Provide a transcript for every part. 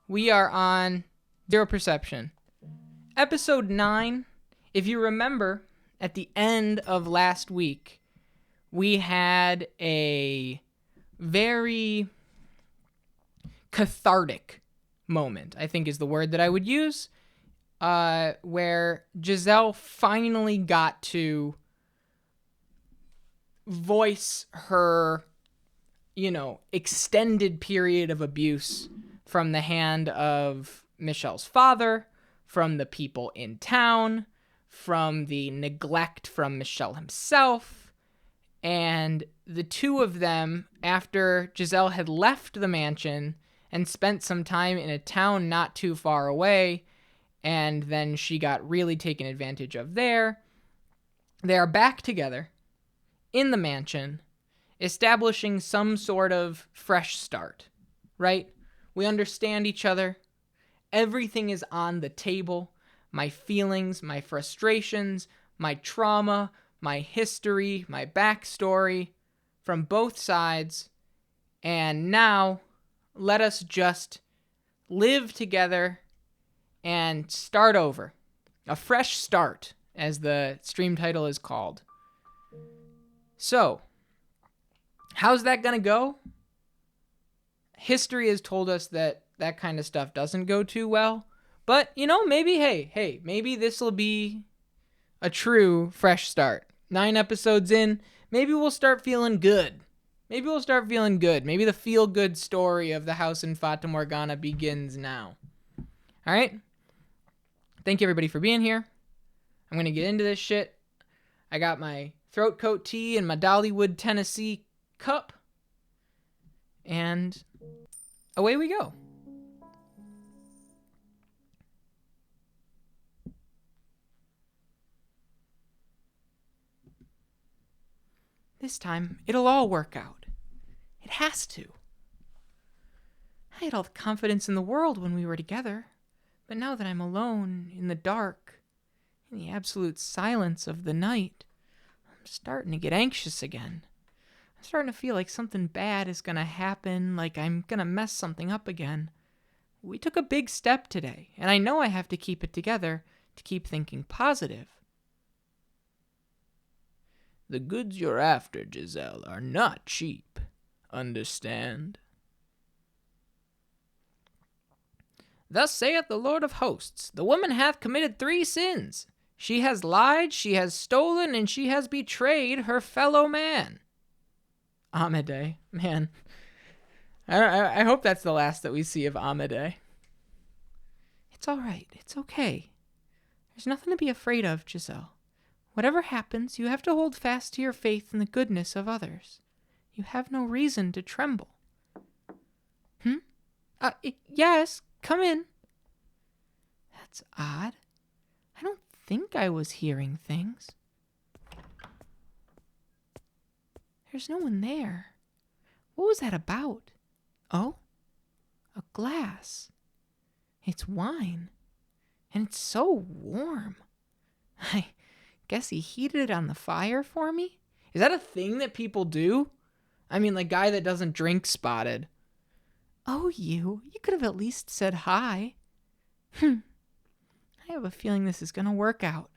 We are on Zero Perception. Episode 9. If you remember, at the end of last week, we had a very cathartic moment, I think is the word that I would use, where Giselle finally got to voice her, extended period of abuse from the hand of Michelle's father, from the people in town, from the neglect from Michelle himself. And the two of them, after Giselle had left the mansion and spent some time in a town not too far away, and then she got really taken advantage of there, they are back together in the mansion, establishing some sort of fresh start, right? We understand each other. Everything is on the table. My feelings, my frustrations, my trauma, my history, my backstory from both sides. And now, let us just live together and start over. A fresh start, as the stream title is called. So, how's that gonna go? History has told us that that kind of stuff doesn't go too well. But, maybe, maybe this will be a true fresh start. 9 episodes in, maybe we'll start feeling good. Maybe the feel-good story of the house in Fata Morgana begins now. All right? Thank you, everybody, for being here. I'm going to get into this shit. I got my throat coat tea and my Dollywood, Tennessee cup. And away we go. This time, it'll all work out. It has to. I had all the confidence in the world when we were together, but now that I'm alone, in the dark, in the absolute silence of the night, I'm starting to get anxious again. I'm starting to feel like something bad is going to happen, like I'm going to mess something up again. We took a big step today, and I know I have to keep it together to keep thinking positive. The goods you're after, Giselle, are not cheap. Understand? Thus saith the Lord of hosts, the woman hath committed 3 sins. She has lied, she has stolen, and she has betrayed her fellow man. Amade. Man. I hope that's the last that we see of Amade. It's all right. It's okay. There's nothing to be afraid of, Giselle. Whatever happens, you have to hold fast to your faith in the goodness of others. You have no reason to tremble. Yes, come in. That's odd. I don't think I was hearing things. There's no one there. What was that about? Oh, a glass. It's wine. And it's so warm. I guess he heated it on the fire for me? Is that a thing that people do? I mean, like, guy that doesn't drink spotted. Oh, you could have at least said hi. I have a feeling this is going to work out.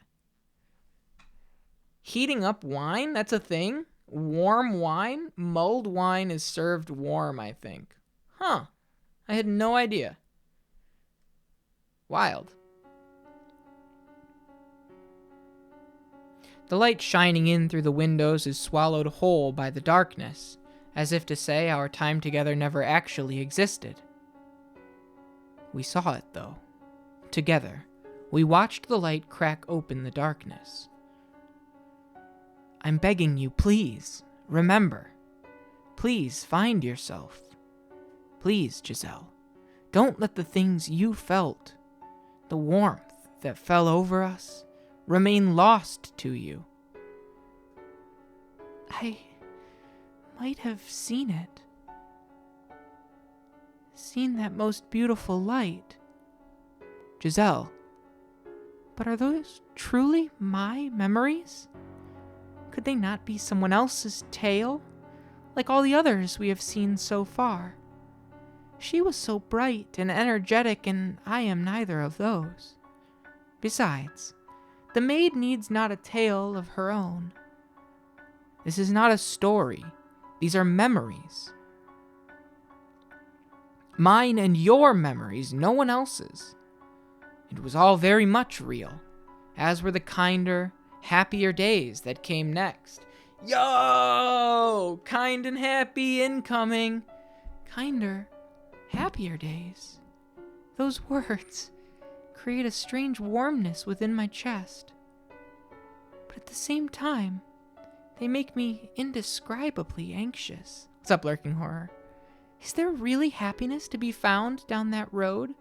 Heating up wine? That's a thing? Warm wine? Mulled wine is served warm, I think. Huh. I had no idea. Wild. The light shining in through the windows is swallowed whole by the darkness, as if to say our time together never actually existed. We saw it, though. Together, we watched the light crack open the darkness. I'm begging you, please, remember. Please find yourself. Please, Giselle, don't let the things you felt, the warmth that fell over us, remain lost to you. I might have seen it. Seen that most beautiful light. Giselle, but are those truly my memories? Could they not be someone else's tale, like all the others we have seen so far? She was so bright and energetic, and I am neither of those. Besides, the maid needs not a tale of her own. This is not a story. These are memories. Mine and your memories, no one else's. It was all very much real, as were the kinder, happier days that came next. Yo! Kind and happy incoming. Kinder, happier days. Those words create a strange warmness within my chest. But at the same time, they make me indescribably anxious. What's up, Lurking Horror? Is there really happiness to be found down that road?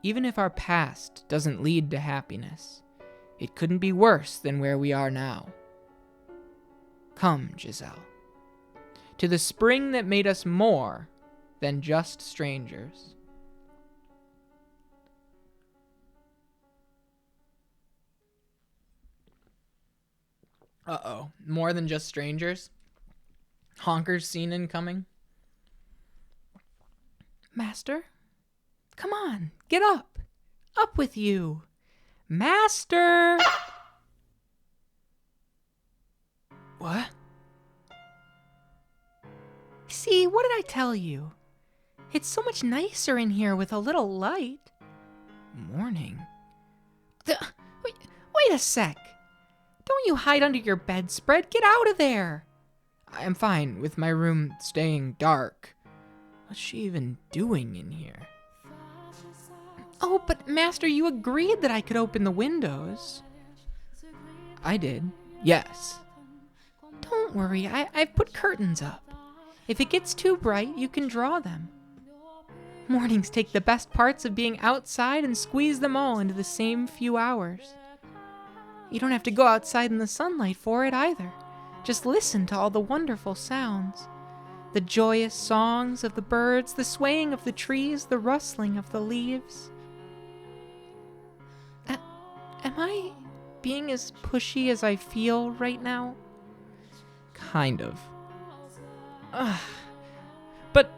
Even if our past doesn't lead to happiness, it couldn't be worse than where we are now. Come, Giselle, to the spring that made us more than just strangers. Uh-oh, more than just strangers? Honkers scene incoming. Master? Come on, get up. Up with you. Master! What? See, what did I tell you? It's so much nicer in here with a little light. Morning. Wait a sec. Don't you hide under your bedspread. Get out of there. I'm fine with my room staying dark. What's she even doing in here? Oh, but Master, you agreed that I could open the windows. I did, yes. Don't worry, I've put curtains up. If it gets too bright, you can draw them. Mornings take the best parts of being outside and squeeze them all into the same few hours. You don't have to go outside in the sunlight for it either. Just listen to all the wonderful sounds. The joyous songs of the birds, the swaying of the trees, the rustling of the leaves. Am I being as pushy as I feel right now? Kind of. But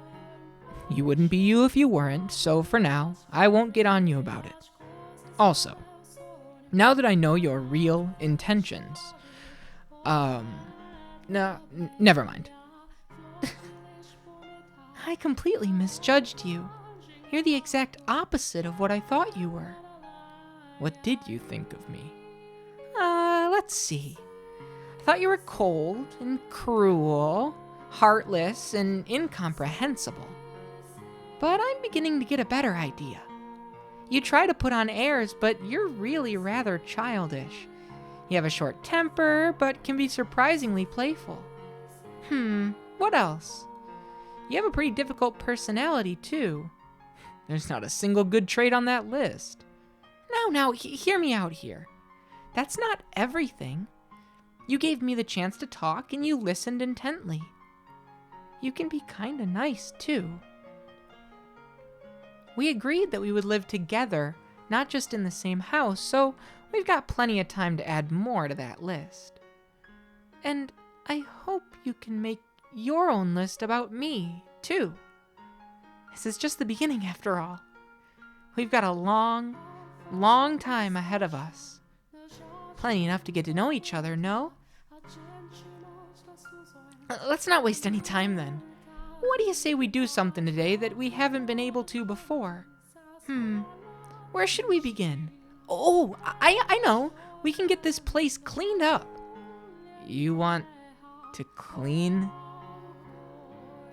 you wouldn't be you if you weren't, so for now, I won't get on you about it. Also, now that I know your real intentions, no, never mind. I completely misjudged you. You're the exact opposite of what I thought you were. What did you think of me? Let's see. I thought you were cold and cruel, heartless and incomprehensible. But I'm beginning to get a better idea. You try to put on airs, but you're really rather childish. You have a short temper, but can be surprisingly playful. What else? You have a pretty difficult personality, too. There's not a single good trait on that list. Now, hear me out here. That's not everything. You gave me the chance to talk, and you listened intently. You can be kinda nice, too. We agreed that we would live together, not just in the same house, so we've got plenty of time to add more to that list. And I hope you can make your own list about me, too. This is just the beginning, after all. We've got a long time ahead of us. Plenty enough to get to know each other, no? Let's not waste any time, then. What do you say we do something today that we haven't been able to before? Where should we begin? Oh, I know. We can get this place cleaned up. You want to clean?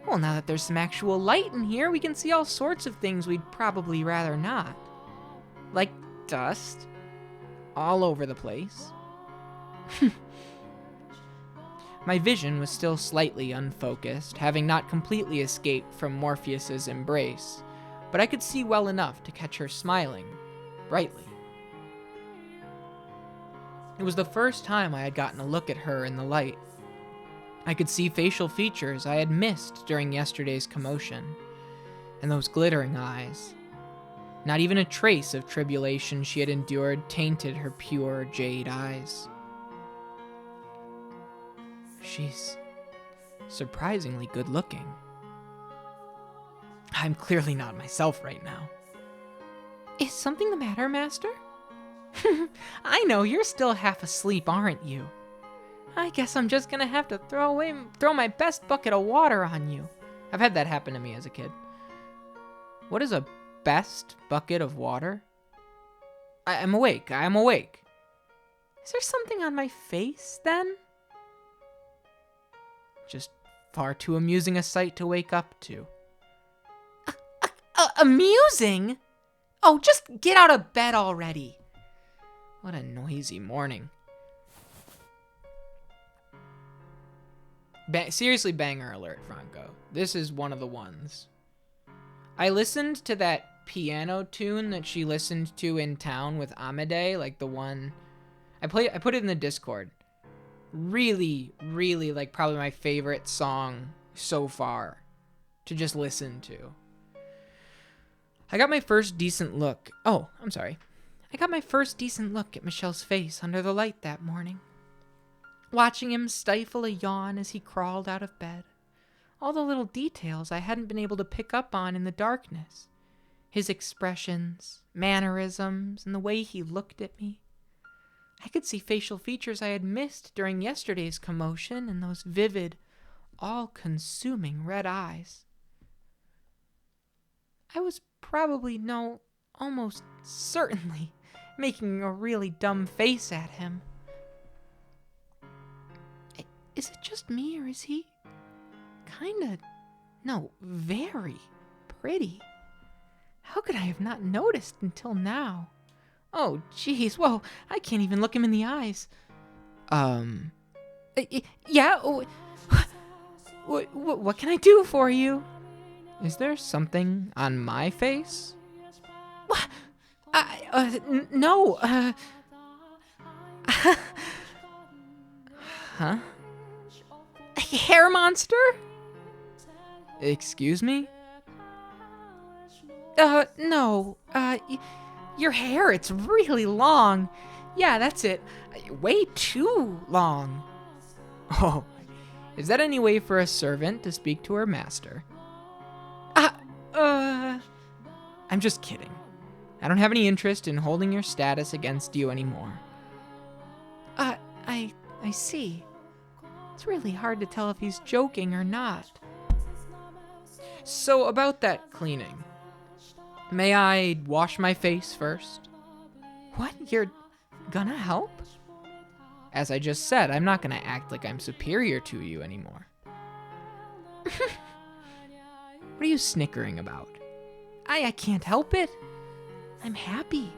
Well, now that there's some actual light in here, we can see all sorts of things we'd probably rather not. Like dust all over the place. My vision was still slightly unfocused, having not completely escaped from Morpheus's embrace, but I could see well enough to catch her smiling, brightly. It was the first time I had gotten a look at her in the light. I could see facial features I had missed during yesterday's commotion, and those glittering eyes. Not even a trace of tribulation she had endured tainted her pure jade eyes. She's surprisingly good looking. I'm clearly not myself right now. Is something the matter, Master? I know, you're still half asleep, aren't you? I guess I'm just gonna have to throw my best bucket of water on you. I've had that happen to me as a kid. What is a best bucket of water? I'm awake. Is there something on my face, then? Just far too amusing a sight to wake up to. Amusing? Oh, just get out of bed already. What a noisy morning. Seriously, banger alert, Franco. This is one of the ones. I listened to that piano tune that she listened to in town with Amade, like the one... I put it in the Discord. Really, really, like, probably my favorite song so far to just listen to. I got my first decent look at Michelle's face under the light that morning. Watching him stifle a yawn as he crawled out of bed. All the little details I hadn't been able to pick up on in the darkness. His expressions, mannerisms, and the way he looked at me. I could see facial features I had missed during yesterday's commotion and those vivid, all-consuming red eyes. I was probably, almost certainly, making a really dumb face at him. Is it just me, or is he very pretty? How could I have not noticed until now? Oh, jeez, whoa, I can't even look him in the eyes. Yeah, what can I do for you? Is there something on my face? What? No, Huh? A hair monster? Excuse me? No, your hair, it's really long. Yeah, that's it. Way too long. Oh, is that any way for a servant to speak to her master? I'm just kidding. I don't have any interest in holding your status against you anymore. I see. It's really hard to tell if he's joking or not. So about that cleaning. May I wash my face first? What? You're gonna help? As I just said, I'm not gonna act like I'm superior to you anymore. What are you snickering about? I can't help it. I'm happy.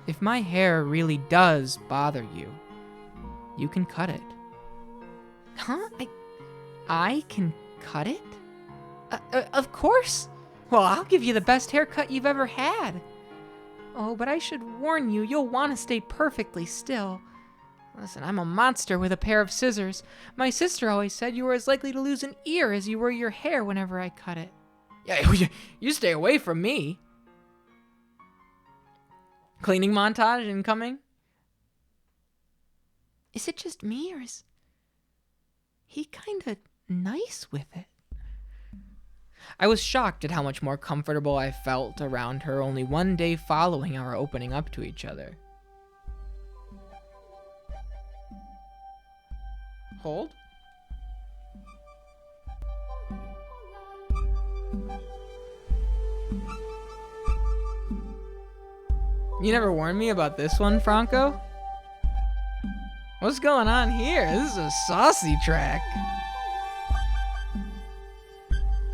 If my hair really does bother you, you can cut it. Huh? I can cut it? Of course. Well, I'll give you the best haircut you've ever had. Oh, but I should warn you, you'll want to stay perfectly still. Listen, I'm a monster with a pair of scissors. My sister always said you were as likely to lose an ear as you were your hair whenever I cut it. Yeah, you stay away from me. Cleaning montage incoming? Is it just me, or is he kinda nice with it? I was shocked at how much more comfortable I felt around her only one day following our opening up to each other. Hold. You never warned me about this one, Franco? What's going on here? This is a saucy track.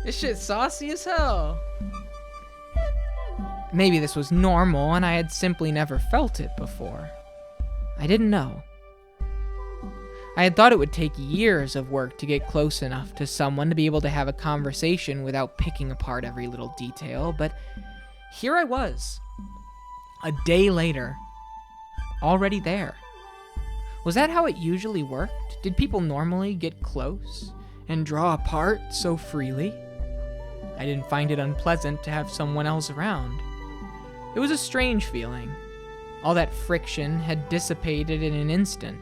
This shit's saucy as hell. Maybe this was normal and I had simply never felt it before. I didn't know. I had thought it would take years of work to get close enough to someone to be able to have a conversation without picking apart every little detail, but here I was, a day later, already there. Was that how it usually worked? Did people normally get close and draw apart so freely? I didn't find it unpleasant to have someone else around. It was a strange feeling. All that friction had dissipated in an instant,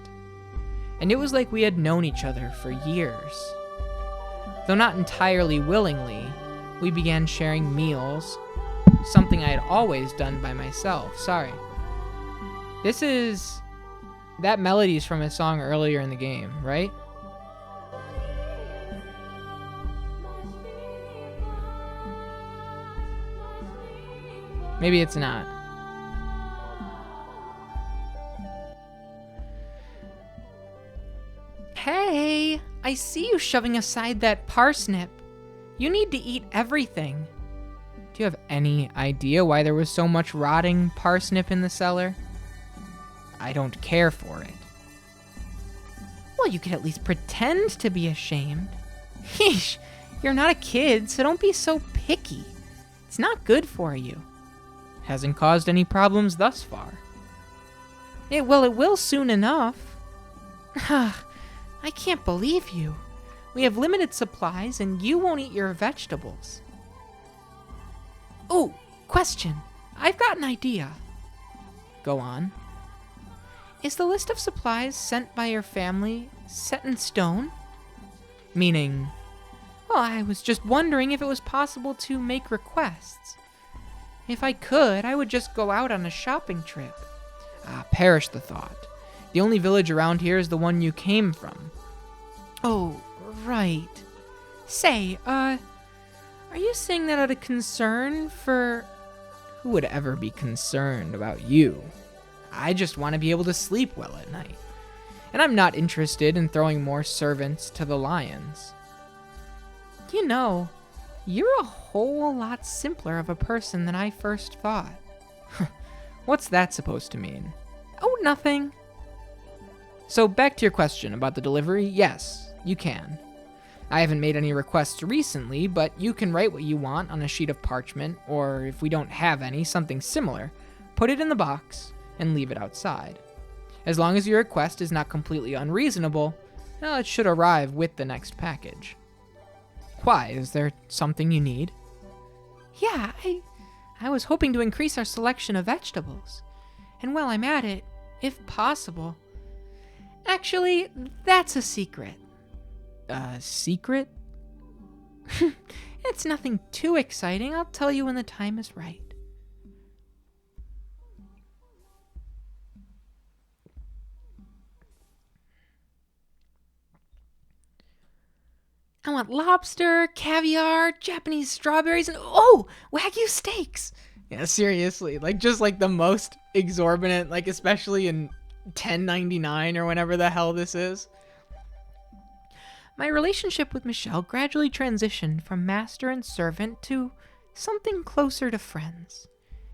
and it was like we had known each other for years. Though not entirely willingly, we began sharing meals, something I had always done by myself. Sorry. That melody's from a song earlier in the game, right? Maybe it's not. Hey, I see you shoving aside that parsnip. You need to eat everything. Do you have any idea why there was so much rotting parsnip in the cellar? I don't care for it. Well, you could at least pretend to be ashamed. Yeesh, you're not a kid, so don't be so picky. It's not good for you. Hasn't caused any problems thus far. It will soon enough. I can't believe you. We have limited supplies and you won't eat your vegetables. Oh, question. I've got an idea. Go on. Is the list of supplies sent by your family set in stone? Meaning, well, I was just wondering if it was possible to make requests. If I could, I would just go out on a shopping trip. Perish the thought. The only village around here is the one you came from. Oh, right. Say, are you saying that out of concern for... Who would ever be concerned about you? I just want to be able to sleep well at night. And I'm not interested in throwing more servants to the lions. You know, you're a whole lot simpler of a person than I first thought. What's that supposed to mean? Oh, nothing. So back to your question about the delivery, yes, you can. I haven't made any requests recently, but you can write what you want on a sheet of parchment, or if we don't have any, something similar, put it in the box, and leave it outside. As long as your request is not completely unreasonable, well, it should arrive with the next package. Why? Is there something you need? Yeah, I was hoping to increase our selection of vegetables. And while I'm at it, if possible... Actually, that's a secret. A secret? It's nothing too exciting. I'll tell you when the time is right. I want lobster, caviar, Japanese strawberries, and Wagyu steaks. Yeah, seriously, just the most exorbitant, especially in 1099 or whenever the hell this is. My relationship with Michelle gradually transitioned from master and servant to something closer to friends.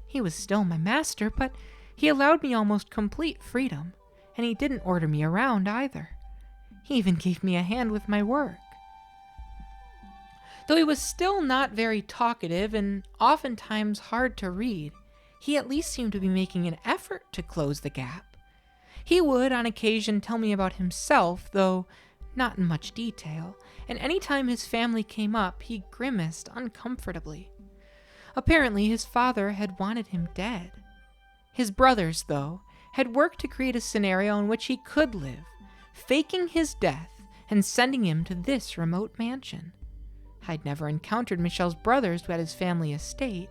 He was still my master, but he allowed me almost complete freedom, and he didn't order me around either. He even gave me a hand with my work. Though he was still not very talkative and oftentimes hard to read, he at least seemed to be making an effort to close the gap. He would, on occasion, tell me about himself, though not in much detail, and any time his family came up, he grimaced uncomfortably. Apparently, his father had wanted him dead. His brothers, though, had worked to create a scenario in which he could live, faking his death and sending him to this remote mansion. I'd never encountered Michelle's brothers who had his family estate,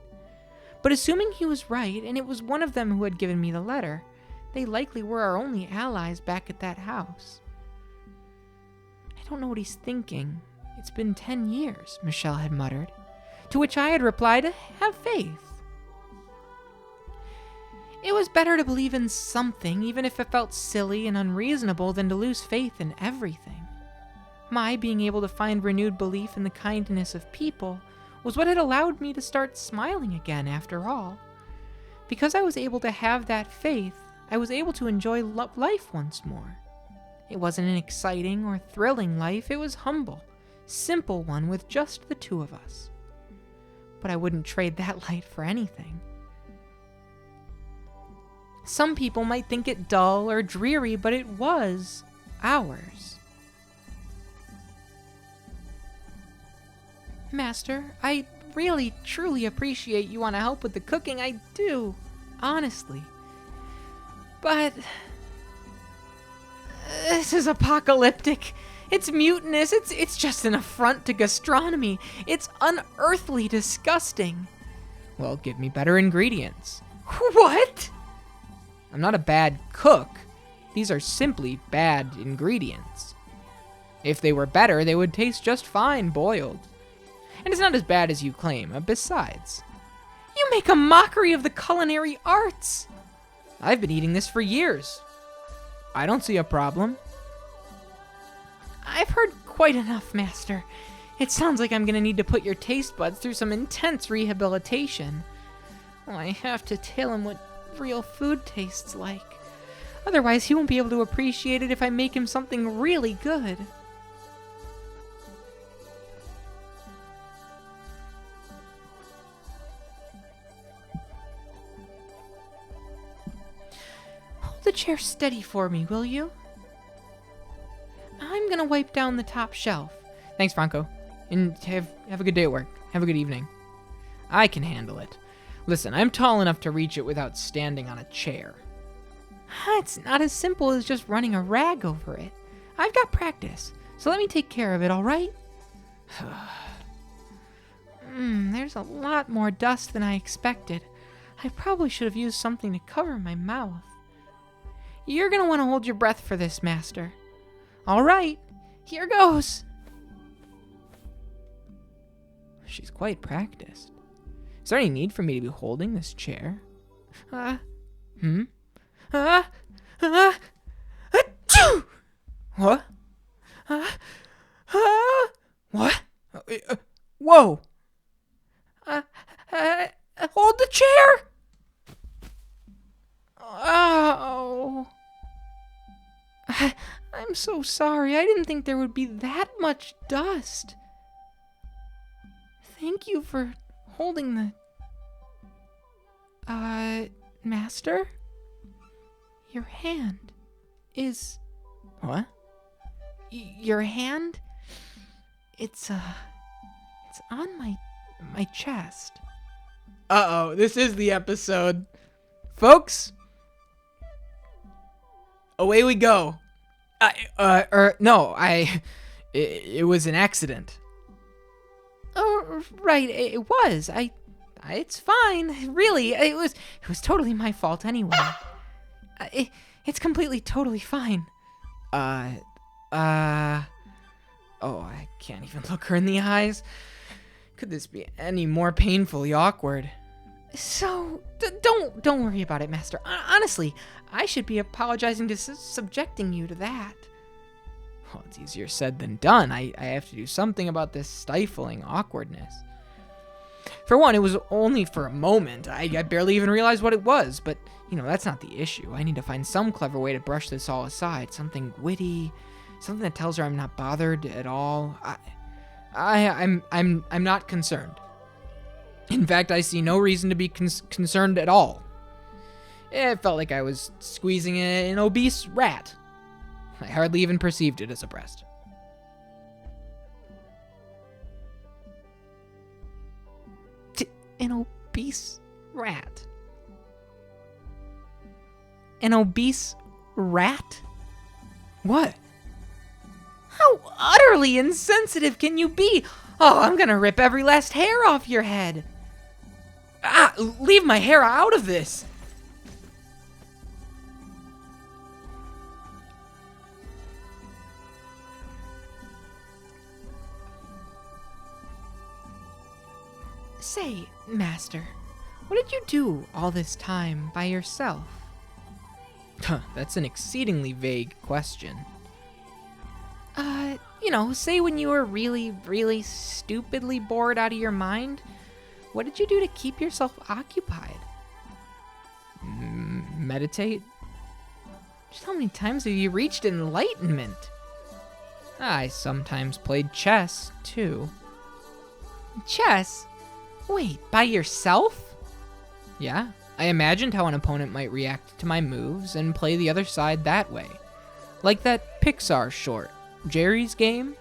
but assuming he was right and it was one of them who had given me the letter, they likely were our only allies back at that house. I don't know what he's thinking. It's been 10 years, Michelle had muttered, to which I had replied, have faith. It was better to believe in something, even if it felt silly and unreasonable, than to lose faith in everything. My being able to find renewed belief in the kindness of people was what had allowed me to start smiling again after all. Because I was able to have that faith, I was able to enjoy life once more. It wasn't an exciting or thrilling life, it was humble, simple one with just the two of us. But I wouldn't trade that light for anything. Some people might think it dull or dreary, but it was ours. Master, I really, truly appreciate you want to help with the cooking. I do, honestly. But this is apocalyptic. It's mutinous. It's just an affront to gastronomy. It's unearthly disgusting. Well, give me better ingredients. What? I'm not a bad cook. These are simply bad ingredients. If they were better, they would taste just fine boiled. And it's not as bad as you claim. Besides, you make a mockery of the culinary arts. I've been eating this for years. I don't see a problem. I've heard quite enough, Master. It sounds like I'm gonna need to put your taste buds through some intense rehabilitation. Well, I have to tell him what real food tastes like. Otherwise, he won't be able to appreciate it if I make him something really good. Hold the chair steady for me, will you? I'm gonna wipe down the top shelf. Thanks, Franco. And have a good day at work. Have a good evening. I can handle it. Listen, I'm tall enough to reach it without standing on a chair. It's not as simple as just running a rag over it. I've got practice, so let me take care of it, all right? There's a lot more dust than I expected. I probably should have used something to cover my mouth. You're gonna want to hold your breath for this, Master. All right, here goes. She's quite practiced. Is there any need for me to be holding this chair? Achoo! What? What? Whoa! Hold the chair! Oh. I'm so sorry. I didn't think there would be that much dust. Thank you for holding the... Master? Your hand is... What? Your hand? It's on my chest. Uh-oh, this is the episode. Folks, away we go. It was an accident. Oh, right, it was. It's fine, really. It was totally my fault anyway. It's completely, totally fine. Oh, I can't even look her in the eyes. Could this be any more painfully awkward? So, don't worry about it, Master. Honestly, I should be apologizing to subjecting you to that. Well, it's easier said than done. I have to do something about this stifling awkwardness. For one, it was only for a moment. I barely even realized what it was, but, that's not the issue. I need to find some clever way to brush this all aside. Something witty, something that tells her I'm not bothered at all. I'm not concerned. In fact, I see no reason to be concerned at all. It felt like I was squeezing an obese rat. I hardly even perceived it as a breast. An obese rat? An obese rat? What? How utterly insensitive can you be? Oh, I'm gonna rip every last hair off your head. Leave my hair out of this. Say, Master, what did you do all this time by yourself? That's an exceedingly vague question. Say when you were really, really stupidly bored out of your mind, what did you do to keep yourself occupied? Meditate? Just how many times have you reached enlightenment? I sometimes played chess, too. Chess? Wait, by yourself? Yeah, I imagined how an opponent might react to my moves and play the other side that way. Like that Pixar short, Jerry's Game.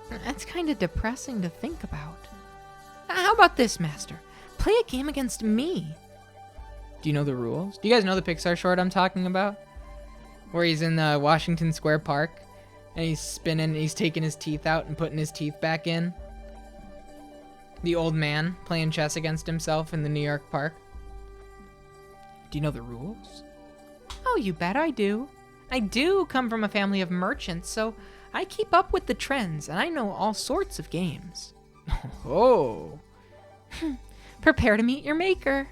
That's kind of depressing to think about. How about this, Master? Play a game against me. Do you know the rules? Do you guys know the Pixar short I'm talking about? Where he's in the Washington Square Park And he's spinning, and he's taking his teeth out and putting his teeth back in. The old man playing chess against himself in the New York park. Do you know the rules? Oh, you bet I do. I do come from a family of merchants, so I keep up with the trends, and I know all sorts of games. Oh. Prepare to meet your maker.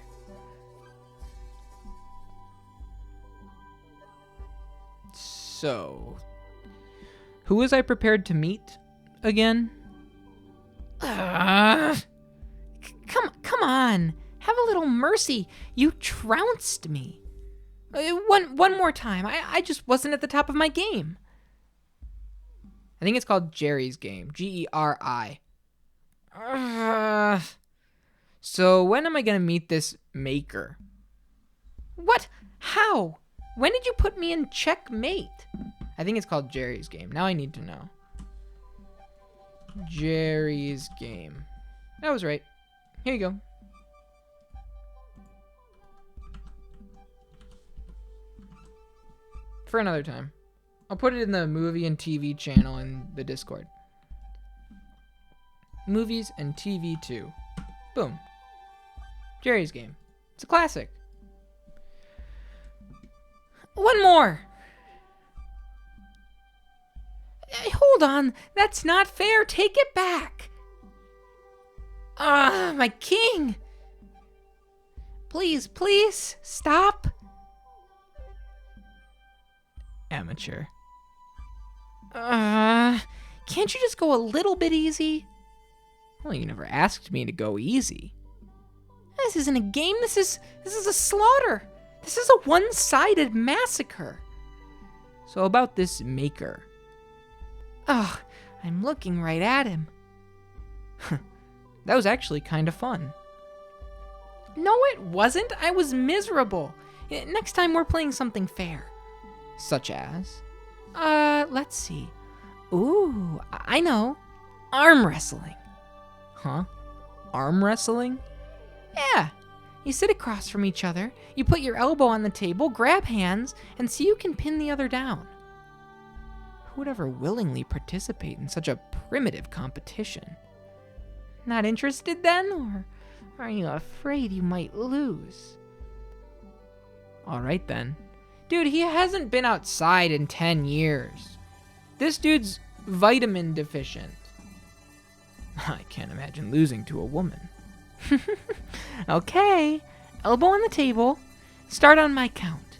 So, who was I prepared to meet again? Come on. Have a little mercy. You trounced me. One more time. I just wasn't at the top of my game. I think it's called Jerry's Game. Geri. So when am I going to meet this maker? What? How? When did you put me in checkmate? I think it's called Jerry's Game. Now I need to know. Jerry's Game. I was right. Here you go. For another time. I'll put it in the movie and TV channel in the Discord. Movies and TV too. Boom. Jerry's Game. It's a classic. One more. Hold on. That's not fair. Take it back. My king. Please, please, stop. Amateur. Can't you just go a little bit easy? Well, you never asked me to go easy. This isn't a game. This is a slaughter. This is a one-sided massacre. So about this maker. Oh, I'm looking right at him. That was actually kind of fun. No, it wasn't. I was miserable. Next time we're playing something fair. Such as? Let's see. Ooh, I know. Arm wrestling. Huh? Arm wrestling? Yeah. You sit across from each other, you put your elbow on the table, grab hands, and see who can pin the other down. Who would ever willingly participate in such a primitive competition? Not interested then, or are you afraid you might lose? All right then. Dude, he hasn't been outside in 10 years. This dude's vitamin deficient. I can't imagine losing to a woman. Okay, elbow on the table. Start on my count.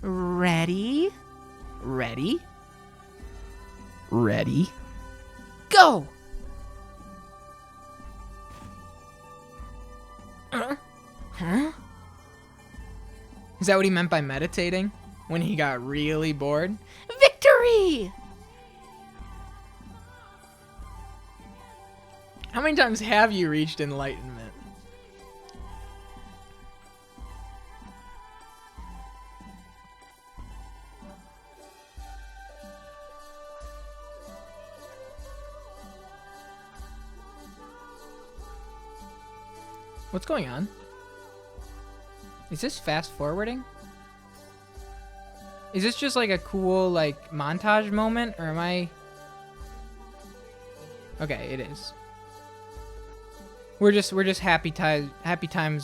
Ready? Ready? Ready? Go! Huh? Is that what he meant by meditating? When he got really bored? Victory! How many times have you reached enlightenment? What's going on? Is this fast forwarding? Is this just like a cool like montage moment, or am I? Okay, it is. We're just happy times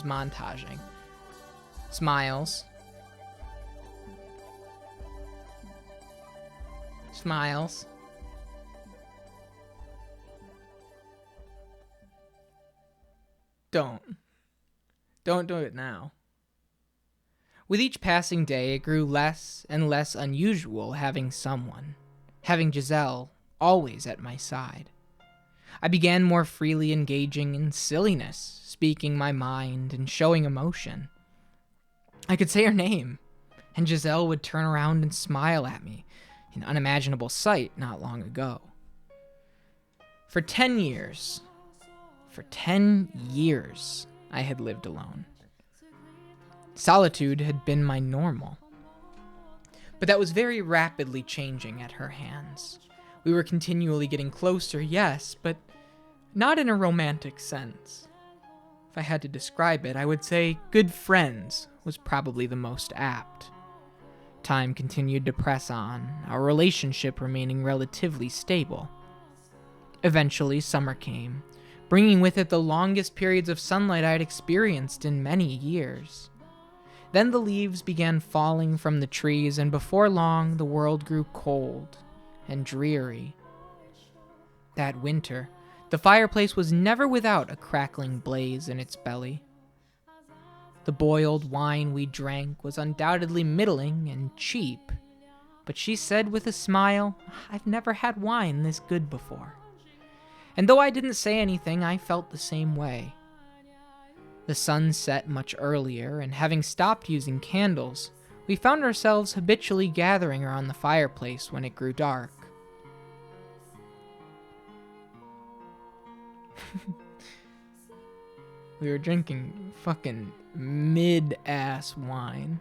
montaging. Smiles. Smiles. Don't do it now. With each passing day, it grew less and less unusual having Giselle always at my side. I began more freely engaging in silliness, speaking my mind and showing emotion. I could say her name, and Giselle would turn around and smile at me, an unimaginable sight not long ago. For 10 years, I had lived alone. Solitude had been my normal. But that was very rapidly changing at her hands. We were continually getting closer, yes, but not in a romantic sense. If I had to describe it, I would say good friends was probably the most apt. time continued to press on, our relationship remaining relatively stable. Eventually, summer came, bringing with it the longest periods of sunlight I had experienced in many years. Then the leaves began falling from the trees, and before long, the world grew cold and dreary. That winter, the fireplace was never without a crackling blaze in its belly. The boiled wine we drank was undoubtedly middling and cheap, but she said with a smile, "I've never had wine this good before." And though I didn't say anything, I felt the same way. The sun set much earlier, and having stopped using candles, we found ourselves habitually gathering around the fireplace when it grew dark. We were drinking fucking mid-ass wine.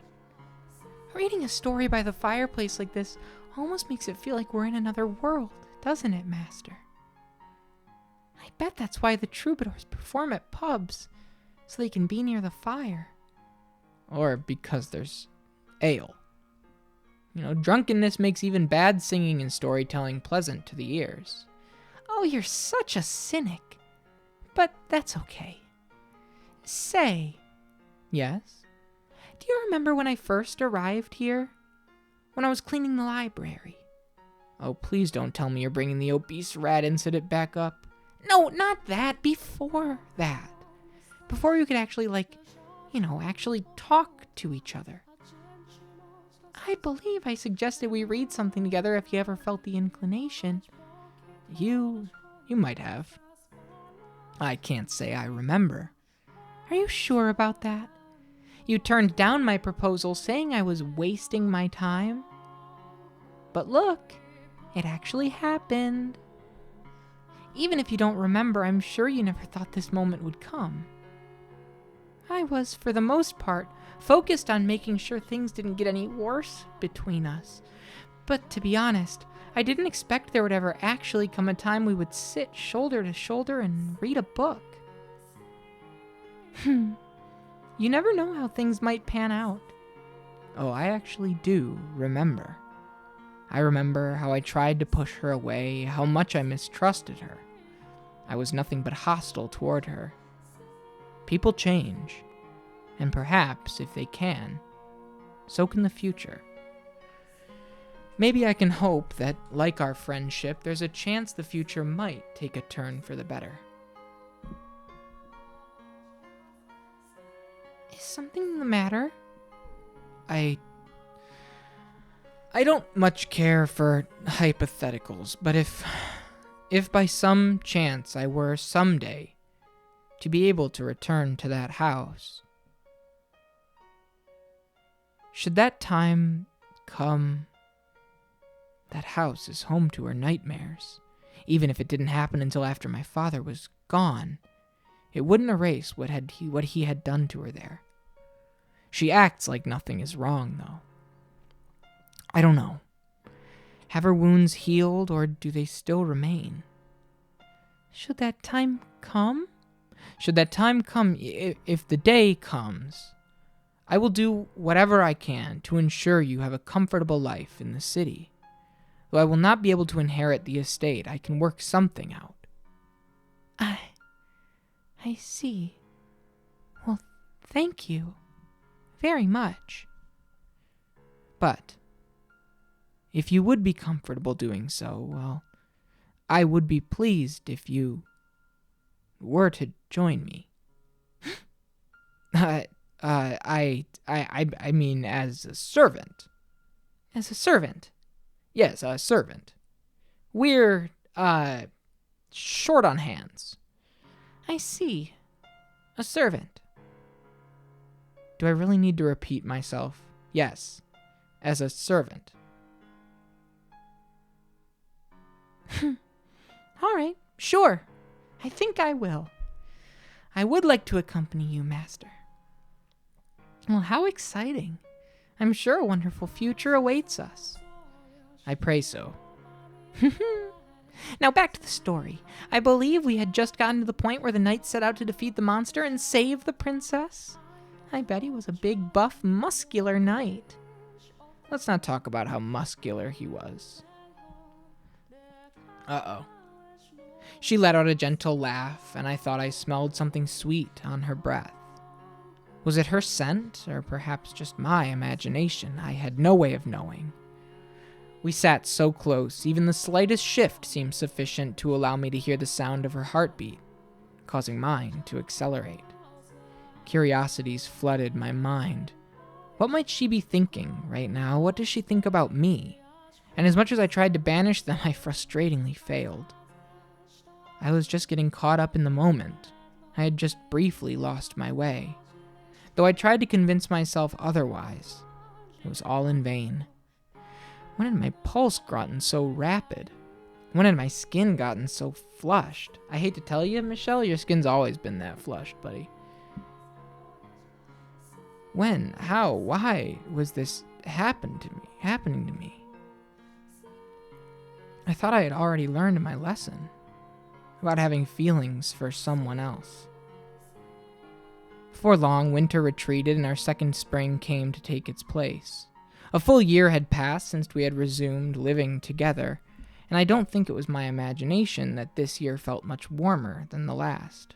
Reading a story by the fireplace like this almost makes it feel like we're in another world, doesn't it, Master? I bet that's why the troubadours perform at pubs, so they can be near the fire. Or because there's ale. Drunkenness makes even bad singing and storytelling pleasant to the ears. Oh, you're such a cynic. But that's okay. Say, yes? Do you remember when I first arrived here? When I was cleaning the library? Oh, please don't tell me you're bringing the obese rat incident back up. No, not that. Before that. Before you could actually, actually talk to each other. I believe I suggested we read something together if you ever felt the inclination. You might have. I can't say I remember. Are you sure about that? You turned down my proposal saying I was wasting my time? But look, it actually happened. Even if you don't remember, I'm sure you never thought this moment would come. I was, for the most part, focused on making sure things didn't get any worse between us. But to be honest, I didn't expect there would ever actually come a time we would sit shoulder to shoulder and read a book. You never know how things might pan out. Oh, I actually do remember. I remember how I tried to push her away, how much I mistrusted her. I was nothing but hostile toward her. People change, and perhaps, if they can, so can the future. Maybe I can hope that, like our friendship, there's a chance the future might take a turn for the better. Is something the matter? I don't much care for hypotheticals, but if by some chance I were someday to be able to return to that house, should that time come, that house is home to her nightmares. Even if it didn't happen until after my father was gone, it wouldn't erase what he had done to her there. She acts like nothing is wrong, though. I don't know. Have her wounds healed, or do they still remain? Should that time come? Should that time come, if the day comes, I will do whatever I can to ensure you have a comfortable life in the city. Though I will not be able to inherit the estate, I can work something out. I see. Well, thank you very much. But if you would be comfortable doing so, well, I would be pleased if you were to join me. I mean, as a servant. As a servant? Yes, a servant. We're, short on hands. I see. A servant. Do I really need to repeat myself? Yes, as a servant. All right, sure. I think I will. I would like to accompany you, Master. Well, how exciting. I'm sure a wonderful future awaits us. I pray so. Now back to the story. I believe we had just gotten to the point where the knight set out to defeat the monster and save the princess. I bet he was a big, buff, muscular knight. Let's not talk about how muscular he was. Uh-oh. She let out a gentle laugh, and I thought I smelled something sweet on her breath. Was it her scent, or perhaps just my imagination? I had no way of knowing. We sat so close, even the slightest shift seemed sufficient to allow me to hear the sound of her heartbeat, causing mine to accelerate. Curiosities flooded my mind. What might she be thinking right now? What does she think about me? And as much as I tried to banish them, I frustratingly failed. I was just getting caught up in the moment. I had just briefly lost my way. Though I tried to convince myself otherwise, it was all in vain. When had my pulse gotten so rapid? When had my skin gotten so flushed? I hate to tell you, Michelle, your skin's always been that flushed, buddy. When? How? Why was this happening to me? I thought I had already learned my lesson about having feelings for someone else. Before long, winter retreated and our second spring came to take its place. A full year had passed since we had resumed living together, and I don't think it was my imagination that this year felt much warmer than the last.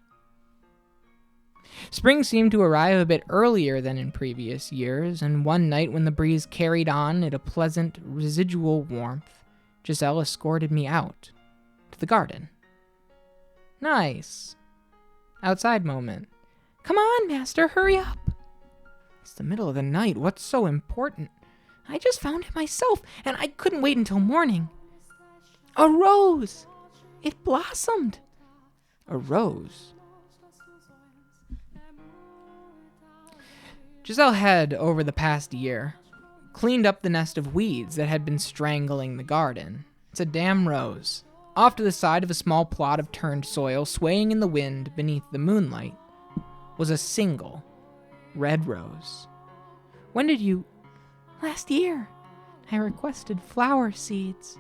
Spring seemed to arrive a bit earlier than in previous years, and one night when the breeze carried on at a pleasant residual warmth, Giselle escorted me out to the garden. Nice. Outside moment. Come on, Master, hurry up. It's the middle of the night. What's so important? I just found it myself, and I couldn't wait until morning. A rose! It blossomed. A rose? Giselle had, over the past year, cleaned up the nest of weeds that had been strangling the garden. It's a damn rose. Off to the side of a small plot of turned soil, swaying in the wind beneath the moonlight, was a single red rose. When did you... Last year. I requested flower seeds,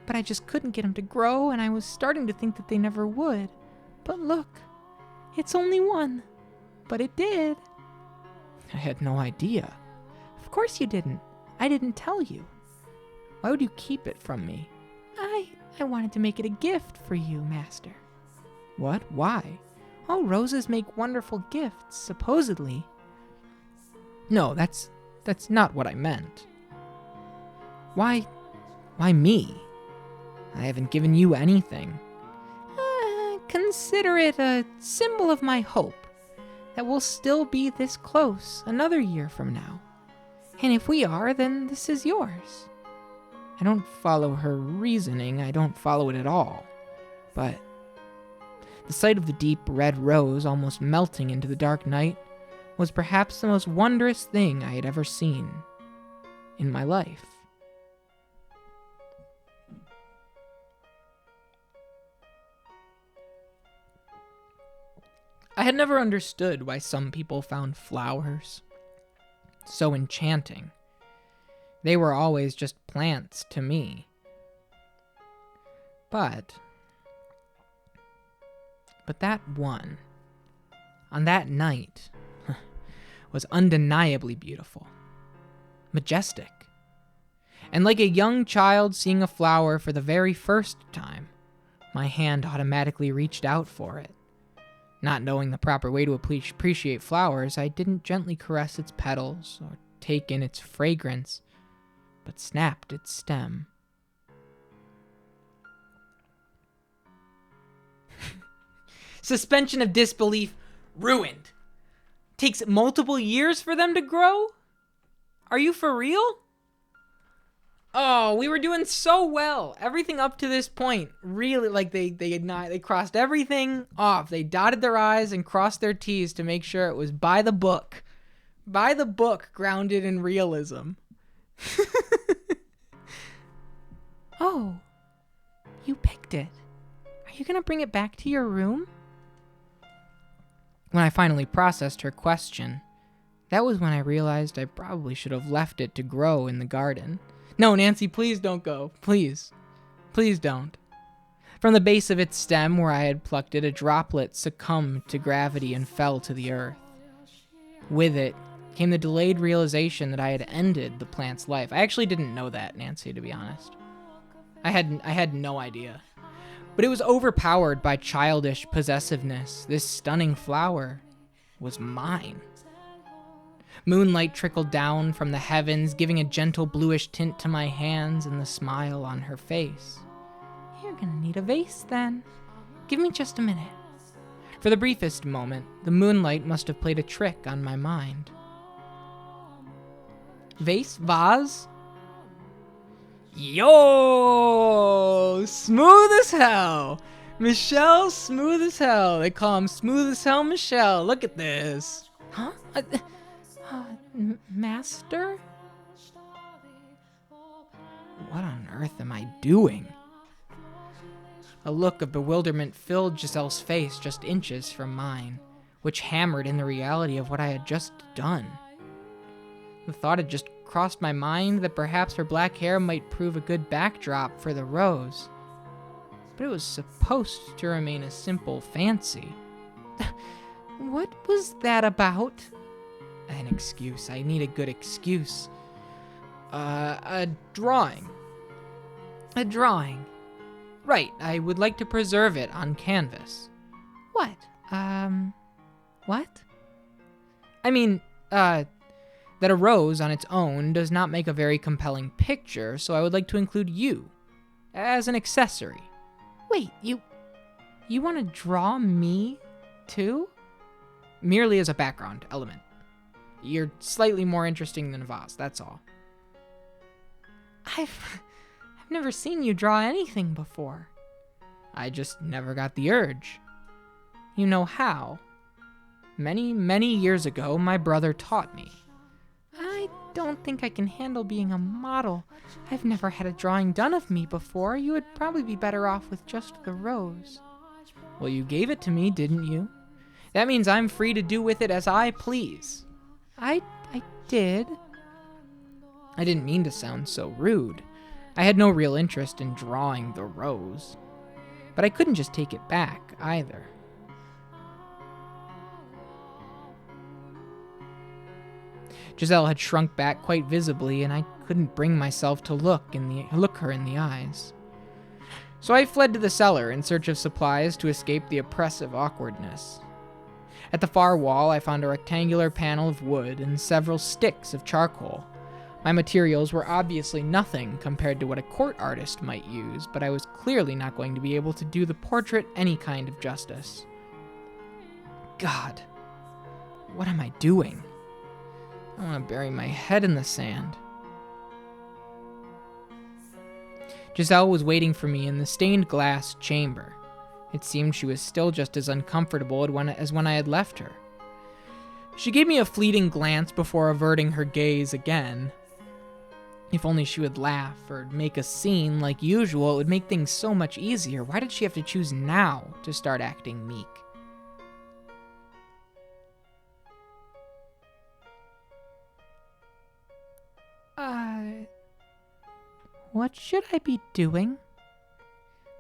but I just couldn't get them to grow, and I was starting to think that they never would. But look, it's only one. But it did. I had no idea. Of course you didn't. I didn't tell you. Why would you keep it from me? I wanted to make it a gift for you, Master. What? Why? Oh, roses make wonderful gifts, supposedly. No, that's not what I meant. Why me? I haven't given you anything. Consider it a symbol of my hope that we'll still be this close another year from now. And if we are, then this is yours. I don't follow her reasoning. I don't follow it at all. But the sight of the deep red rose almost melting into the dark night was perhaps the most wondrous thing I had ever seen in my life. I had never understood why some people found flowers so enchanting. They were always just plants to me. But that one, on that night, was undeniably beautiful, majestic, and like a young child seeing a flower for the very first time, my hand automatically reached out for it. Not knowing the proper way to appreciate flowers, I didn't gently caress its petals or take in its fragrance, but snapped its stem. Suspension of disbelief ruined. Takes multiple years for them to grow? Are you for real? Oh, we were doing so well. Everything up to this point, really, like they crossed everything off. They dotted their I's and crossed their T's to make sure it was by the book. By the book, grounded in realism. Oh, you picked it. Are you gonna bring it back to your room? When I finally processed her question, that was when I realized I probably should have left it to grow in the garden. No, Nancy, please don't go. Please. Please don't. From the base of its stem where I had plucked it, a droplet succumbed to gravity and fell to the earth. With it came the delayed realization that I had ended the plant's life. I actually didn't know that, Nancy, to be honest. I had no idea. But it was overpowered by childish possessiveness. This stunning flower was mine. Moonlight trickled down from the heavens, giving a gentle bluish tint to my hands and the smile on her face. You're gonna need a vase then. Give me just a minute. For the briefest moment, the moonlight must have played a trick on my mind. Vase? Yo! Smooth as hell! Michelle, smooth as hell. They call him Smooth as Hell Michelle. Look at this. Huh? Master? What on earth am I doing? A look of bewilderment filled Giselle's face just inches from mine, which hammered in the reality of what I had just done. The thought had just crossed my mind that perhaps her black hair might prove a good backdrop for the rose. But it was supposed to remain a simple fancy. What was that about? An excuse. I need a good excuse. A drawing. A drawing. Right, I would like to preserve it on canvas. What? What? I mean, that a rose on its own does not make a very compelling picture, so I would like to include you as an accessory. Wait, you want to draw me, too? Merely as a background element. You're slightly more interesting than a vase, that's all. I've never seen you draw anything before. I just never got the urge. You know how? Many, many years ago, my brother taught me. I don't think I can handle being a model. I've never had a drawing done of me before. You would probably be better off with just the rose. Well, you gave it to me, didn't you? That means I'm free to do with it as I please. I did. I didn't mean to sound so rude. I had no real interest in drawing the rose. But I couldn't just take it back, either. Giselle had shrunk back quite visibly, and I couldn't bring myself to look her in the eyes. So I fled to the cellar in search of supplies to escape the oppressive awkwardness. At the far wall, I found a rectangular panel of wood and several sticks of charcoal. My materials were obviously nothing compared to what a court artist might use, but I was clearly not going to be able to do the portrait any kind of justice. God, what am I doing? I want to bury my head in the sand. Giselle was waiting for me in the stained glass chamber. It seemed she was still just as uncomfortable as when I had left her. She gave me a fleeting glance before averting her gaze again. If only she would laugh or make a scene like usual, it would make things so much easier. Why did she have to choose now to start acting meek? What should I be doing?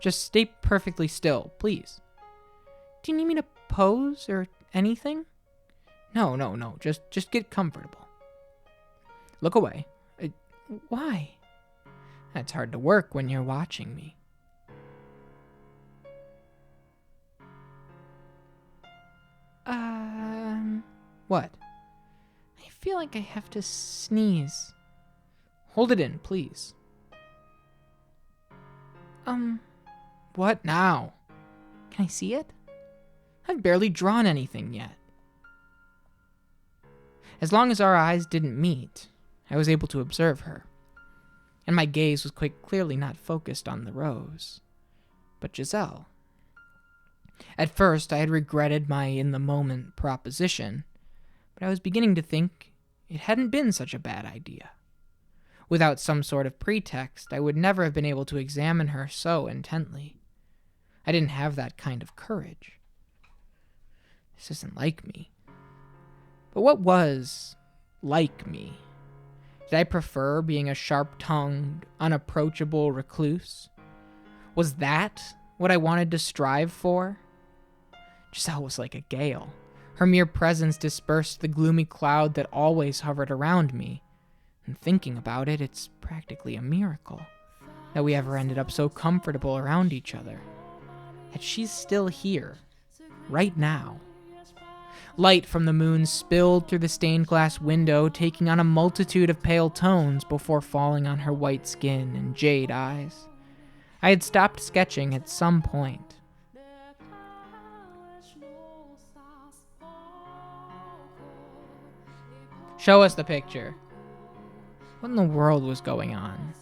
Just stay perfectly still, please. Do you need me to pose or anything? No. Just get comfortable. Look away. Why? That's hard to work when you're watching me. What? I feel like I have to sneeze. Hold it in, please. What now? Can I see it? I've barely drawn anything yet. As long as our eyes didn't meet, I was able to observe her, and my gaze was quite clearly not focused on the rose, but Giselle. At first, I had regretted my in-the-moment proposition, but I was beginning to think it hadn't been such a bad idea. Without some sort of pretext, I would never have been able to examine her so intently. I didn't have that kind of courage. This isn't like me. But what was like me? Did I prefer being a sharp-tongued, unapproachable recluse? Was that what I wanted to strive for? Giselle was like a gale. Her mere presence dispersed the gloomy cloud that always hovered around me. And thinking about it, it's practically a miracle that we ever ended up so comfortable around each other. That she's still here, right now. Light from the moon spilled through the stained glass window, taking on a multitude of pale tones before falling on her white skin and jade eyes. I had stopped sketching at some point. Show us the picture. What in the world was going on?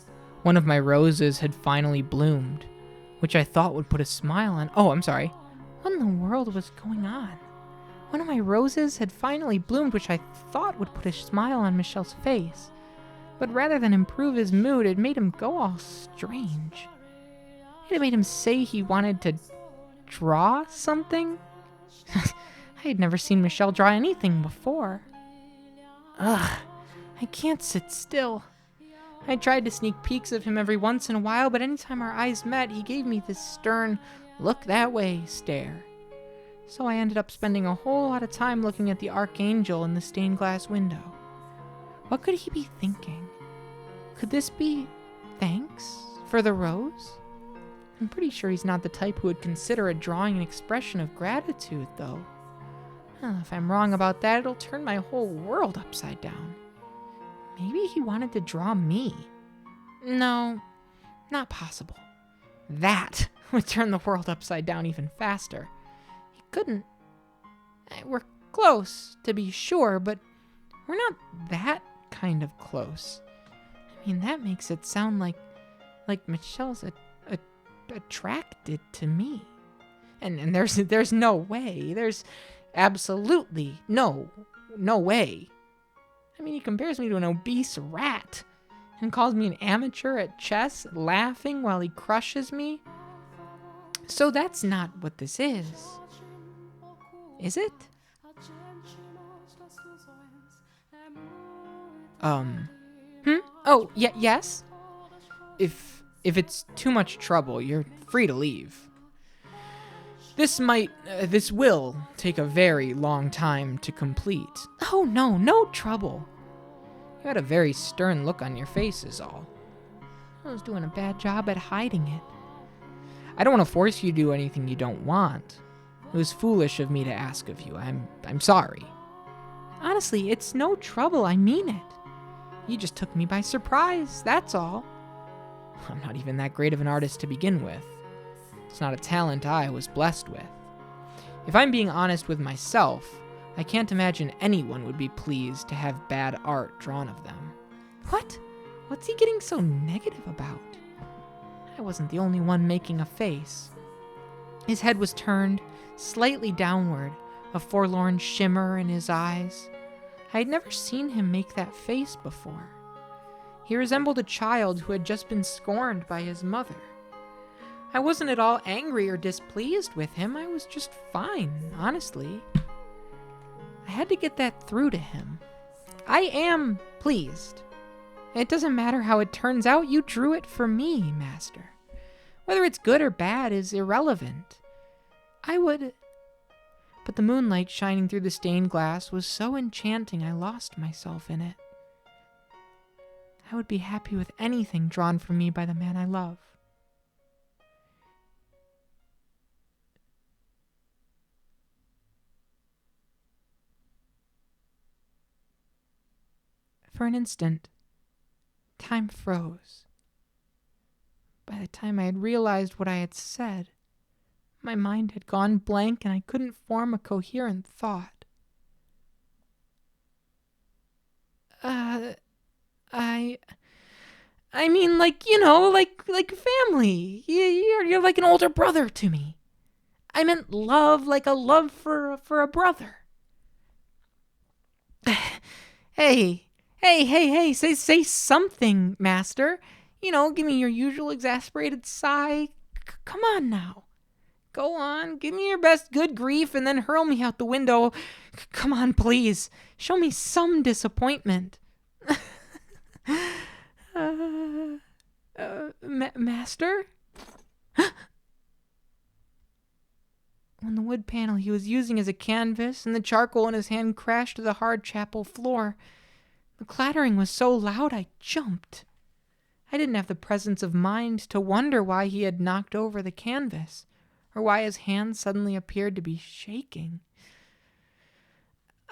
One of my roses had finally bloomed, which I thought would put a smile on... Oh, I'm sorry. What in the world was going on? One of my roses had finally bloomed, which I thought would put a smile on Michelle's face. But rather than improve his mood, it made him go all strange. It made him say he wanted to draw something. I had never seen Michelle draw anything before. Ugh, I can't sit still. I tried to sneak peeks of him every once in a while, but anytime our eyes met, he gave me this stern, look that way stare. So I ended up spending a whole lot of time looking at the archangel in the stained glass window. What could he be thinking? Could this be thanks for the rose? I'm pretty sure he's not the type who would consider a drawing an expression of gratitude, though. If I'm wrong about that, it'll turn my whole world upside down. Maybe he wanted to draw me. No, not possible. That would turn the world upside down even faster. He couldn't. We're close, to be sure, but we're not that kind of close. I mean, that makes it sound like Michelle's attracted to me. And there's no way. There's absolutely no way. I mean, he compares me to an obese rat and calls me an amateur at chess, laughing while he crushes me. So that's not what this is it? Oh, yes? If it's too much trouble, you're free to leave. This will take a very long time to complete. Oh, no trouble. You had a very stern look on your face is all. I was doing a bad job at hiding it. I don't want to force you to do anything you don't want. It was foolish of me to ask of you. I'm sorry. Honestly, it's no trouble, I mean it. You just took me by surprise, that's all. I'm not even that great of an artist to begin with. It's not a talent I was blessed with. If I'm being honest with myself, I can't imagine anyone would be pleased to have bad art drawn of them. What? What's he getting so negative about? I wasn't the only one making a face. His head was turned slightly downward, a forlorn shimmer in his eyes. I had never seen him make that face before. He resembled a child who had just been scorned by his mother. I wasn't at all angry or displeased with him. I was just fine, honestly. I had to get that through to him. I am pleased. It doesn't matter how it turns out, you drew it for me, Master. Whether it's good or bad is irrelevant. But the moonlight shining through the stained glass was so enchanting I lost myself in it. I would be happy with anything drawn for me by the man I love. For an instant, time froze. By the time I had realized what I had said, my mind had gone blank and I couldn't form a coherent thought. I mean, like family. You're like an older brother to me. I meant love, like a love for a brother. Hey, say something, Master. Give me your usual exasperated sigh. Come on now. Go on, give me your best good grief and then hurl me out the window. Come on, please. Show me some disappointment. Master? when the wood panel he was using as a canvas and the charcoal in his hand crashed to the hard chapel floor. The clattering was so loud I jumped. I didn't have the presence of mind to wonder why he had knocked over the canvas, or why his hand suddenly appeared to be shaking.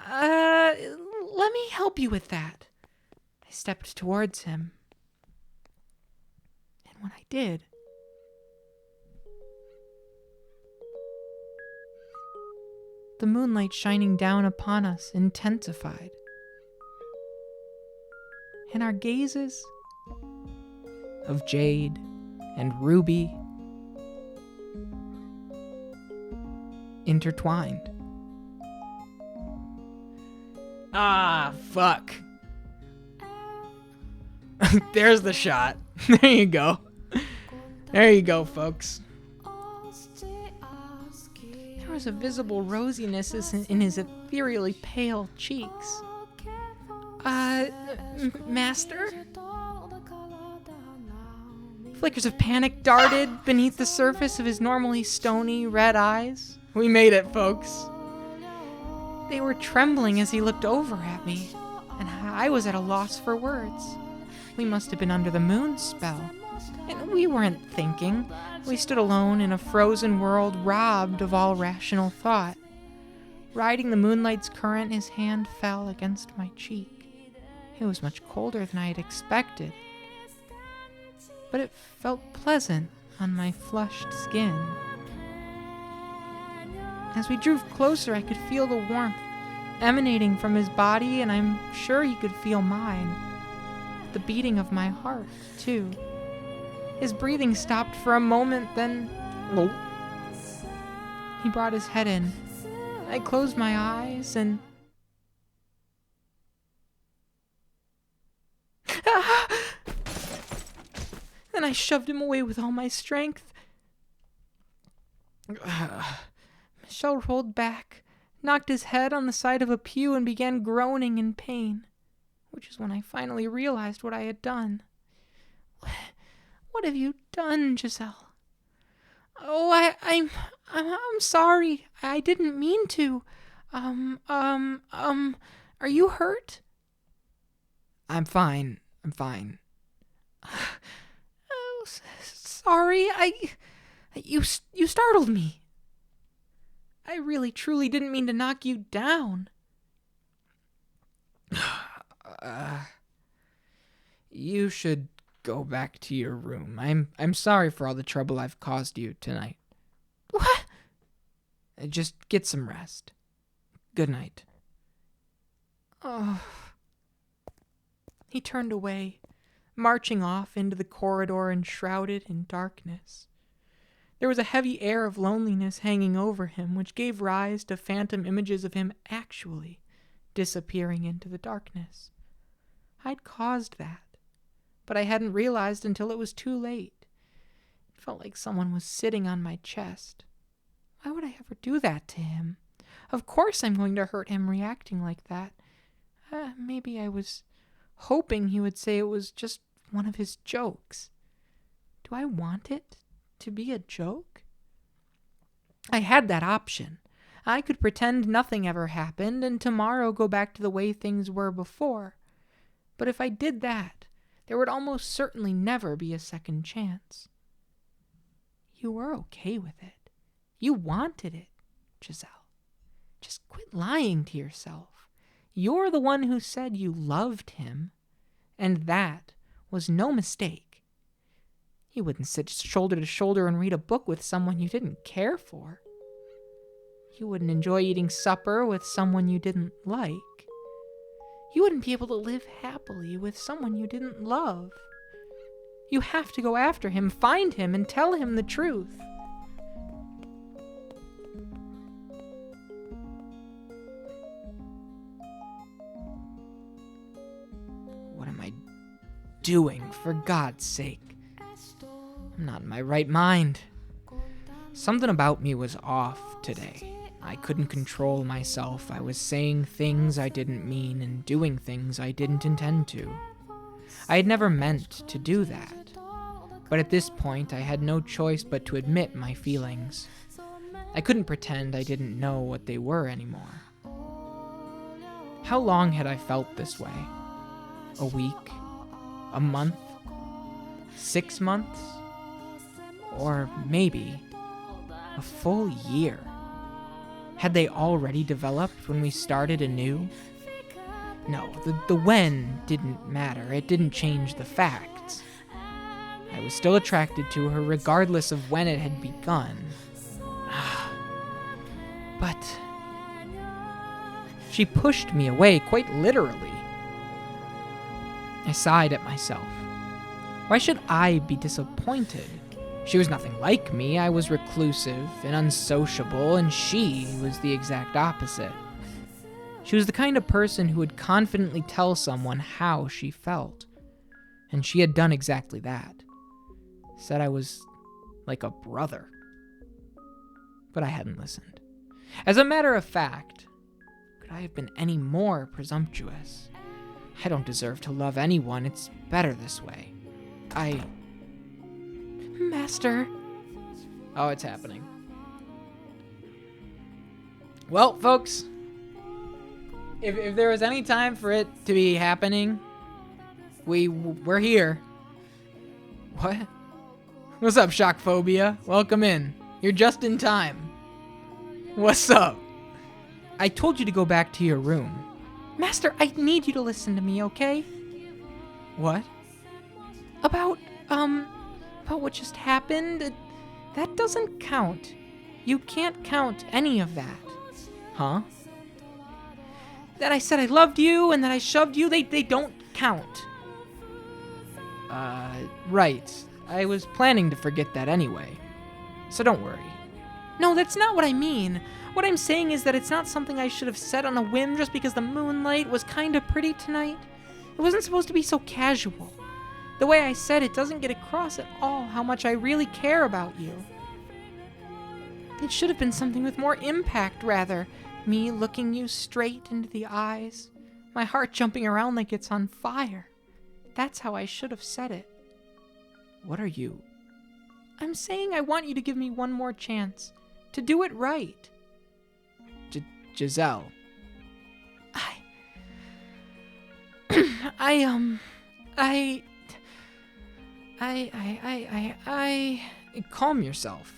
Let me help you with that. I stepped towards him. And when I did, the moonlight shining down upon us intensified. And our gazes of jade and ruby intertwined. Ah, fuck. There's the shot. There you go. There you go, folks. There was a visible rosiness in his ethereally pale cheeks. Master? Flickers of panic darted beneath the surface of his normally stony red eyes. We made it, folks. They were trembling as he looked over at me, and I was at a loss for words. We must have been under the moon's spell, and we weren't thinking. We stood alone in a frozen world robbed of all rational thought. Riding the moonlight's current, his hand fell against my cheek. It was much colder than I had expected, but it felt pleasant on my flushed skin. As we drew closer, I could feel the warmth emanating from his body, and I'm sure he could feel mine. The beating of my heart, too. His breathing stopped for a moment, then... He brought his head in. I closed my eyes, and... Then I shoved him away with all my strength. Michelle rolled back, knocked his head on the side of a pew, and began groaning in pain, which is when I finally realized what I had done. What have you done, Giselle? Oh, I'm sorry. I didn't mean to. Are you hurt? I'm fine. Oh, sorry. You startled me. I really, truly didn't mean to knock you down. You should go back to your room. I'm sorry for all the trouble I've caused you tonight. What? Just get some rest. Good night. Oh. He turned away, marching off into the corridor enshrouded in darkness. There was a heavy air of loneliness hanging over him, which gave rise to phantom images of him actually disappearing into the darkness. I'd caused that, but I hadn't realized until it was too late. It felt like someone was sitting on my chest. Why would I ever do that to him? Of course I'm going to hurt him reacting like that. Maybe I was hoping he would say it was just one of his jokes. Do I want it to be a joke? I had that option. I could pretend nothing ever happened and tomorrow go back to the way things were before. But if I did that, there would almost certainly never be a second chance. You were okay with it. You wanted it, Giselle. Just quit lying to yourself. You're the one who said you loved him, and that was no mistake. You wouldn't sit shoulder to shoulder and read a book with someone you didn't care for. You wouldn't enjoy eating supper with someone you didn't like. You wouldn't be able to live happily with someone you didn't love. You have to go after him, find him, and tell him the truth. What am I doing, for God's sake? I'm not in my right mind. Something about me was off today. I couldn't control myself. I was saying things I didn't mean and doing things I didn't intend to. I had never meant to do that. But at this point, I had no choice but to admit my feelings. I couldn't pretend I didn't know what they were anymore. How long had I felt this way? A week? A month? 6 months? Or maybe a full year? Had they already developed when we started anew? No, the when didn't matter. It didn't change the facts. I was still attracted to her regardless of when it had begun. But she pushed me away, quite literally. I sighed at myself. Why should I be disappointed? She was nothing like me. I was reclusive and unsociable, and she was the exact opposite. She was the kind of person who would confidently tell someone how she felt. And she had done exactly that. Said I was like a brother. But I hadn't listened. As a matter of fact, could I have been any more presumptuous? I don't deserve to love anyone. It's better this way. Master. Oh, it's happening. Well, folks, if there was any time for it to be happening, we're here. What? What's up, shock phobia? Welcome in. You're just in time. What's up? I told you to go back to your room. Master, I need you to listen to me, okay? What? About what just happened? That doesn't count. You can't count any of that. Huh? That I said I loved you and that I shoved you, they don't count. Right. I was planning to forget that anyway. So don't worry. No, that's not what I mean. What I'm saying is that it's not something I should have said on a whim just because the moonlight was kinda pretty tonight. It wasn't supposed to be so casual. The way I said it doesn't get across at all how much I really care about you. It should have been something with more impact, rather. Me looking you straight into the eyes. My heart jumping around like it's on fire. That's how I should have said it. What are you? I'm saying I want you to give me one more chance. To do it right. Giselle. Calm yourself.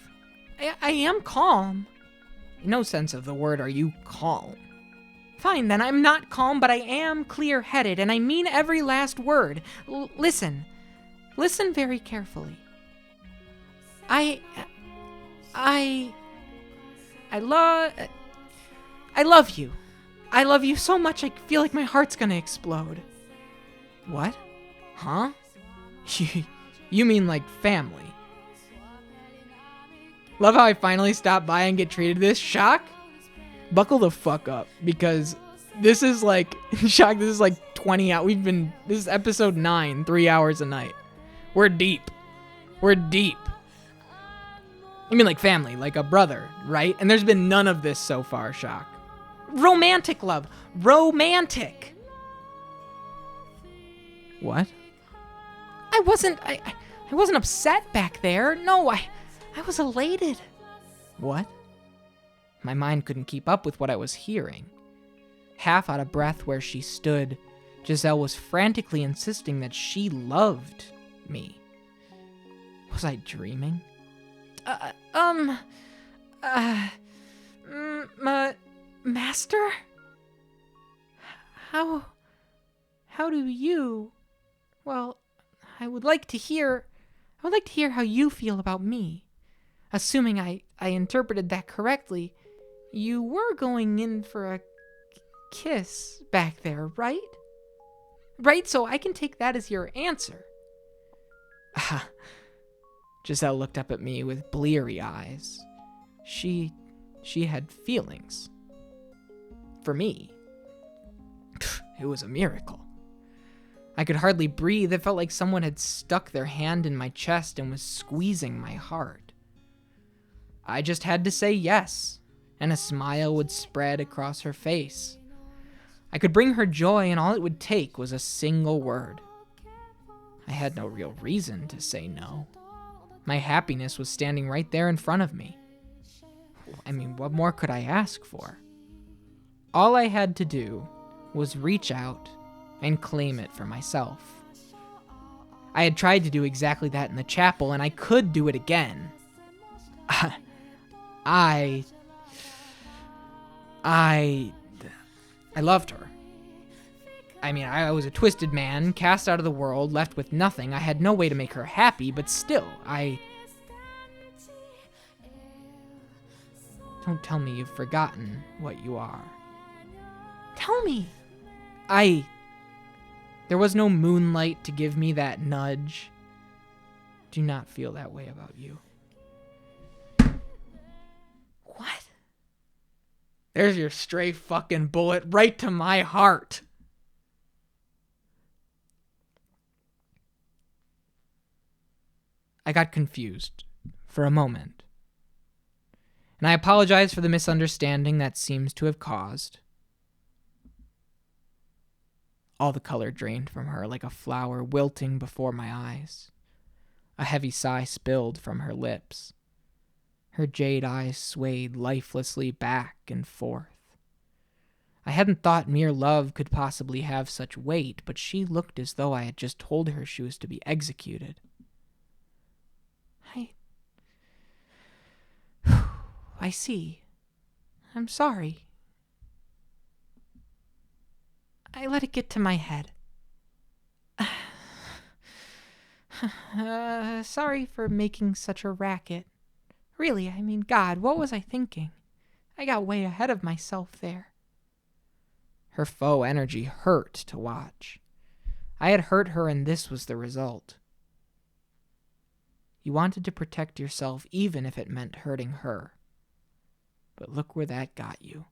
I am calm. In no sense of the word are you calm. Fine, then I'm not calm, but I am clear-headed, and I mean every last word. Listen. Listen very carefully. I love you. I love you so much I feel like my heart's gonna explode. What? Huh? You mean like family? Love how I finally stopped by and get treated to this. Shock? Buckle the fuck up, because this is like, Shock, this is like 20 out. This is episode 9, 3 hours a night. We're deep. You mean like family, like a brother, right? And there's been none of this so far, Shock. Romantic love. Romantic. What? I wasn't upset back there. No, I was elated. What? My mind couldn't keep up with what I was hearing. Half out of breath where she stood, Giselle was frantically insisting that she loved me. Was I dreaming? Master? How do you... Well, I would like to hear how you feel about me. Assuming I interpreted that correctly, you were going in for a kiss back there, right? Right, so I can take that as your answer. Giselle looked up at me with bleary eyes. She had feelings. For me. It was a miracle. I could hardly breathe. It felt like someone had stuck their hand in my chest and was squeezing my heart. I just had to say yes, and a smile would spread across her face. I could bring her joy, and all it would take was a single word. I had no real reason to say no. My happiness was standing right there in front of me. I mean, what more could I ask for? All I had to do was reach out and claim it for myself. I had tried to do exactly that in the chapel, and I could do it again. I loved her. I mean, I was a twisted man, cast out of the world, left with nothing. I had no way to make her happy, but still, Don't tell me you've forgotten what you are. Tell me! There was no moonlight to give me that nudge. Do not feel that way about you. What? There's your stray fucking bullet right to my heart. I got confused for a moment. And I apologize for the misunderstanding that seems to have caused. All the color drained from her like a flower wilting before my eyes. A heavy sigh spilled from her lips. Her jade eyes swayed lifelessly back and forth. I hadn't thought mere love could possibly have such weight, but she looked as though I had just told her she was to be executed. I see. I'm sorry. I let it get to my head. Sorry for making such a racket. Really, I mean, God, what was I thinking? I got way ahead of myself there. Her faux energy hurt to watch. I had hurt her, and this was the result. You wanted to protect yourself even if it meant hurting her. But look where that got you.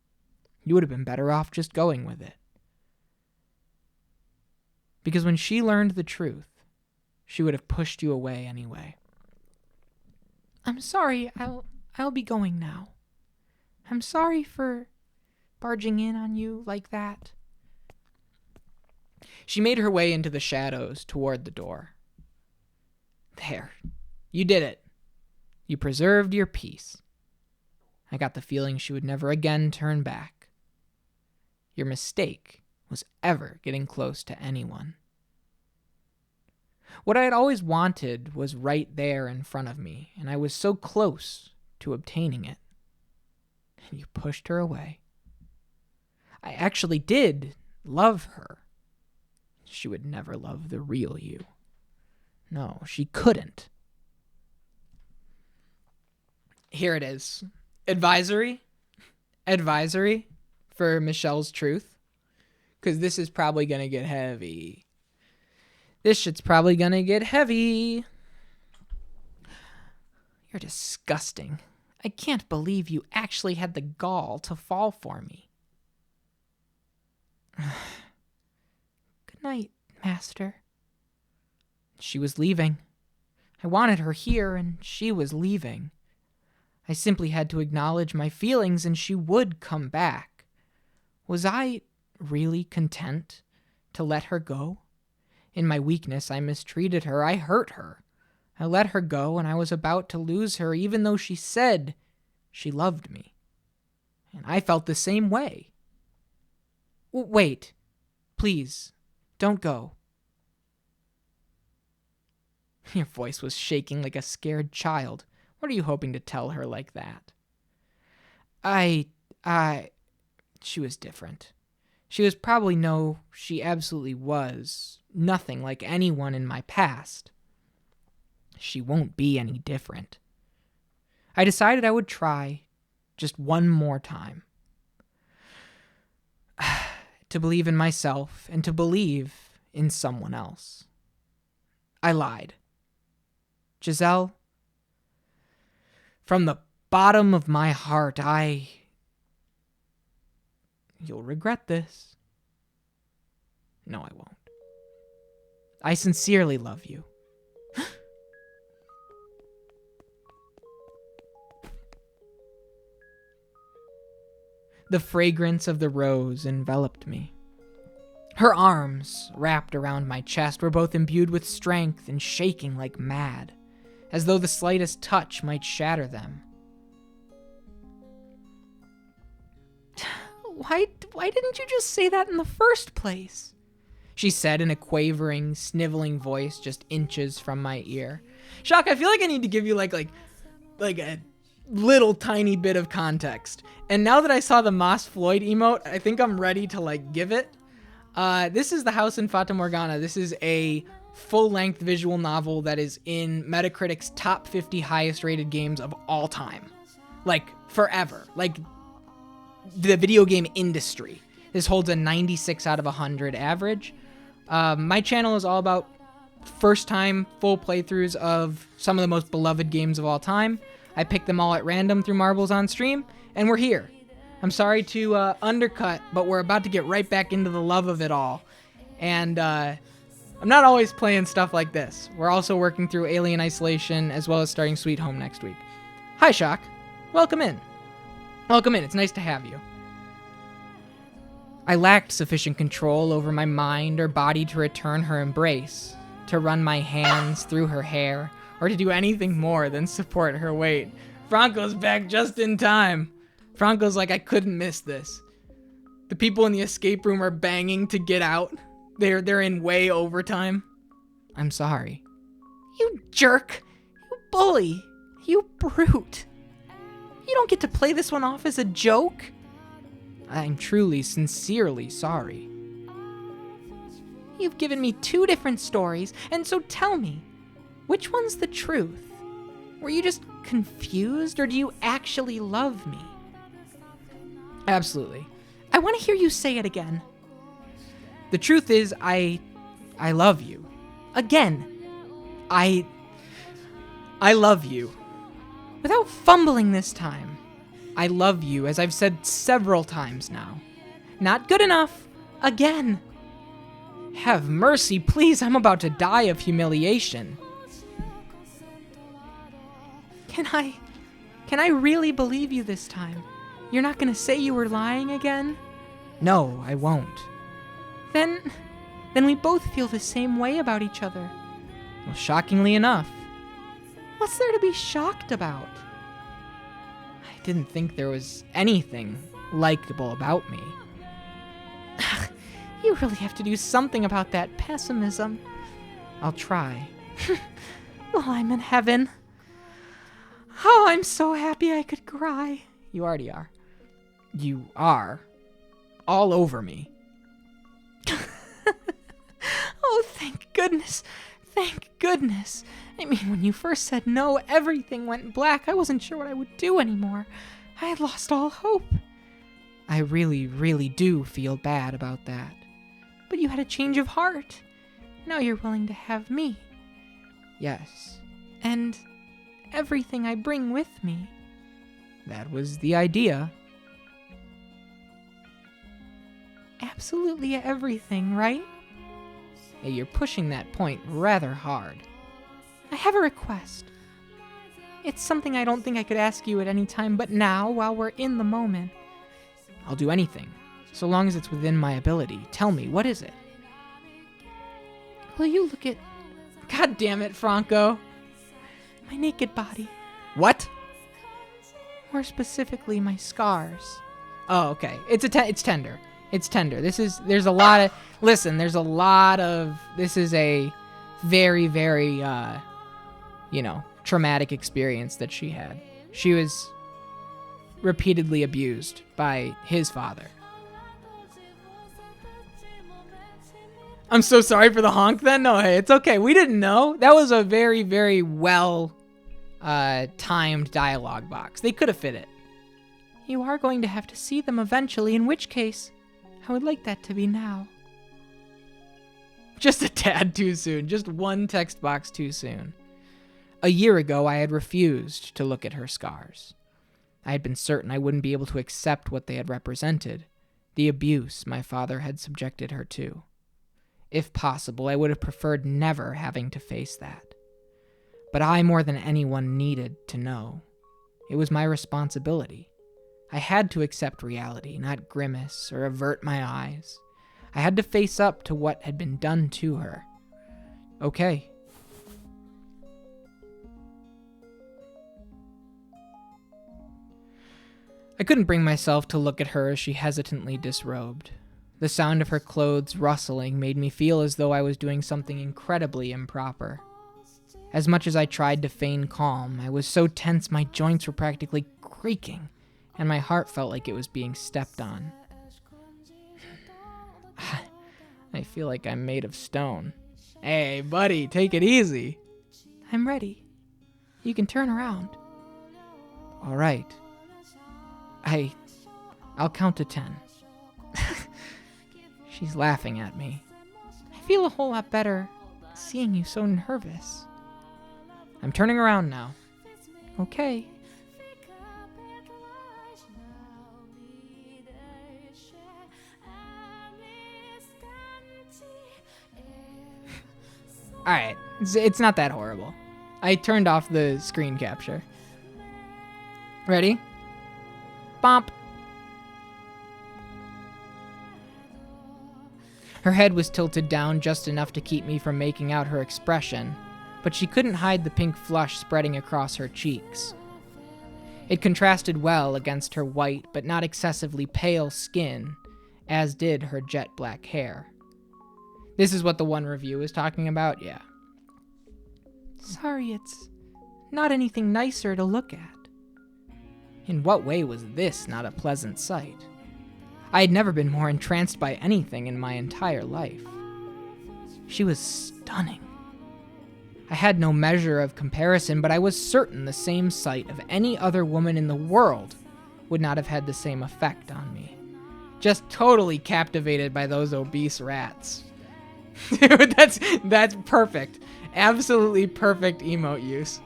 You would have been better off just going with it. Because when she learned the truth, she would have pushed you away anyway. I'm sorry, I'll be going now. I'm sorry for barging in on you like that. She made her way into the shadows toward the door. There. You did it. You preserved your peace. I got the feeling she would never again turn back. Your mistake was ever getting close to anyone. What I had always wanted was right there in front of me, and I was so close to obtaining it. And you pushed her away. I actually did love her. She would never love the real you. No, she couldn't. Here it is. Advisory for Michelle's truth, because this is probably gonna get heavy. This shit's probably gonna get heavy. You're disgusting. I can't believe you actually had the gall to fall for me. Good night, Master. She was leaving. I wanted her here, and she was leaving. I simply had to acknowledge my feelings, and she would come back. Was I really content to let her go? In my weakness, I mistreated her. I hurt her. I let her go, and I was about to lose her, even though she said she loved me. And I felt the same way. Wait. Please, don't go. Your voice was shaking like a scared child. What are you hoping to tell her like that? She was different. She absolutely was nothing like anyone in my past. She won't be any different. I decided I would try just one more time. To believe in myself and to believe in someone else. I lied. Giselle, from the bottom of my heart, You'll regret this. No, I won't. I sincerely love you. The fragrance of the rose enveloped me. Her arms, wrapped around my chest, were both imbued with strength and shaking like mad, as though the slightest touch might shatter them. Why didn't you just say that in the first place? She said in a quavering, sniveling voice just inches from my ear. Shock, I feel like I need to give you like a little tiny bit of context. And now that I saw the Moss Floyd emote, I think I'm ready to like give it. This is The House in Fata Morgana. This is a full-length visual novel that is in Metacritic's top 50 highest rated games of all time. Like, forever. Like, the video game industry. This holds a 96 out of 100 average. My channel is all about first-time full playthroughs of some of the most beloved games of all time. I pick them all at random through Marbles on stream, and we're here. I'm sorry to undercut, but we're about to get right back into the love of it all. And I'm not always playing stuff like this. We're also working through Alien Isolation, as well as starting Sweet Home next week. Hi, Shock. Welcome in. Welcome in. It's nice to have you. I lacked sufficient control over my mind or body to return her embrace, to run my hands through her hair, or to do anything more than support her weight. Franco's back just in time. Franco's like, I couldn't miss this. The people in the escape room are banging to get out. They're in way overtime. I'm sorry. You jerk. You bully. You brute. You don't get to play this one off as a joke. I'm truly, sincerely sorry. You've given me 2 different stories, and so tell me, which one's the truth? Were you just confused, or do you actually love me? Absolutely. I want to hear you say it again. The truth is, I love you. Again. I love you. Without fumbling this time. I love you, as I've said several times now. Not good enough. Again. Have mercy, please. I'm about to die of humiliation. Can I really believe you this time? You're not gonna say you were lying again? No, I won't. Then we both feel the same way about each other. Well, shockingly enough. What's there to be shocked about? I didn't think there was anything likable about me. You really have to do something about that pessimism. I'll try. Well, I'm in heaven. Oh, I'm so happy I could cry. You already are. You are. All over me. Oh, thank goodness. Thank goodness. I mean, when you first said no, everything went black. I wasn't sure what I would do anymore. I had lost all hope. I really, really do feel bad about that. But you had a change of heart. Now you're willing to have me. Yes. And everything I bring with me. That was the idea. Absolutely everything, right? Hey, you're pushing that point rather hard. I have a request. It's something I don't think I could ask you at any time, but now, while we're in the moment. I'll do anything, so long as it's within my ability. Tell me, what is it? Will you look at... God damn it, Franco. My naked body. What? More specifically, my scars. Oh, okay. It's tender. It's tender. This is a very, very, traumatic experience that she had. She was repeatedly abused by his father. I'm so sorry for the honk then. No, hey, it's okay. We didn't know. That was a very, very well timed dialogue box. They could have fit it. You are going to have to see them eventually, in which case, I would like that to be now. Just a tad too soon. Just one text box too soon. A year ago, I had refused to look at her scars. I had been certain I wouldn't be able to accept what they had represented, the abuse my father had subjected her to. If possible, I would have preferred never having to face that. But I, more than anyone, needed to know. It was my responsibility. I had to accept reality, not grimace or avert my eyes. I had to face up to what had been done to her. Okay. I couldn't bring myself to look at her as she hesitantly disrobed. The sound of her clothes rustling made me feel as though I was doing something incredibly improper. As much as I tried to feign calm, I was so tense my joints were practically creaking, and my heart felt like it was being stepped on. I feel like I'm made of stone. Hey, buddy, take it easy. I'm ready. You can turn around. All right. I'll count to 10. She's laughing at me. I feel a whole lot better seeing you so nervous. I'm turning around now. Okay. Alright, it's not that horrible. I turned off the screen capture. Ready? Bump. Her head was tilted down just enough to keep me from making out her expression, but she couldn't hide the pink flush spreading across her cheeks. It contrasted well against her white but not excessively pale skin, as did her jet black hair. This is what the one review is talking about? Yeah. Sorry, it's not anything nicer to look at. In what way was this not a pleasant sight? I had never been more entranced by anything in my entire life. She was stunning. I had no measure of comparison, but I was certain the same sight of any other woman in the world would not have had the same effect on me. Just totally captivated by those obese rats. Dude, that's perfect. Absolutely perfect emote use.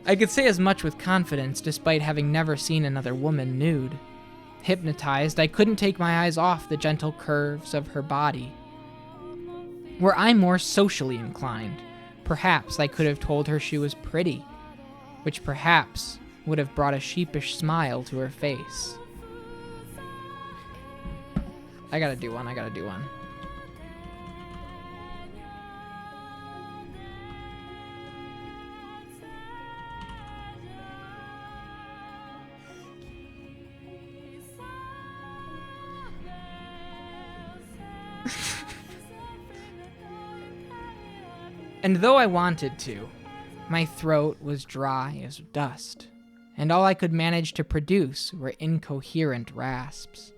I could say as much with confidence despite having never seen another woman nude. Hypnotized, I couldn't take my eyes off the gentle curves of her body. Were I more socially inclined, perhaps I could have told her she was pretty, which perhaps would have brought a sheepish smile to her face. I gotta do one. And though I wanted to, my throat was dry as dust, and all I could manage to produce were incoherent rasps.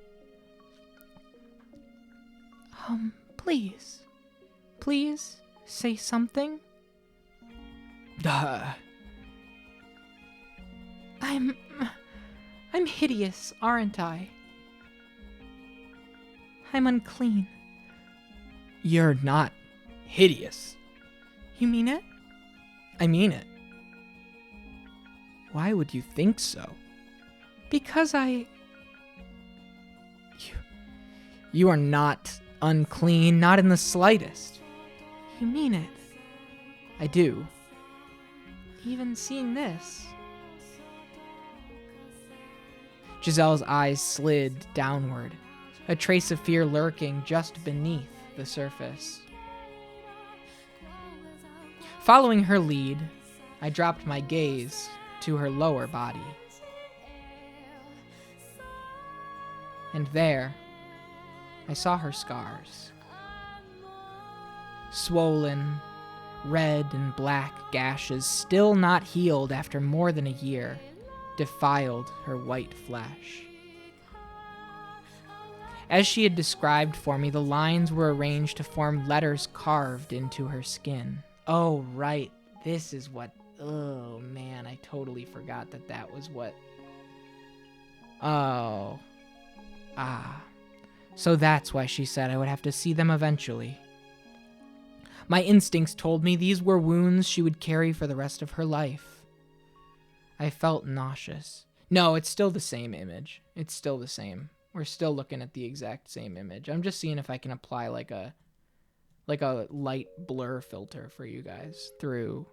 Please say something? I'm hideous, aren't I? I'm unclean. You're not hideous. You mean it? I mean it. Why would you think so? Because You are not unclean, not in the slightest. You mean it? I do. Even seeing this. Giselle's eyes slid downward, a trace of fear lurking just beneath the surface. Following her lead, I dropped my gaze to her lower body. And there, I saw her scars. Swollen, red and black gashes, still not healed after more than a year, defiled her white flesh. As she had described for me, the lines were arranged to form letters carved into her skin. Oh, right. This is what... Oh, man, I totally forgot that was what... Oh. Ah. So that's why she said I would have to see them eventually. My instincts told me these were wounds she would carry for the rest of her life. I felt nauseous. No, it's still the same image. It's still the same. We're still looking at the exact same image. I'm just seeing if I can apply like a light blur filter for you guys through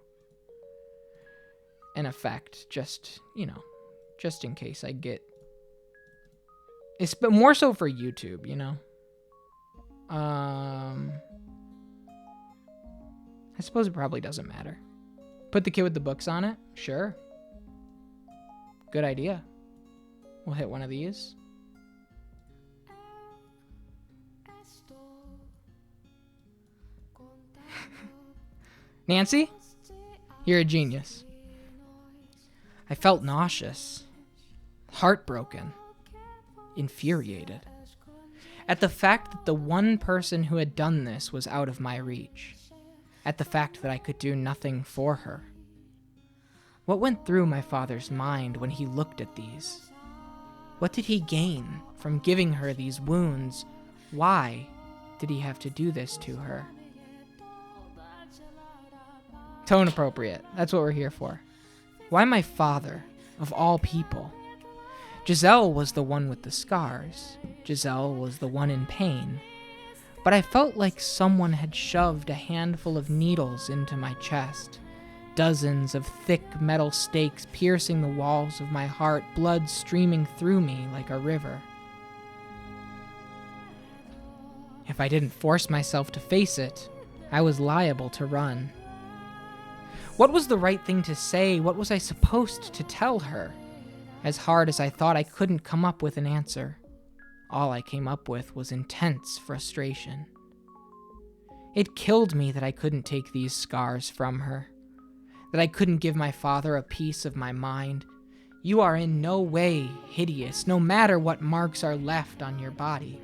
an effect, just in case I get... It's but more so for YouTube, I suppose it probably doesn't matter. Put the kid with the books on it? Sure. Good idea. We'll hit one of these. Nancy, you're a genius. I felt nauseous, heartbroken, infuriated at the fact that the one person who had done this was out of my reach, at the fact that I could do nothing for her. What went through my father's mind when he looked at these? What did he gain from giving her these wounds? Why did he have to do this to her? Tone appropriate. That's what we're here for. Why my father, of all people? Giselle was the one with the scars. Giselle was the one in pain. But I felt like someone had shoved a handful of needles into my chest. Dozens of thick metal stakes piercing the walls of my heart, blood streaming through me like a river. If I didn't force myself to face it, I was liable to run. What was the right thing to say? What was I supposed to tell her? As hard as I thought, I couldn't come up with an answer. All I came up with was intense frustration. It killed me that I couldn't take these scars from her, that I couldn't give my father a piece of my mind. You are in no way hideous, no matter what marks are left on your body.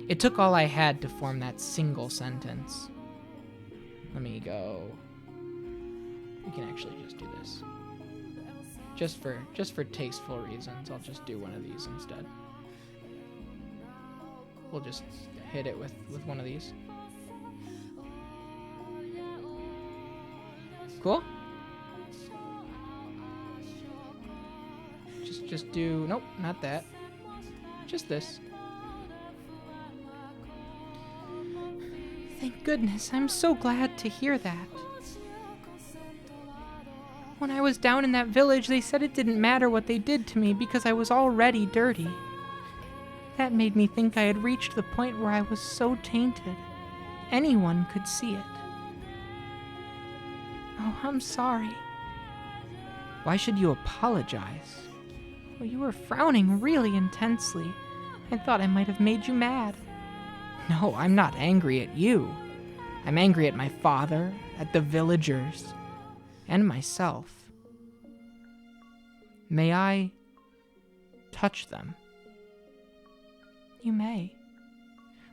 It took all I had to form that single sentence. Let me go. We can actually just do this. Just for tasteful reasons, I'll just do one of these instead. We'll just hit it with one of these. Cool? Just do, nope, not that. Just this. Thank goodness, I'm so glad to hear that. When I was down in that village, they said it didn't matter what they did to me because I was already dirty. That made me think I had reached the point where I was so tainted, anyone could see it. Oh, I'm sorry. Why should you apologize? Well, you were frowning really intensely. I thought I might have made you mad. No, I'm not angry at you. I'm angry at my father, at the villagers, and myself. May I touch them? You may.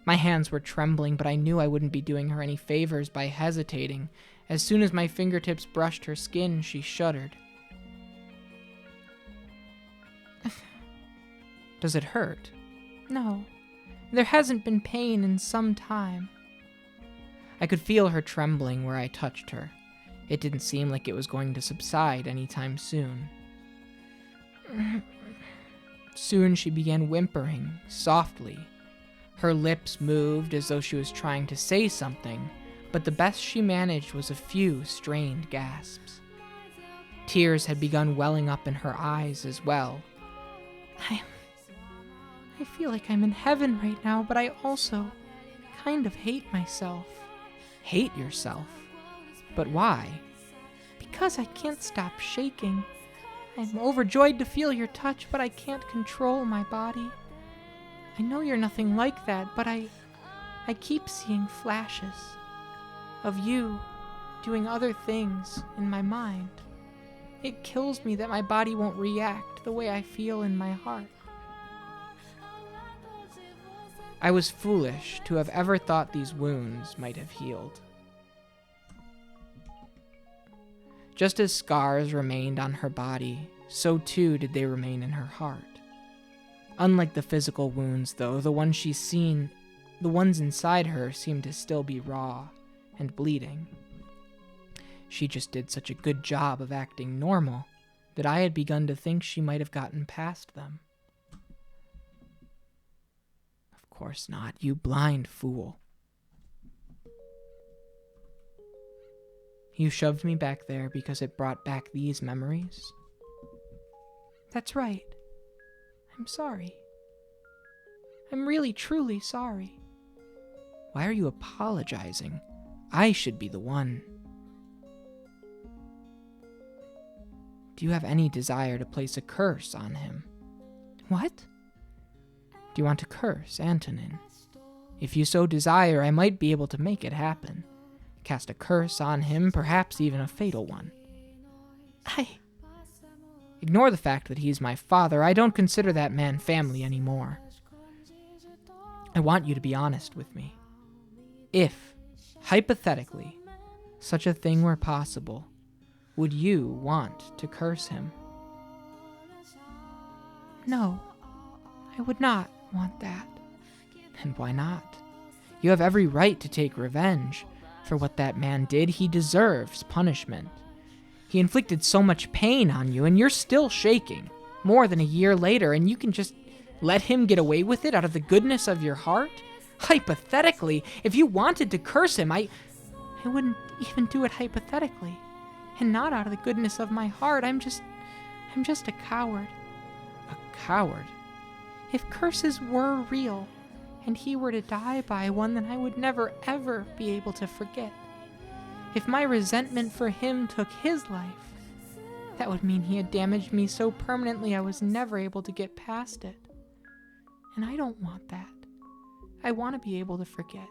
My hands were trembling, but I knew I wouldn't be doing her any favors by hesitating. As soon as my fingertips brushed her skin, she shuddered. Does it hurt? No. There hasn't been pain in some time. I could feel her trembling where I touched her. It didn't seem like it was going to subside anytime soon. Soon she began whimpering, softly. Her lips moved as though she was trying to say something, but the best she managed was a few strained gasps. Tears had begun welling up in her eyes as well. I feel like I'm in heaven right now, but I also kind of hate myself. Hate yourself? But why? Because I can't stop shaking. I'm overjoyed to feel your touch, but I can't control my body. I know you're nothing like that, but I keep seeing flashes of you doing other things in my mind. It kills me that my body won't react the way I feel in my heart. I was foolish to have ever thought these wounds might have healed. Just as scars remained on her body, so too did they remain in her heart. Unlike the physical wounds, though, the ones she's seen, the ones inside her seemed to still be raw and bleeding. She just did such a good job of acting normal that I had begun to think she might have gotten past them. Of course not, you blind fool. You shoved me back there because it brought back these memories? That's right. I'm sorry. I'm really, truly sorry. Why are you apologizing? I should be the one. Do you have any desire to place a curse on him? What? Do you want to curse Antonin? If you so desire, I might be able to make it happen. Cast a curse on him, perhaps even a fatal one. Ignore the fact that he's my father. I don't consider that man family anymore. I want you to be honest with me. If, hypothetically, such a thing were possible, would you want to curse him? No, I would not want that. And why not? You have every right to take revenge. For what that man did, he deserves punishment. He inflicted so much pain on you, and you're still shaking, more than a year later, and you can just let him get away with it out of the goodness of your heart? Hypothetically, if you wanted to curse him, I wouldn't even do it hypothetically, and not out of the goodness of my heart. I'm just a coward. A coward? If curses were real, and he were to die by one, then I would never, ever be able to forget. If my resentment for him took his life, that would mean he had damaged me so permanently I was never able to get past it. And I don't want that. I want to be able to forget.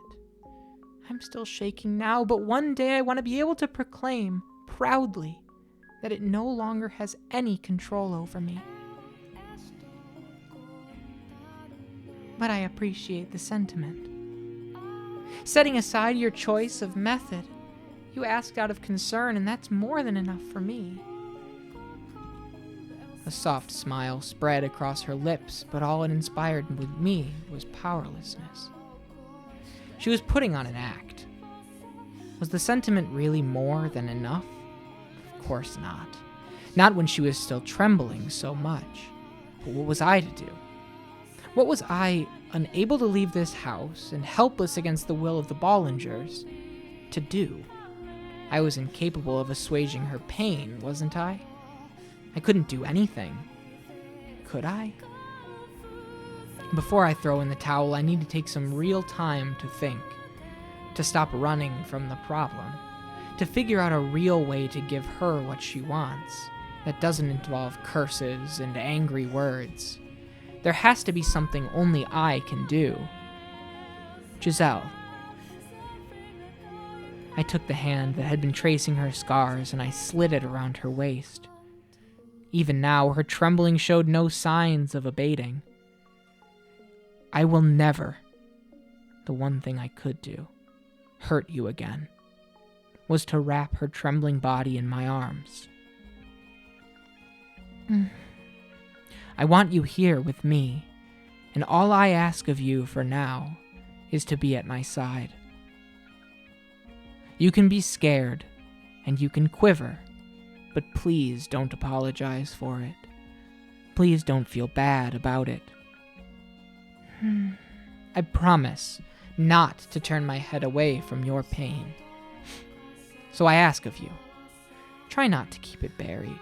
I'm still shaking now, but one day I want to be able to proclaim, proudly, that it no longer has any control over me. But I appreciate the sentiment. Setting aside your choice of method, you asked out of concern, and that's more than enough for me. A soft smile spread across her lips, but all it inspired with me was powerlessness. She was putting on an act. Was the sentiment really more than enough? Of course not. Not when she was still trembling so much. But what was I to do? What was I, unable to leave this house and helpless against the will of the Bollingers, to do? I was incapable of assuaging her pain, wasn't I? I couldn't do anything. Could I? Before I throw in the towel, I need to take some real time to think, to stop running from the problem, to figure out a real way to give her what she wants that doesn't involve curses and angry words. There has to be something only I can do. Giselle. I took the hand that had been tracing her scars and I slid it around her waist. Even now, her trembling showed no signs of abating. I will never, the one thing I could do, hurt you again, was to wrap her trembling body in my arms. I want you here with me, and all I ask of you for now is to be at my side. You can be scared, and you can quiver, but please don't apologize for it. Please don't feel bad about it. I promise not to turn my head away from your pain. So I ask of you, try not to keep it buried.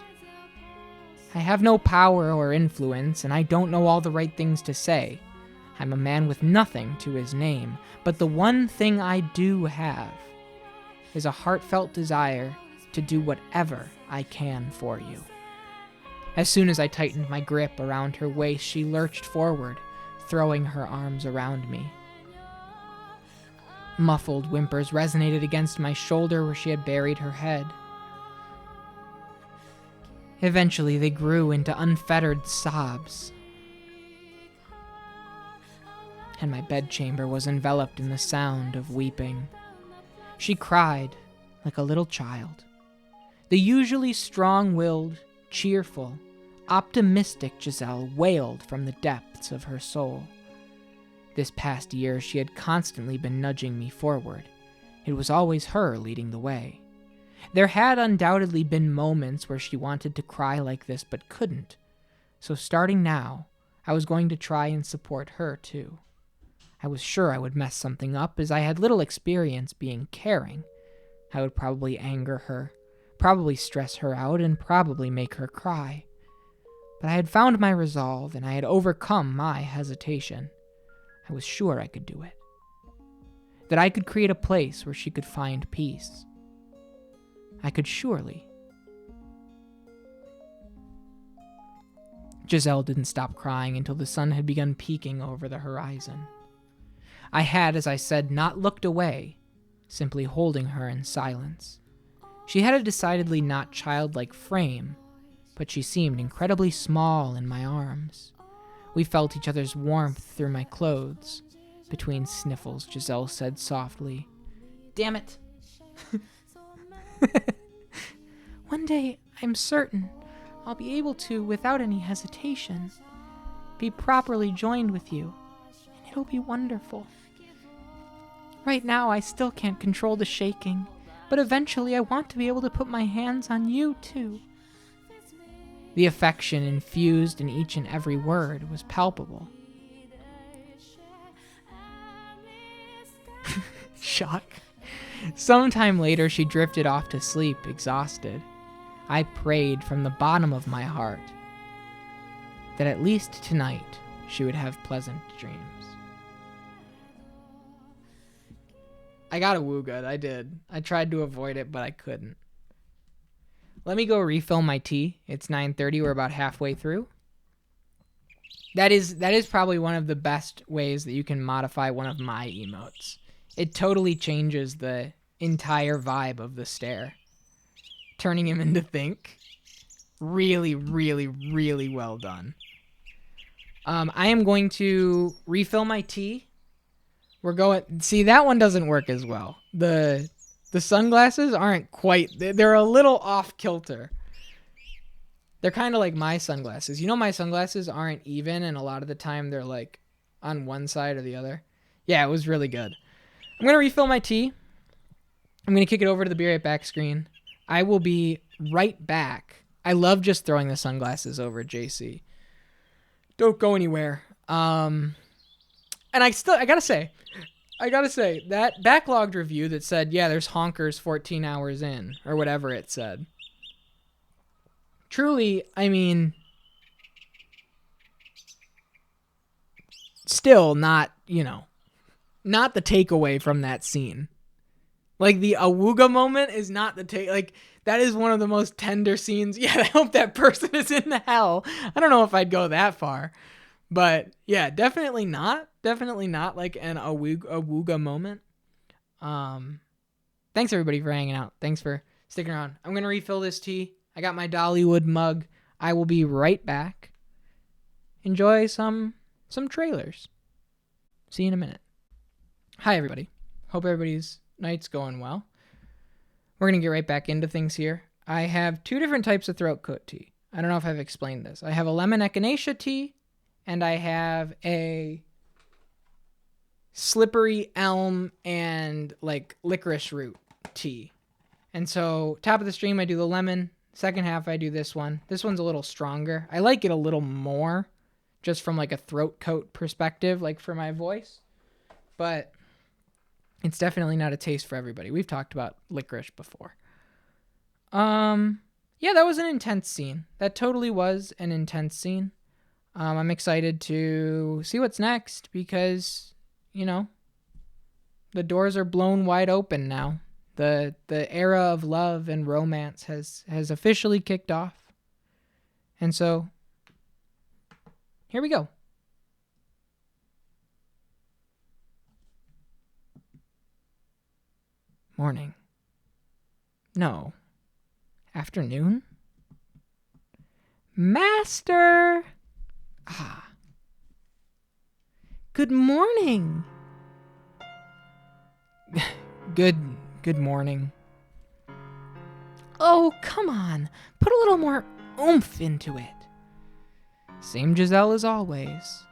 I have no power or influence, and I don't know all the right things to say. I'm a man with nothing to his name, but the one thing I do have is a heartfelt desire to do whatever I can for you. As soon as I tightened my grip around her waist, she lurched forward, throwing her arms around me. Muffled whimpers resonated against my shoulder where she had buried her head. Eventually, they grew into unfettered sobs, and my bedchamber was enveloped in the sound of weeping. She cried like a little child. The usually strong-willed, cheerful, optimistic Giselle wailed from the depths of her soul. This past year, she had constantly been nudging me forward. It was always her leading the way. There had undoubtedly been moments where she wanted to cry like this but couldn't. So starting now, I was going to try and support her too. I was sure I would mess something up as I had little experience being caring. I would probably anger her, probably stress her out, and probably make her cry. But I had found my resolve and I had overcome my hesitation. I was sure I could do it. That I could create a place where she could find peace. I could surely Giselle didn't stop crying until the sun had begun peeking over the horizon. I had, as I said, not looked away, simply holding her in silence. She had a decidedly not childlike frame, but she seemed incredibly small in my arms. We felt each other's warmth through my clothes. Between sniffles, Giselle said softly, "Damn it." "One day, I'm certain, I'll be able to, without any hesitation, be properly joined with you, and it'll be wonderful. Right now, I still can't control the shaking, but eventually I want to be able to put my hands on you, too." The affection infused in each and every word was palpable. Shock. Sometime later, she drifted off to sleep, exhausted. I prayed from the bottom of my heart that at least tonight she would have pleasant dreams. I got a woo good. I did. I tried to avoid it, but I couldn't. Let me go refill my tea. It's 9:30. We're about halfway through. That is probably one of the best ways that you can modify one of my emotes. It totally changes the entire vibe of the stare, turning him into think. Really, really, really well done. I am going to refill my tea. We're going... See, that one doesn't work as well. The sunglasses aren't quite... They're a little off kilter. They're kind of like my sunglasses. You know, my sunglasses aren't even, and a lot of the time they're like on one side or the other. Yeah, it was really good. I'm going to refill my tea. I'm going to kick it over to the Be Right Back screen. I will be right back. I love just throwing the sunglasses over at JC. Don't go anywhere. And I gotta say, that backlogged review that said, yeah, there's honkers 14 hours in, or whatever it said. Truly, I mean, still not, not the takeaway from that scene. Like, the awooga moment is not the like, that is one of the most tender scenes. Yeah, I hope that person is in the hell. I don't know if I'd go that far. But, yeah, definitely not. Definitely not, like, an awooga moment. Thanks, everybody, for hanging out. Thanks for sticking around. I'm going to refill this tea. I got my Dollywood mug. I will be right back. Enjoy some trailers. See you in a minute. Hi, everybody. Hope everybody's night's going well. We're going to get right back into things here. I have two different types of throat coat tea. I don't know if I've explained this. I have a lemon echinacea tea, and I have a slippery elm and like licorice root tea. And so top of the stream, I do the lemon. Second half, I do this one. This one's a little stronger. I like it a little more just from like a throat coat perspective, like for my voice. But it's definitely not a taste for everybody. We've talked about licorice before. Yeah, that was an intense scene. That totally was an intense scene. I'm excited to see what's next because, the doors are blown wide open now. The era of love and romance has officially kicked off. And so, here we go. Morning. No. Afternoon? Master! Ah. Good morning. Good morning. Oh, come on. Put a little more oomph into it. Same Giselle as always.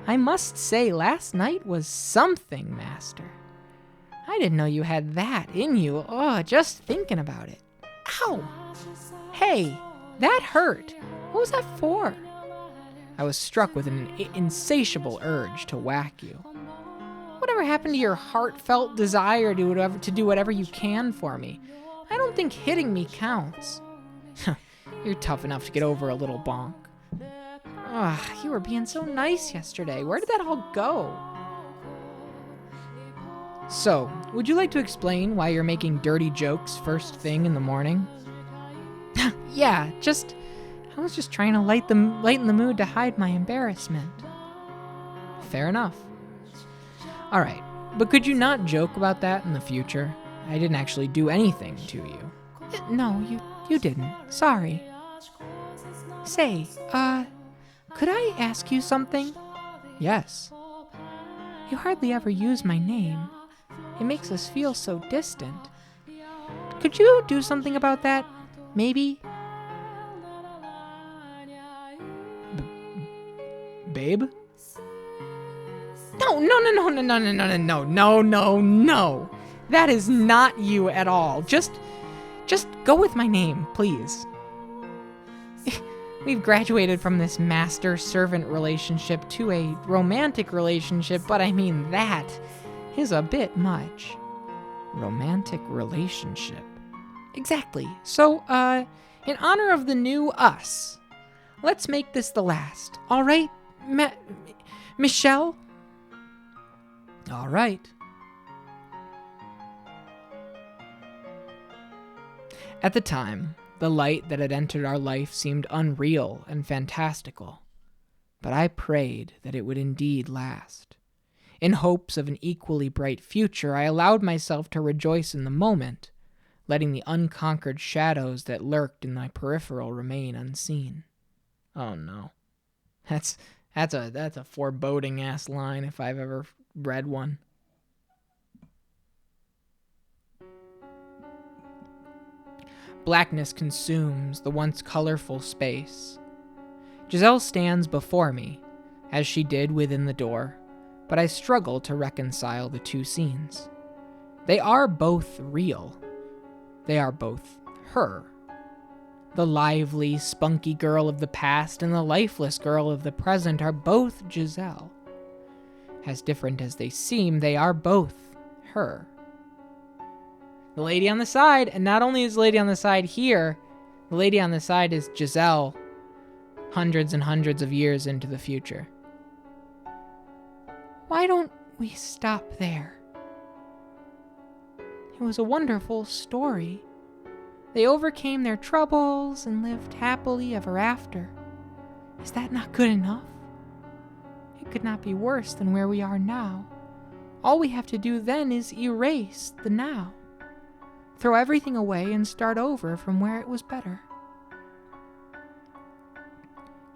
I must say, last night was something, Master. I didn't know you had that in you. Oh, just thinking about it. Ow! Hey, that hurt. What was that for? I was struck with an insatiable urge to whack you. Whatever happened to your heartfelt desire to do whatever you can for me? I don't think hitting me counts. You're tough enough to get over a little bonk. You were being so nice yesterday. Where did that all go? So, would you like to explain why you're making dirty jokes first thing in the morning? Yeah, just I was just trying to lighten the mood to hide my embarrassment. Fair enough. All right, but could you not joke about that in the future? I didn't actually do anything to you. No, you didn't. Sorry. Say, could I ask you something? Yes. You hardly ever use my name. It makes us feel so distant. Could you do something about that? Maybe? Babe? No. That is not you at all. Just go with my name, please. We've graduated from this master-servant relationship to a romantic relationship, but I mean, that is a bit much. Romantic relationship. Exactly. So, in honor of the new us, let's make this the last. All right, Michelle? All right. At the time, the light that had entered our life seemed unreal and fantastical, but I prayed that it would indeed last. In hopes of an equally bright future, I allowed myself to rejoice in the moment, letting the unconquered shadows that lurked in my peripheral remain unseen. Oh no. That's a foreboding-ass line if I've ever read one. Blackness consumes the once colorful space. Giselle stands before me, as she did within the door, but I struggle to reconcile the two scenes. They are both real. They are both her. The lively, spunky girl of the past and the lifeless girl of the present are both Giselle. As different as they seem, they are both her. The lady on the side, and not only is the lady on the side here, the lady on the side is Giselle, hundreds and hundreds of years into the future. Why don't we stop there? It was a wonderful story. They overcame their troubles and lived happily ever after. Is that not good enough? It could not be worse than where we are now. All we have to do then is erase the now. Throw everything away and start over from where it was better.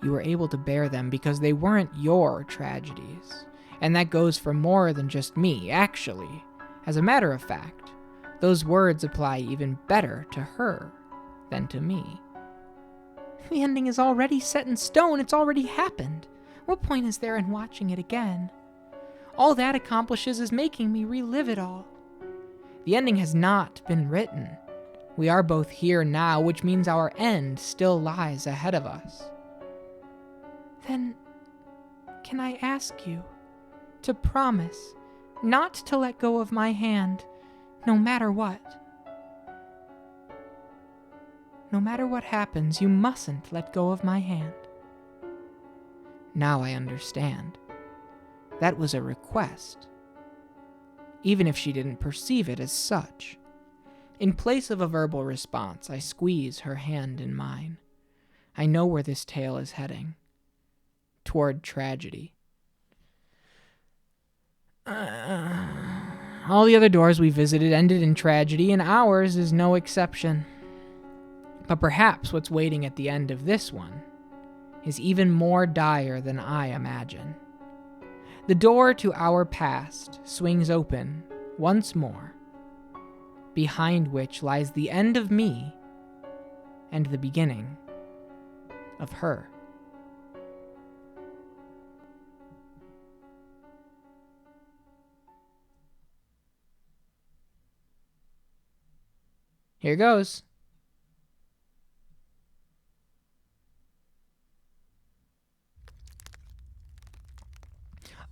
You were able to bear them because they weren't your tragedies. And that goes for more than just me, actually. As a matter of fact, those words apply even better to her than to me. The ending is already set in stone. It's already happened. What point is there in watching it again? All that accomplishes is making me relive it all. The ending has not been written. We are both here now, which means our end still lies ahead of us. Then, can I ask you to promise not to let go of my hand, no matter what? No matter what happens, you mustn't let go of my hand. Now I understand. That was a request, even if she didn't perceive it as such. In place of a verbal response, I squeeze her hand in mine. I know where this tale is heading. Toward tragedy. All the other doors we visited ended in tragedy, and ours is no exception. But perhaps what's waiting at the end of this one is even more dire than I imagine. The door to our past swings open once more, behind which lies the end of me and the beginning of her. Here goes.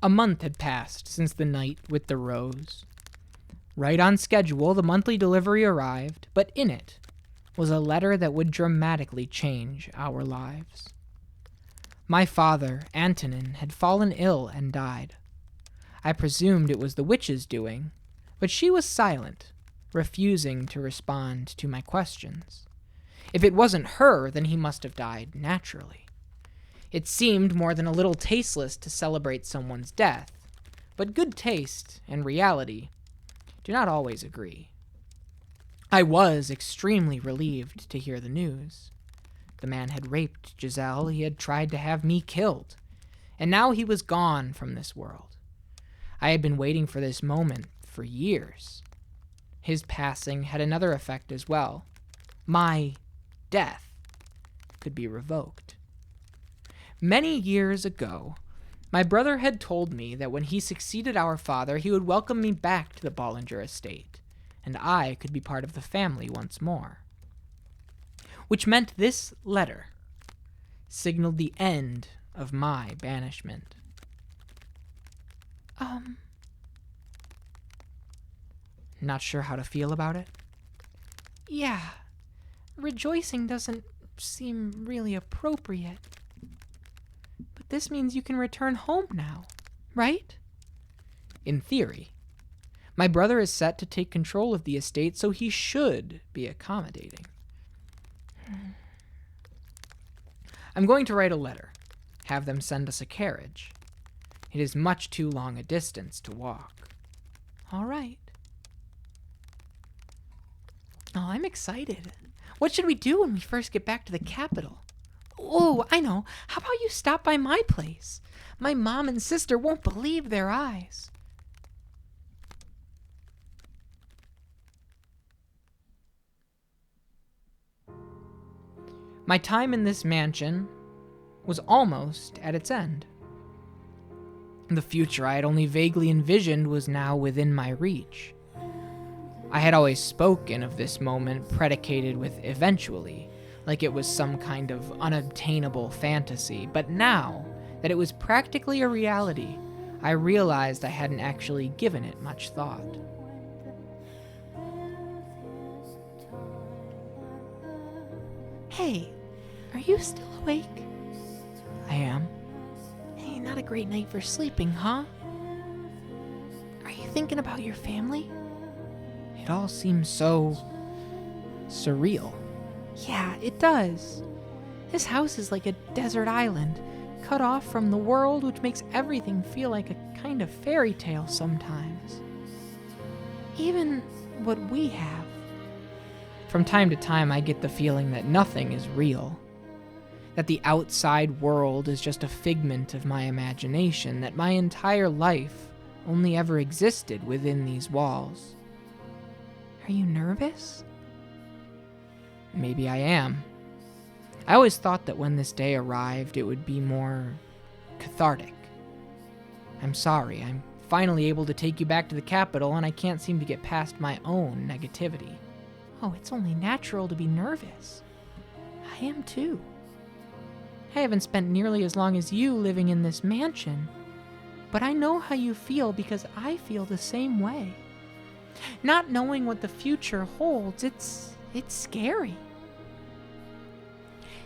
A month had passed since the night with the rose. Right on schedule, the monthly delivery arrived, but in it was a letter that would dramatically change our lives. My father, Antonin, had fallen ill and died. I presumed it was the witch's doing, but she was silent, refusing to respond to my questions. If it wasn't her, then he must have died naturally. It seemed more than a little tasteless to celebrate someone's death, but good taste and reality do not always agree. I was extremely relieved to hear the news. The man had raped Giselle, he had tried to have me killed, and now he was gone from this world. I had been waiting for this moment for years. His passing had another effect as well. My death could be revoked. Many years ago, my brother had told me that when he succeeded our father, he would welcome me back to the Bollinger estate, and I could be part of the family once more. Which meant this letter signaled the end of my banishment. Not sure how to feel about it? Yeah, rejoicing doesn't seem really appropriate. But this means you can return home now, right? In theory. My brother is set to take control of the estate, so he should be accommodating. I'm going to write a letter. Have them send us a carriage. It is much too long a distance to walk. All right. Oh, I'm excited. What should we do when we first get back to the capital? Oh, I know. How about you stop by my place? My mom and sister won't believe their eyes. My time in this mansion was almost at its end. The future I had only vaguely envisioned was now within my reach. I had always spoken of this moment predicated with eventually, like it was some kind of unobtainable fantasy, but now that it was practically a reality, I realized I hadn't actually given it much thought. Hey, are you still awake? I am. Hey, not a great night for sleeping, huh? Are you thinking about your family? It all seems so surreal. Yeah, it does. This house is like a desert island, cut off from the world, which makes everything feel like a kind of fairy tale sometimes. Even what we have. From time to time, I get the feeling that nothing is real. That the outside world is just a figment of my imagination, that my entire life only ever existed within these walls. Are you nervous? Maybe I am. I always thought that when this day arrived, it would be more cathartic. I'm sorry, I'm finally able to take you back to the capital, and I can't seem to get past my own negativity. Oh, it's only natural to be nervous. I am too. I haven't spent nearly as long as you living in this mansion, but I know how you feel because I feel the same way. Not knowing what the future holds, it's scary.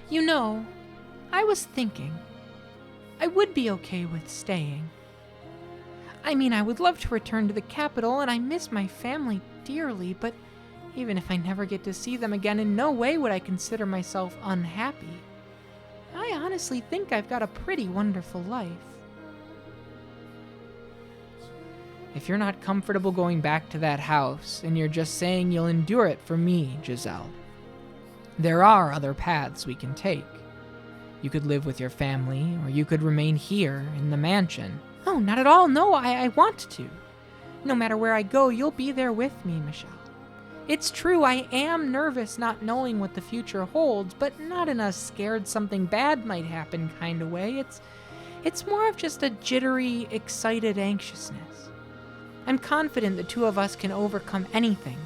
You know, I was thinking, I would be okay with staying. I mean, I would love to return to the capital, and I miss my family dearly, but even if I never get to see them again, in no way would I consider myself unhappy. I honestly think I've got a pretty wonderful life. If you're not comfortable going back to that house, and you're just saying you'll endure it for me, Giselle, there are other paths we can take. You could live with your family, or you could remain here in the mansion. Oh, not at all. No, I want to. No matter where I go, you'll be there with me, Michelle. It's true, I am nervous not knowing what the future holds, but not in a scared something bad might happen kind of way. It's more of just a jittery, excited anxiousness. I'm confident the two of us can overcome anything,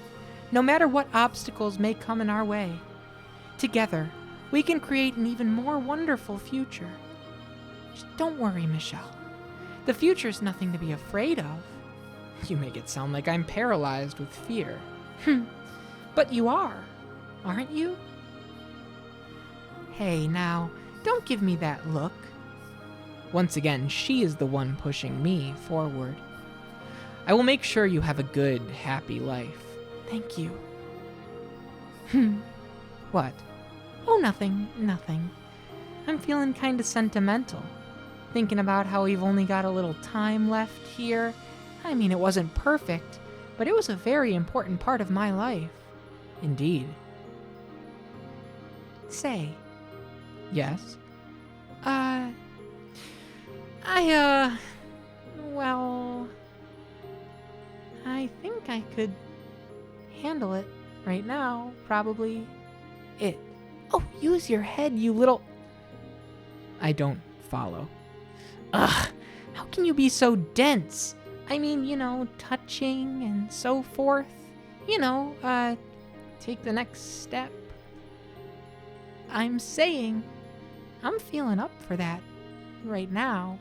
no matter what obstacles may come in our way. Together, we can create an even more wonderful future. Just don't worry, Michelle. The future's nothing to be afraid of. You make it sound like I'm paralyzed with fear. But you are, aren't you? Hey, now, don't give me that look. Once again, she is the one pushing me forward. I will make sure you have a good, happy life. Thank you. What? Oh, nothing. I'm feeling kinda sentimental. Thinking about how we've only got a little time left here. I mean, it wasn't perfect, but it was a very important part of my life. Indeed. Say, Yes? well, I think I could handle it right now, probably. Oh, use your head, you little... I don't follow. Ugh, how can you be so dense? I mean, touching and so forth. Take the next step. I'm saying, I'm feeling up for that right now.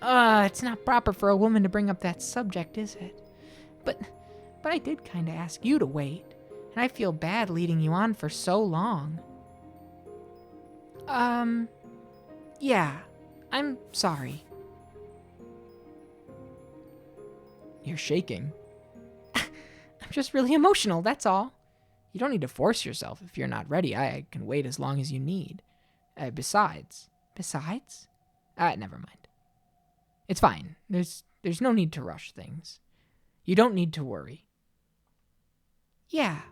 It's not proper for a woman to bring up that subject, is it? But I did kind of ask you to wait, and I feel bad leading you on for so long. Yeah, I'm sorry. You're shaking. I'm just really emotional, that's all. You don't need to force yourself if you're not ready. I can wait as long as you need. Besides? Never mind. It's fine. There's no need to rush things. You don't need to worry. Yeah.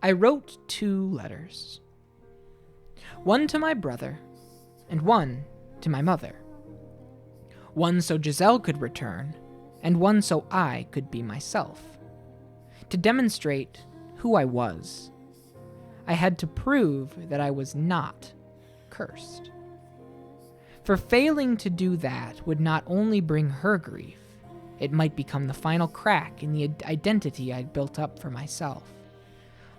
I wrote 2 letters. One to my brother, and one to my mother. One so Giselle could return, and one so I could be myself. To demonstrate who I was, I had to prove that I was not cursed. For failing to do that would not only bring her grief, it might become the final crack in the identity I'd built up for myself.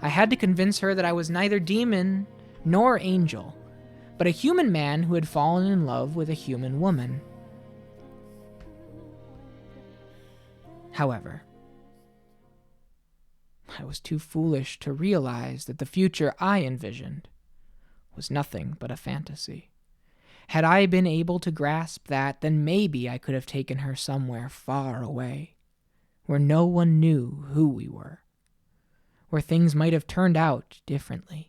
I had to convince her that I was neither demon nor angel, but a human man who had fallen in love with a human woman. However, I was too foolish to realize that the future I envisioned was nothing but a fantasy. Had I been able to grasp that, then maybe I could have taken her somewhere far away, where no one knew who we were, where things might have turned out differently.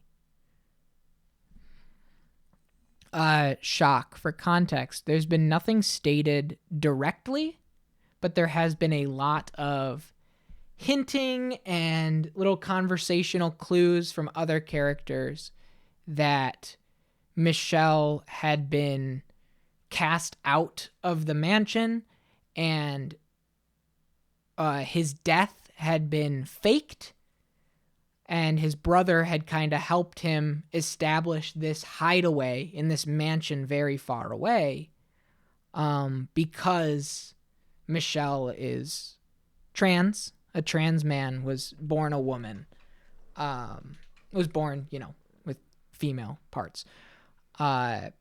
Shock. For context, there's been nothing stated directly, but there has been a lot of hinting and little conversational clues from other characters that Michelle had been cast out of the mansion and his death had been faked, and his brother had kind of helped him establish this hideaway in this mansion very far away, because Michelle is trans. A trans man was born a woman. Was born, with female parts. But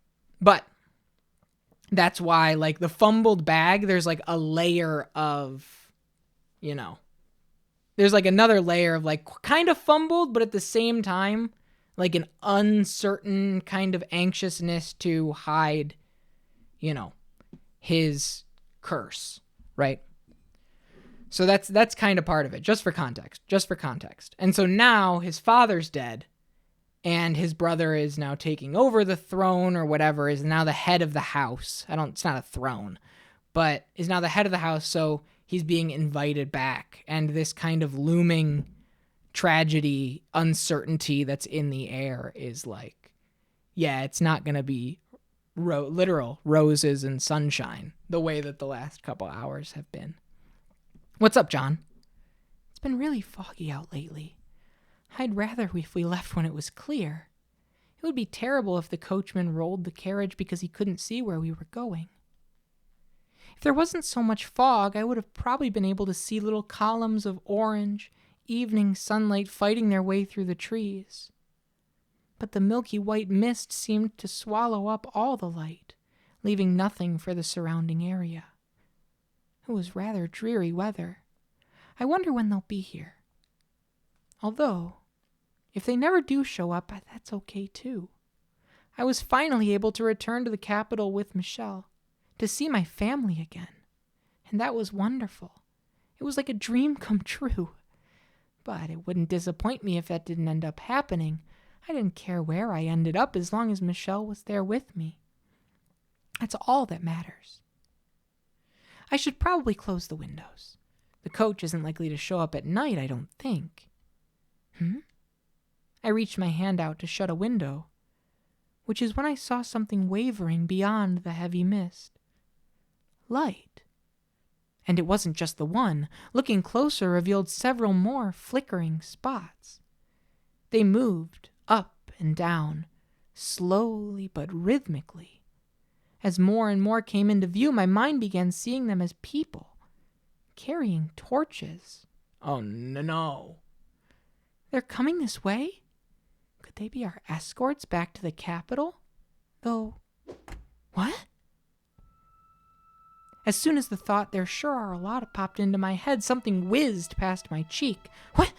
that's why, like, the fumbled bag, there's like a layer of, there's like another layer of like kind of fumbled, but at the same time, like an uncertain kind of anxiousness to hide, his curse, right? So that's kind of part of it, just for context. And so now his father's dead, and his brother is now taking over the throne or whatever, is now the head of the house. It's not a throne, but is now the head of the house, so he's being invited back. And this kind of looming tragedy, uncertainty that's in the air is like, yeah, it's not going to be literal roses and sunshine the way that the last couple hours have been. What's up, John? It's been really foggy out lately. I'd rather if we left when it was clear. It would be terrible if the coachman rolled the carriage because he couldn't see where we were going. If there wasn't so much fog, I would have probably been able to see little columns of orange, evening sunlight fighting their way through the trees. But the milky white mist seemed to swallow up all the light, leaving nothing for the surrounding area. It was rather dreary weather. I wonder when they'll be here. Although, if they never do show up, that's okay too. I was finally able to return to the capital with Michelle, to see my family again. and that was wonderful. It was like a dream come true. But it wouldn't disappoint me if that didn't end up happening. I didn't care where I ended up as long as Michelle was there with me. That's all that matters. I should probably close the windows. The coach isn't likely to show up at night, I don't think. I reached my hand out to shut a window, which is when I saw something wavering beyond the heavy mist. Light. And it wasn't just the one. Looking closer revealed several more flickering spots. They moved up and down, slowly but rhythmically. As more and more came into view, my mind began seeing them as people, carrying torches. Oh, no. They're coming this way? Could they be our escorts back to the capital? Though, what? As soon as the thought, there sure are a lot, popped into my head, something whizzed past my cheek. What?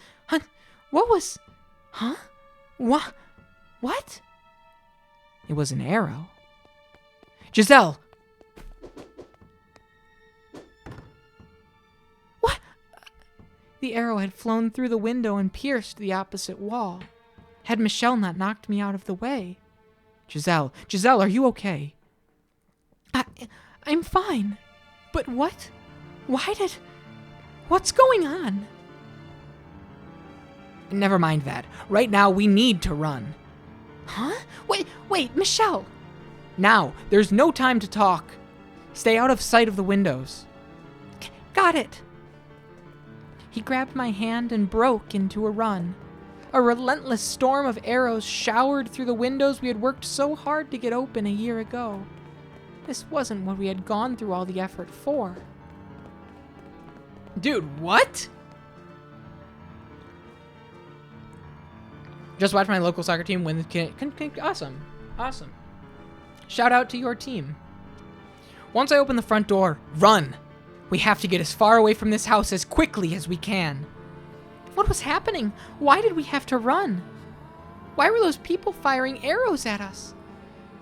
What was... Huh? What? It was an arrow. Giselle! What? The arrow had flown through the window and pierced the opposite wall. Had Michelle not knocked me out of the way? Giselle, are you okay? I'm fine. But what? What's going on? Never mind that. Right now, we need to run. Huh? Wait, Michelle! Now, there's no time to talk. Stay out of sight of the windows. Got it. He grabbed my hand and broke into a run. A relentless storm of arrows showered through the windows we had worked so hard to get open a year ago. This wasn't what we had gone through all the effort for. Dude, what? Just watched my local soccer team win the Awesome. Shout out to your team. Once I open the front door, run. We have to get as far away from this house as quickly as we can. What was happening? Why did we have to run? Why were those people firing arrows at us?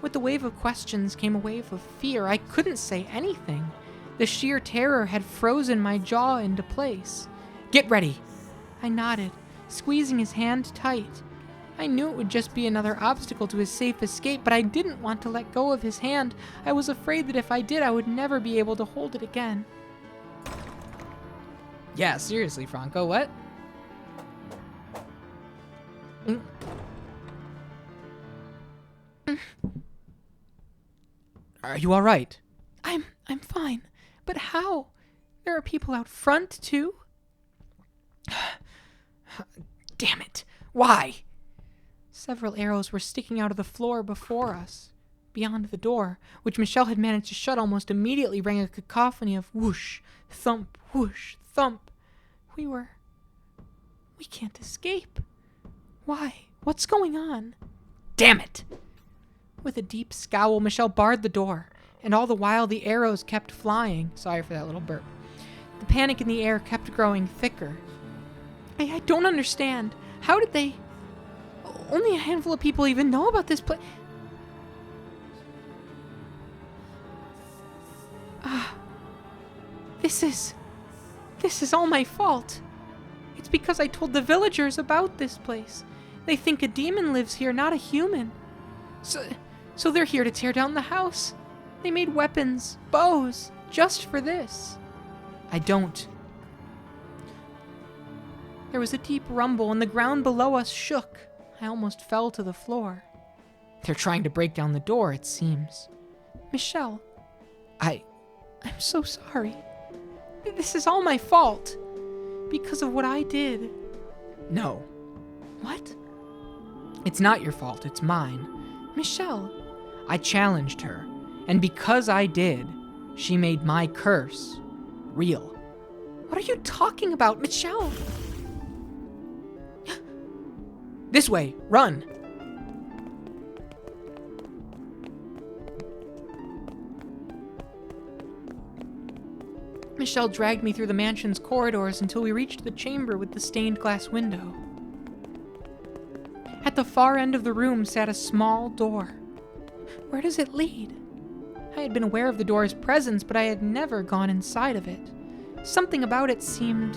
With the wave of questions came a wave of fear. I couldn't say anything. The sheer terror had frozen my jaw into place. Get ready. I nodded, squeezing his hand tight. I knew it would just be another obstacle to his safe escape, but I didn't want to let go of his hand. I was afraid that if I did, I would never be able to hold it again. Yeah, seriously, Franco, what? Are you all right? I'm fine. But how? There are people out front, too? Damn it. Why? Several arrows were sticking out of the floor before us. Beyond the door, which Michelle had managed to shut almost immediately, rang a cacophony of whoosh, thump, whoosh, thump. We can't escape. Why? What's going on? Damn it! With a deep scowl, Michelle barred the door, and all the while the arrows kept flying. Sorry for that little burp. The panic in the air kept growing thicker. I don't understand. How did they... Only a handful of people even know about this place. This is all my fault. It's because I told the villagers about this place. They think a demon lives here, not a human. So they're here to tear down the house. They made weapons, bows, just for this. I don't. There was a deep rumble and the ground below us shook. I almost fell to the floor. They're trying to break down the door, it seems. Michelle, I'm so sorry. This is all my fault. Because of what I did. No. What? It's not your fault, it's mine. Michelle. I challenged her, and because I did, she made my curse real. What are you talking about, Michelle? This way, run! Michelle dragged me through the mansion's corridors until we reached the chamber with the stained glass window. At the far end of the room sat a small door. Where does it lead? I had been aware of the door's presence, but I had never gone inside of it. Something about it seemed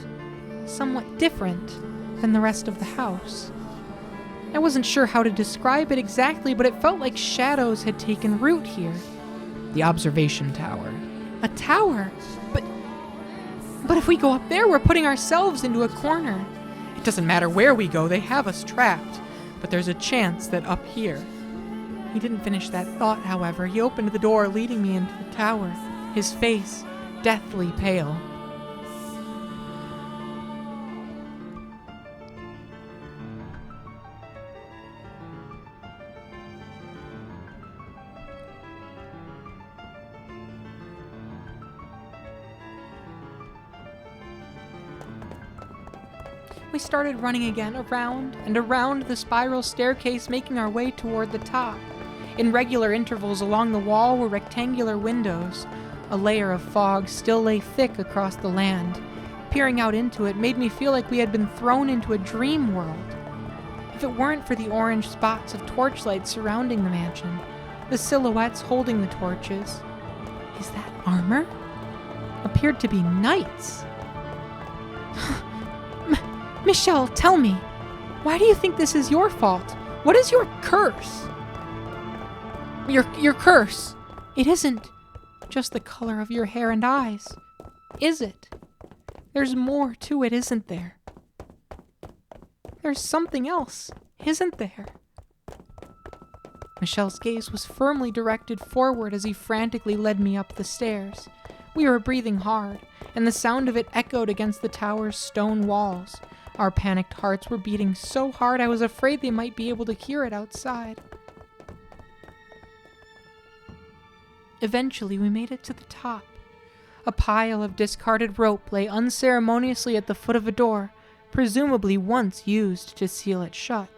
somewhat different than the rest of the house. I wasn't sure how to describe it exactly, but it felt like shadows had taken root here. The observation tower. A tower? But if we go up there, we're putting ourselves into a corner. It doesn't matter where we go, they have us trapped. But there's a chance that up here. He didn't finish that thought, however. He opened the door, leading me into the tower, his face deathly pale. We started running again, around and around the spiral staircase, making our way toward the top. In regular intervals along the wall were rectangular windows. A layer of fog still lay thick across the land. Peering out into it made me feel like we had been thrown into a dream world. If it weren't for the orange spots of torchlight surrounding the mansion, the silhouettes holding the torches, is that armor? Appeared to be knights. Michelle, tell me, why do you think this is your fault? What is your curse? Your curse. It isn't just the color of your hair and eyes, is it? There's more to it, isn't there? There's something else, isn't there? Michelle's gaze was firmly directed forward as he frantically led me up the stairs. We were breathing hard, and the sound of it echoed against the tower's stone walls. Our panicked hearts were beating so hard I was afraid they might be able to hear it outside. Eventually, we made it to the top. A pile of discarded rope lay unceremoniously at the foot of a door, presumably once used to seal it shut.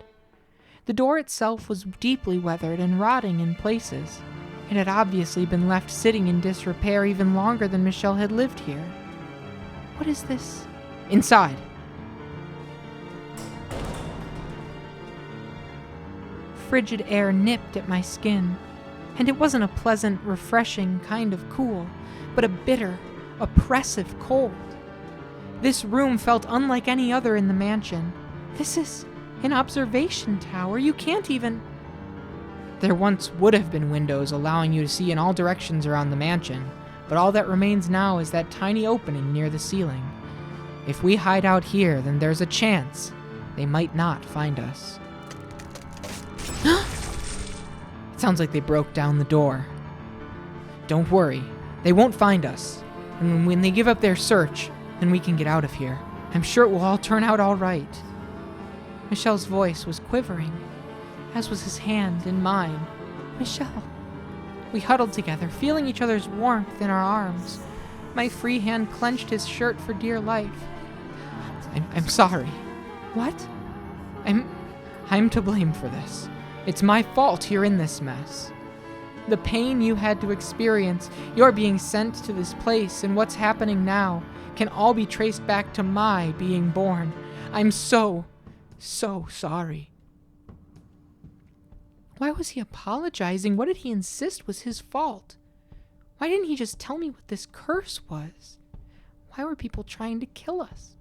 The door itself was deeply weathered and rotting in places. It had obviously been left sitting in disrepair even longer than Michelle had lived here. What is this? Inside. Frigid air nipped at my skin, and it wasn't a pleasant, refreshing kind of cool, but a bitter, oppressive cold. This room felt unlike any other in the mansion. This is an observation tower. You can't even... There once would have been windows allowing you to see in all directions around the mansion, but all that remains now is that tiny opening near the ceiling. If we hide out here, then there's a chance they might not find us. It sounds like they broke down the door. Don't worry, they won't find us. And when they give up their search, then we can get out of here. I'm sure it will all turn out all right. Michelle's voice was quivering, as was his hand in mine. Michelle. We huddled together, feeling each other's warmth in our arms. My free hand clenched his shirt for dear life. I'm sorry. What? I'm to blame for this. It's my fault you're in this mess. The pain you had to experience, your being sent to this place, and what's happening now can all be traced back to my being born. I'm so sorry. Why was he apologizing? What did he insist was his fault? Why didn't he just tell me what this curse was? Why were people trying to kill us?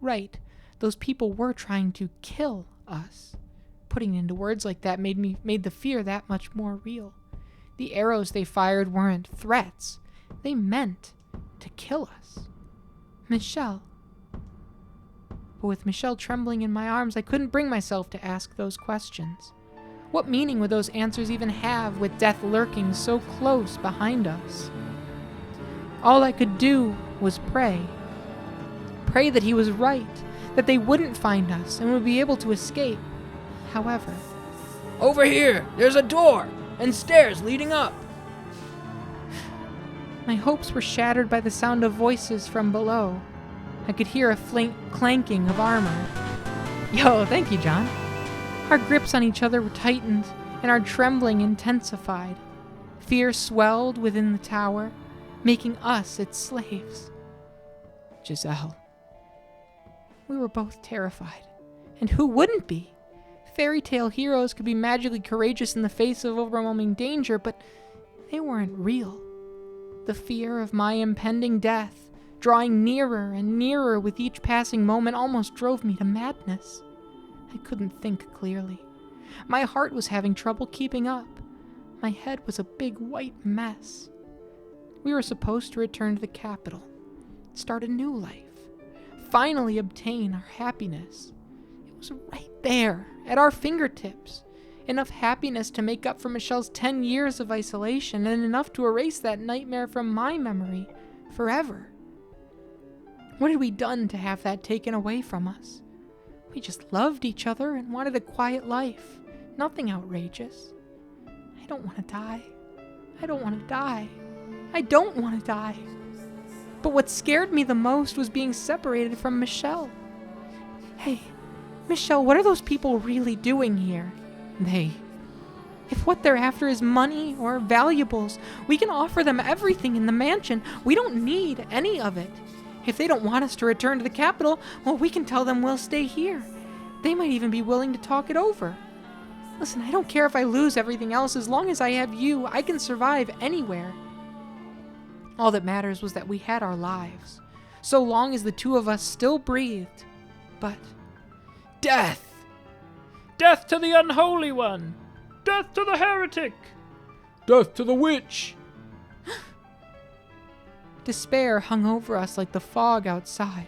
Right. Those people were trying to kill us. Putting it into words like that made the fear that much more real. The arrows they fired weren't threats. They meant to kill us. Michelle. But with Michelle trembling in my arms, I couldn't bring myself to ask those questions. What meaning would those answers even have with death lurking so close behind us? All I could do was pray. Pray that he was right, that they wouldn't find us and would be able to escape. However... Over here! There's a door! And stairs leading up! My hopes were shattered by the sound of voices from below. I could hear a clanking of armor. Yo, thank you, John. Our grips on each other were tightened, and our trembling intensified. Fear swelled within the tower, making us its slaves. Giselle. We were both terrified. And who wouldn't be? Fairy tale heroes could be magically courageous in the face of overwhelming danger, but they weren't real. The fear of my impending death, drawing nearer and nearer with each passing moment, almost drove me to madness. I couldn't think clearly. My heart was having trouble keeping up. My head was a big white mess. We were supposed to return to the capital, start a new life, finally obtain our happiness. It was right there, at our fingertips. Enough happiness to make up for Michelle's 10 years of isolation, and enough to erase that nightmare from my memory forever. What had we done to have that taken away from us? We just loved each other and wanted a quiet life. Nothing outrageous. I don't want to die. I don't want to die. I don't want to die. But what scared me the most was being separated from Michelle. Hey, Michelle, what are those people really doing here? If what they're after is money or valuables, we can offer them everything in the mansion. We don't need any of it. If they don't want us to return to the capital, well, we can tell them we'll stay here. They might even be willing to talk it over. Listen, I don't care if I lose everything else. As long as I have you, I can survive anywhere. All that matters was that we had our lives, so long as the two of us still breathed. But death! Death to the unholy one! Death to the heretic! Death to the witch! Despair hung over us like the fog outside.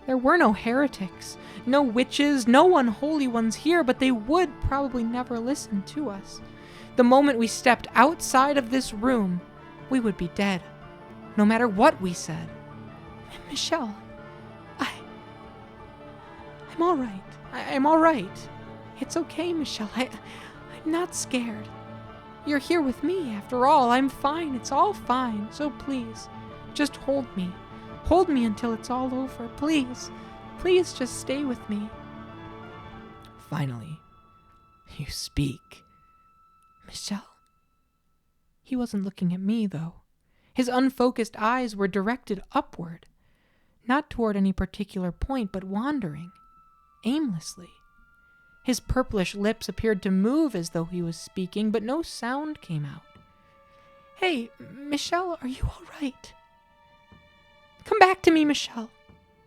There were no heretics, no witches, no unholy ones here, but they would probably never listen to us. The moment we stepped outside of this room, we would be dead, no matter what we said. Michelle, I'm all right. I'm all right. It's okay, Michelle. I'm not scared. You're here with me, after all. I'm fine. It's all fine. So please, just hold me. Hold me until it's all over. Please. Please just stay with me. Finally, you speak. Michelle. He wasn't looking at me, though. His unfocused eyes were directed upward. Not toward any particular point, but wandering. Aimlessly. His purplish lips appeared to move as though he was speaking, but no sound came out. Hey, Michelle, are you all right? Come back to me, Michelle.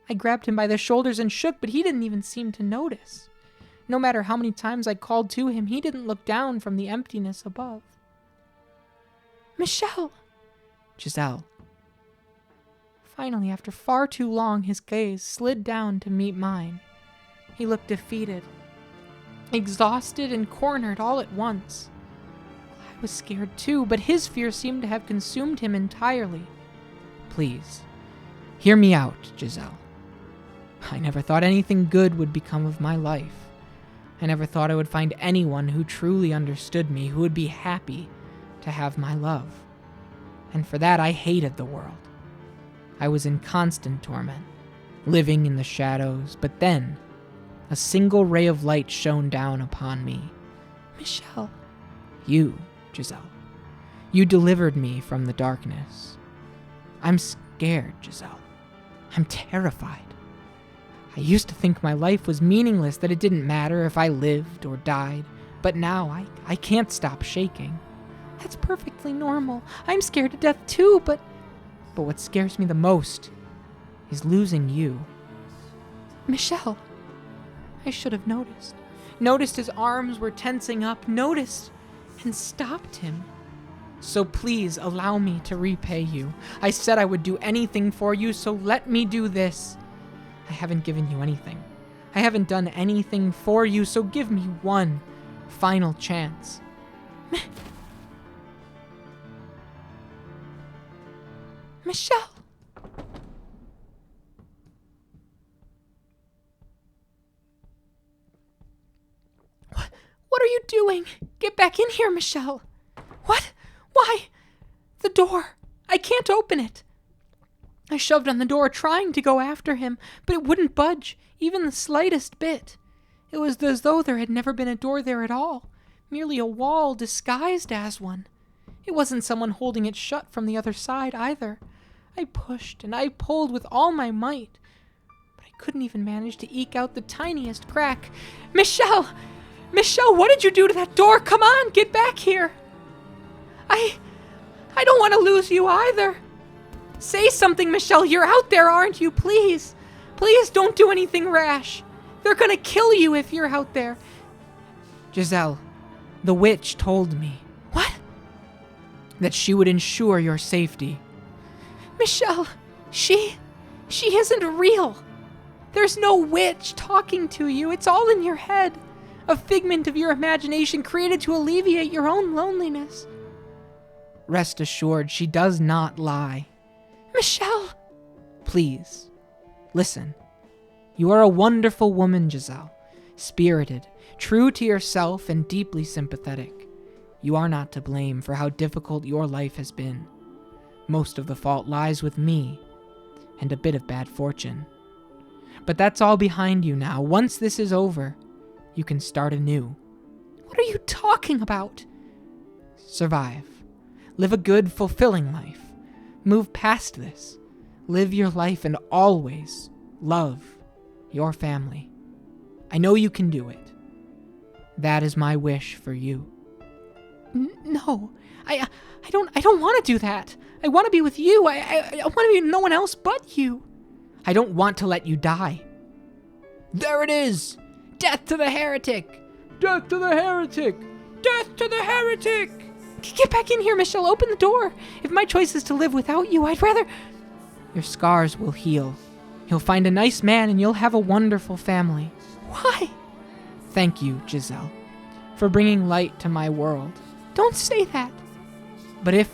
I grabbed him by the shoulders and shook, but he didn't even seem to notice. No matter how many times I called to him, he didn't look down from the emptiness above. Michelle! Giselle. Finally, after far too long, his gaze slid down to meet mine. He looked defeated, exhausted and cornered all at once. I was scared too, but his fear seemed to have consumed him entirely. Please, hear me out, Giselle. I never thought anything good would become of my life. I never thought I would find anyone who truly understood me, who would be happy to have my love. And for that, I hated the world. I was in constant torment, living in the shadows, but then a single ray of light shone down upon me. Michelle. You, Giselle. You delivered me from the darkness. I'm scared, Giselle. I'm terrified. I used to think my life was meaningless, that it didn't matter if I lived or died, but now I can't stop shaking. That's perfectly normal. I'm scared to death too, but what scares me the most is losing you. Michelle. I should have noticed. Noticed his arms were tensing up, noticed and stopped him. So please allow me to repay you. I said I would do anything for you, so let me do this. I haven't given you anything. I haven't done anything for you, so give me one final chance. Michelle! What are you doing? Get back in here, Michelle. What? Why? The door. I can't open it. I shoved on the door, trying to go after him, but it wouldn't budge, even the slightest bit. It was as though there had never been a door there at all, merely a wall disguised as one. It wasn't someone holding it shut from the other side either. I pushed and I pulled with all my might, but I couldn't even manage to eke out the tiniest crack. Michelle! Michelle, what did you do to that door? Come on, get back here! I don't want to lose you either. Say something, Michelle. You're out there, aren't you? Please. Please don't do anything rash. They're gonna kill you if you're out there. Giselle, the witch told me. What? That she would ensure your safety. Michelle, she isn't real. There's no witch talking to you. It's all in your head. A figment of your imagination created to alleviate your own loneliness. Rest assured, she does not lie. Michelle! Please, listen. You are a wonderful woman, Giselle. Spirited, true to yourself, and deeply sympathetic. You are not to blame for how difficult your life has been. Most of the fault lies with me, and a bit of bad fortune. But that's all behind you now. Once this is over, you can start anew. What are you talking about? Survive. Live a good, fulfilling life. Move past this. Live your life and always love your family. I know you can do it. That is my wish for you. No, I don't want to do that. I want to be with you. I want to be with no one else but you. I don't want to let you die. There it is! Death to the heretic! Death to the heretic! Death to the heretic! Get back in here, Michelle. Open the door. If my choice is to live without you, I'd rather... Your scars will heal. You'll find a nice man and you'll have a wonderful family. Why? Thank you, Giselle, for bringing light to my world. Don't say that. But if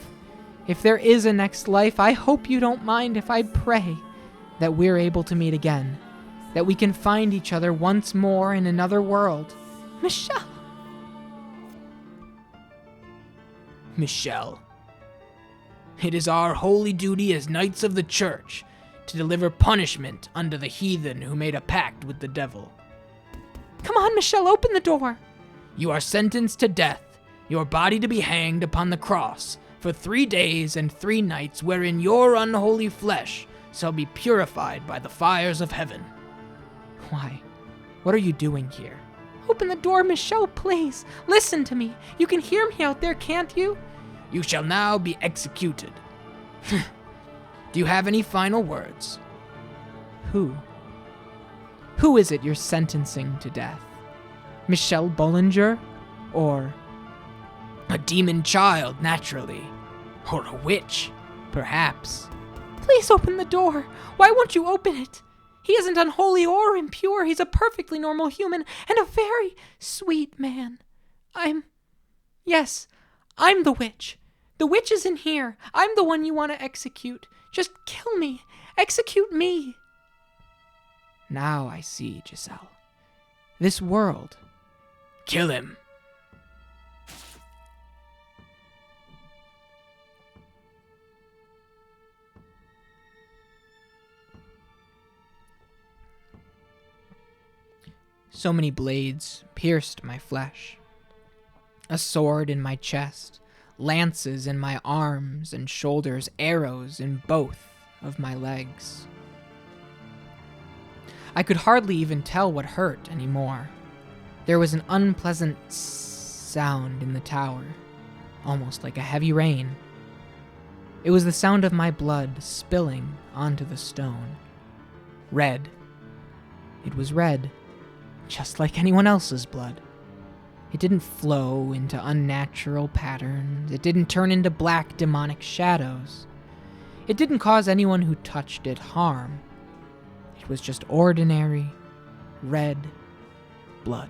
there is a next life, I hope you don't mind if I pray that we're able to meet again, that we can find each other once more in another world. Michelle! Michelle, it is our holy duty as knights of the church to deliver punishment unto the heathen who made a pact with the devil. Come on, Michelle, open the door. You are sentenced to death, your body to be hanged upon the cross for 3 days and 3 nights, wherein your unholy flesh shall be purified by the fires of heaven. Why? What are you doing here? Open the door, Michelle, please. Listen to me. You can hear me out there, can't you? You shall now be executed. Do you have any final words? Who? Who is it you're sentencing to death? Michelle Bollinger? Or... A demon child, naturally. Or a witch, perhaps. Please open the door. Why won't you open it? He isn't unholy or impure. He's a perfectly normal human and a very sweet man. Yes, I'm the witch. The witch is in here. I'm the one you want to execute. Just kill me. Execute me. Now I see, Giselle. This world. Kill him. So many blades pierced my flesh. A sword in my chest, lances in my arms and shoulders, arrows in both of my legs. I could hardly even tell what hurt anymore. There was an unpleasant sound in the tower, almost like a heavy rain. It was the sound of my blood spilling onto the stone. Red. It was red. Just like anyone else's blood. It didn't flow into unnatural patterns. It didn't turn into black demonic shadows. It didn't cause anyone who touched it harm. It was just ordinary, red blood.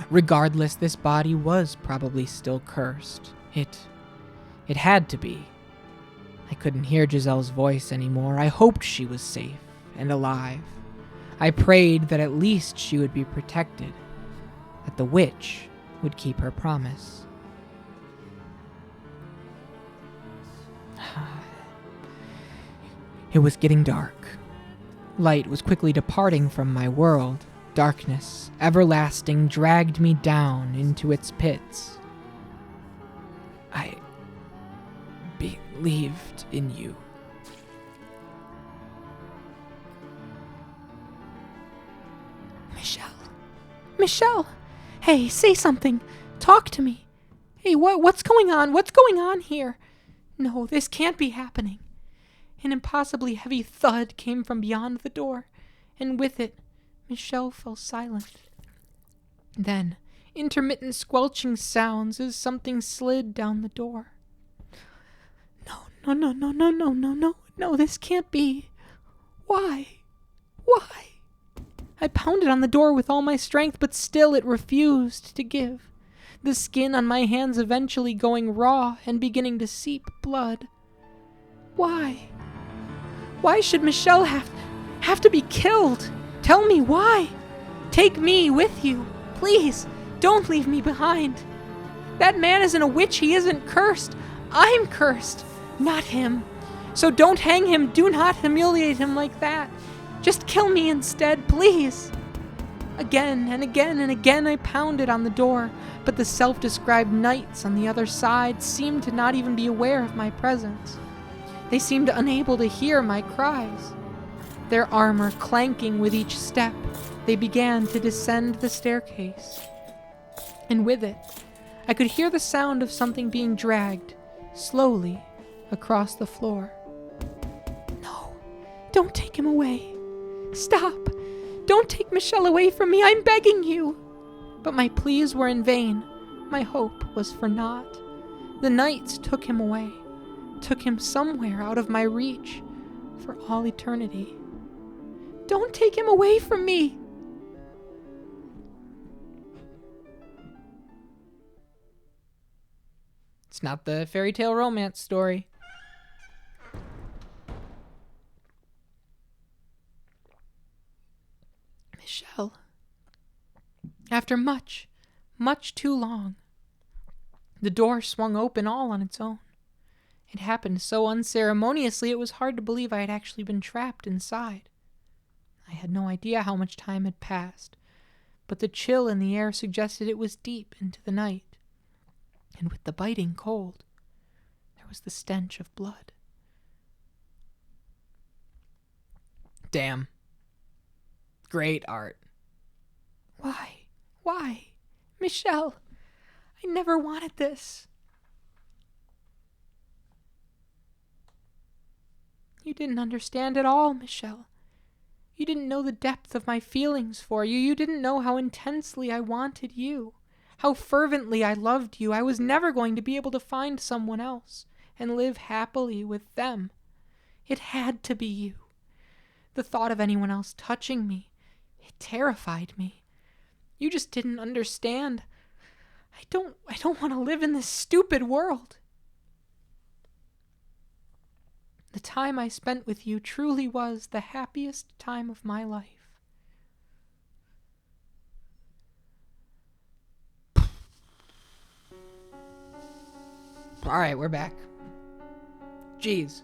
Regardless, this body was probably still cursed. It had to be. I couldn't hear Giselle's voice anymore. I hoped she was safe and alive. I prayed that at least she would be protected, that the witch would keep her promise. It was getting dark. Light was quickly departing from my world. Darkness, everlasting, dragged me down into its pits. I believed in you. Michelle. Hey, say something. Talk to me. Hey, what's going on? What's going on here? No, this can't be happening. An impossibly heavy thud came from beyond the door, and with it, Michelle fell silent. Then, intermittent squelching sounds as something slid down the door. No, this can't be. Why? I pounded on the door with all my strength, but still it refused to give, the skin on my hands eventually going raw and beginning to seep blood. Why? Why should Michelle have to be killed? Tell me why. Take me with you. Please, don't leave me behind. That man isn't a witch. He isn't cursed. I'm cursed, not him. So don't hang him. Do not humiliate him like that. Just kill me instead, please. Again and again and again I pounded on the door, but the self-described knights on the other side seemed to not even be aware of my presence. They seemed unable to hear my cries. Their armor clanking with each step, they began to descend the staircase. And with it, I could hear the sound of something being dragged slowly across the floor. No, don't take him away. Stop! Don't take Michelle away from me, I'm begging you! But my pleas were in vain. My hope was for naught. The knights took him away, took him somewhere out of my reach for all eternity. Don't take him away from me! It's not the fairy tale romance story. Michelle. After much too long, the door swung open all on its own. It happened so unceremoniously it was hard to believe I had actually been trapped inside. I had no idea how much time had passed, but the chill in the air suggested it was deep into the night. And with the biting cold, there was the stench of blood. Damn. Great art. Why? Michelle, I never wanted this. You didn't understand at all, Michelle. You didn't know the depth of my feelings for you. You didn't know how intensely I wanted you, how fervently I loved you. I was never going to be able to find someone else and live happily with them. It had to be you. The thought of anyone else touching me, it terrified me. You just didn't understand. I don't want to live in this stupid world. The time I spent with you truly was the happiest time of my life. All right, we're back. Jeez.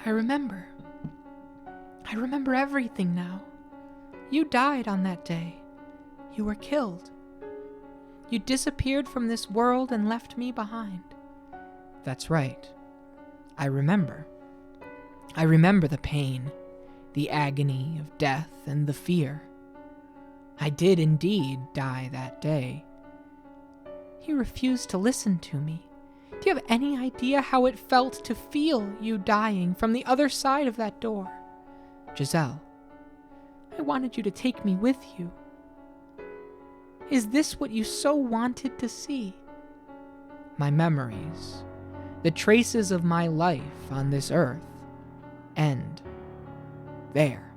I remember everything now. You died on that day. You were killed. You disappeared from this world and left me behind. That's right. I remember. I remember the pain, the agony of death, and the fear. I did indeed die that day. You refused to listen to me. Do you have any idea how it felt to feel you dying from the other side of that door? Giselle. I wanted you to take me with you. Is this what you so wanted to see? My memories, the traces of my life on this earth, end there.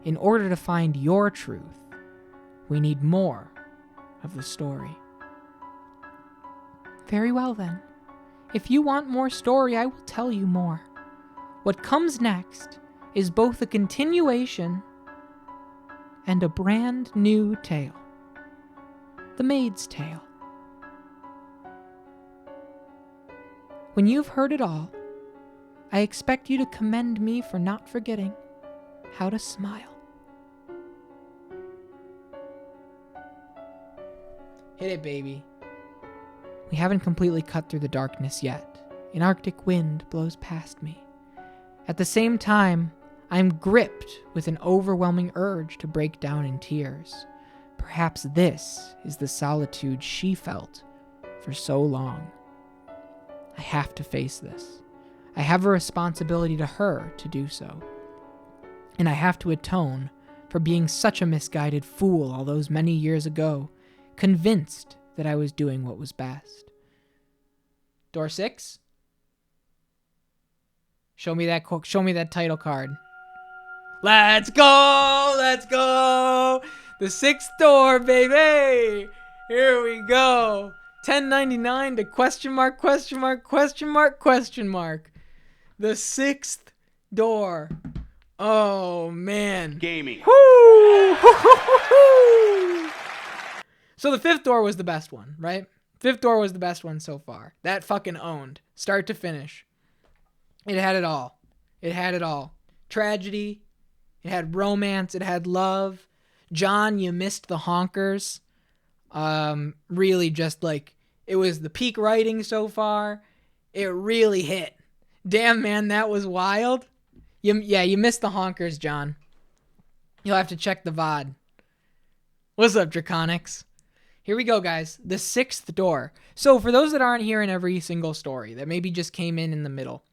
In order to find your truth, we need more of the story. Very well then. If you want more story, I will tell you more. What comes next is both a continuation and a brand new tale. The Maid's Tale. When you've heard it all, I expect you to commend me for not forgetting how to smile. Hit it, baby. We haven't completely cut through the darkness yet. An Arctic wind blows past me. At the same time, I'm gripped with an overwhelming urge to break down in tears. Perhaps this is the solitude she felt for so long. I have to face this. I have a responsibility to her to do so. And I have to atone for being such a misguided fool all those many years ago, convinced that I was doing what was best. Door 6. Show me that title card. Let's go! Let's go! The 6th door, baby! Here we go. 1099 to question mark, question mark, question mark, question mark. The 6th door. Oh, man. Gaming. Woo! So the 5th door was the best one, right? 5th door was the best one so far. That fucking owned. Start to finish. It had it all. It had it all. Tragedy. It had romance. It had love. John, you missed the honkers. Really just like, it was the peak writing so far. It really hit. Damn, man, that was wild. You missed the honkers, John. You'll have to check the VOD. What's up, Draconics? Here we go, guys. The 6th door. So for those that aren't here in every single story, that maybe just came in the middle,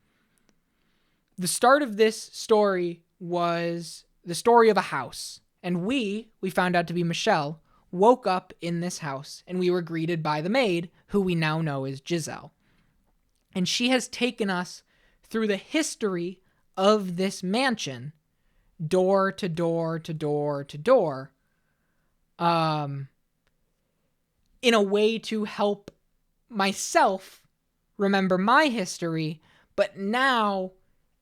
the start of this story was the story of a house. And we found out to be Michelle, woke up in this house, and we were greeted by the maid, who we now know is Giselle. And she has taken us through the history of this mansion, door to door to door to door, in a way to help myself remember my history, but now,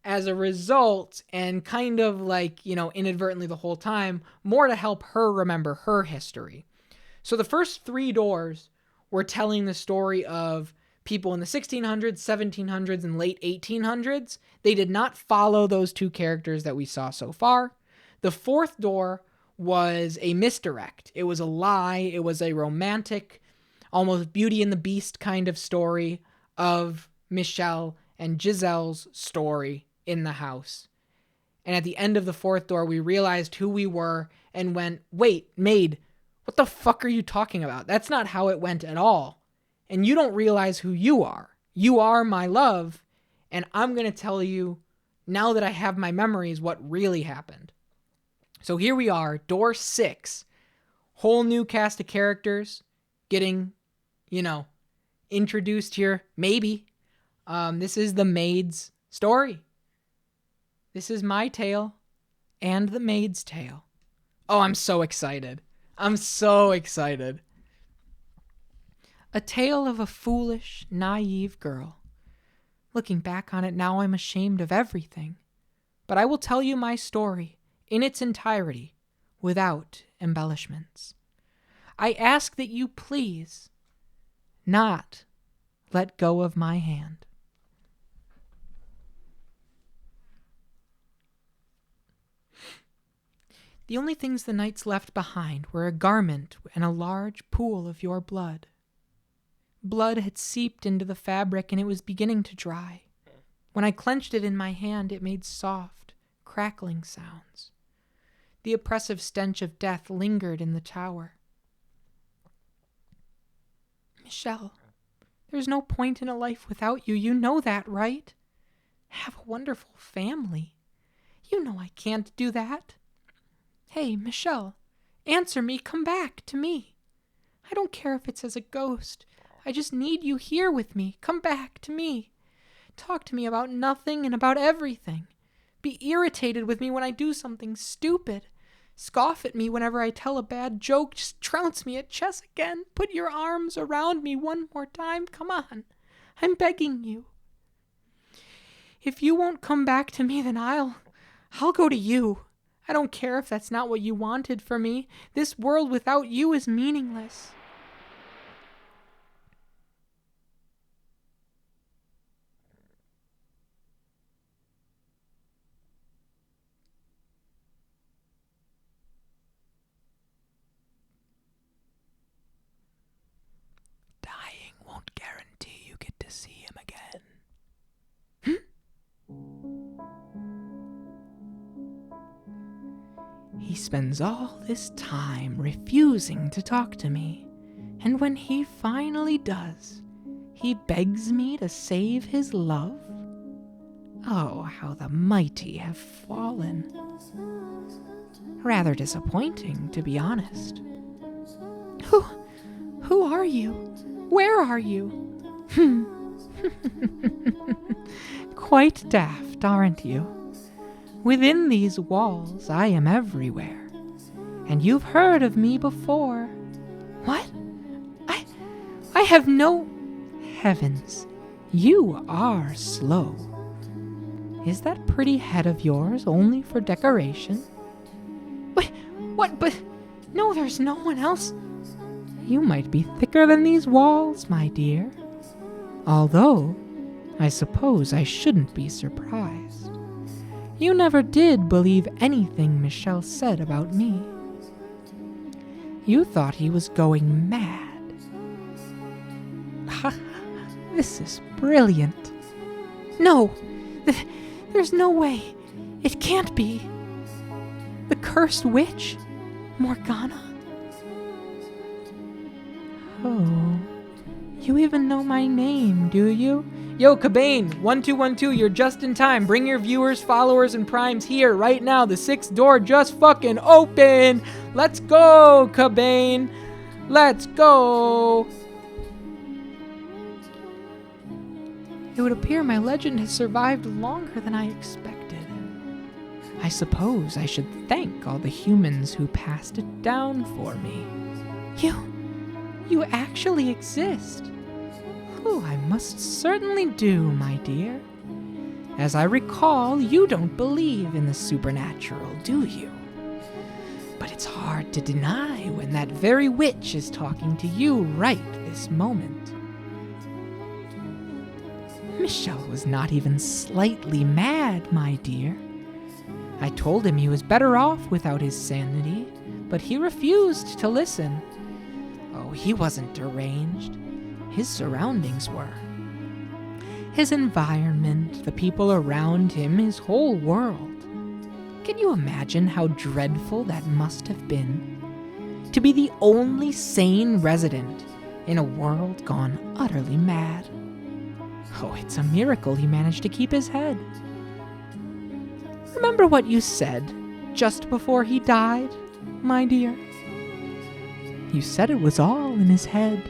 as a result, and kind of like, inadvertently the whole time, more to help her remember her history. So the first 3 doors were telling the story of people in the 1600s, 1700s, and late 1800s. They did not follow those 2 characters that we saw so far. The 4th door was a misdirect. It was a lie. It was a romantic, almost Beauty and the Beast kind of story of Michelle and Giselle's story in the house. And at the end of the 4th door, we realized who we were and went, wait, maid, what the fuck are you talking about? That's not how it went at all. And you don't realize who you are. You are my love, and I'm going to tell you, now that I have my memories, what really happened. So here we are, door 6. Whole new cast of characters getting, introduced here. Maybe. This is the maid's story. This is my tale and the maid's tale. Oh, I'm so excited. I'm so excited. A tale of a foolish, naive girl. Looking back on it now, I'm ashamed of everything. But I will tell you my story in its entirety, without embellishments. I ask that you please not let go of my hand. The only things the knights left behind were a garment and a large pool of your blood. Blood had seeped into the fabric and it was beginning to dry. When I clenched it in my hand, it made soft, crackling sounds. The oppressive stench of death lingered in the tower. Michelle, there's no point in a life without you. You know that, right? Have a wonderful family. You know I can't do that. Hey, Michelle, answer me. Come back to me. I don't care if it's as a ghost. I just need you here with me. Come back to me. Talk to me about nothing and about everything. Be irritated with me when I do something stupid. Scoff at me whenever I tell a bad joke. Just trounce me at chess again. Put your arms around me one more time. Come on. I'm begging you. If you won't come back to me, then I'll go to you. I don't care if that's not what you wanted for me. This world without you is meaningless. Dying won't guarantee you get to see him again. He spends all this time refusing to talk to me, and when he finally does, he begs me to save his love. Oh, how the mighty have fallen. Rather disappointing, to be honest. Who are you? Where are you? Quite daft, aren't you? Within these walls, I am everywhere. And you've heard of me before. What? I have no... Heavens, you are slow. Is that pretty head of yours only for decoration? Wait, what? But no, there's no one else. You might be thicker than these walls, my dear. Although, I suppose I shouldn't be surprised. You never did believe anything Michelle said about me. You thought he was going mad. This is brilliant. No, there's no way. It can't be. The cursed witch? Morgana? Oh, you even know my name, do you? Yo, Cabane, 1212, you're just in time. Bring your viewers, followers, and primes here right now. The 6th door just fucking open. Let's go, Cabane. Let's go. It would appear my legend has survived longer than I expected. I suppose I should thank all the humans who passed it down for me. You actually exist. Oh, I must certainly do, my dear. As I recall, you don't believe in the supernatural, do you? But it's hard to deny when that very witch is talking to you right this moment. Michelle was not even slightly mad, my dear. I told him he was better off without his sanity, but he refused to listen. Oh, he wasn't deranged. His surroundings were. His environment, the people around him, his whole world. Can you imagine how dreadful that must have been? To be the only sane resident in a world gone utterly mad. Oh, it's a miracle he managed to keep his head. Remember what you said just before he died, my dear? You said it was all in his head.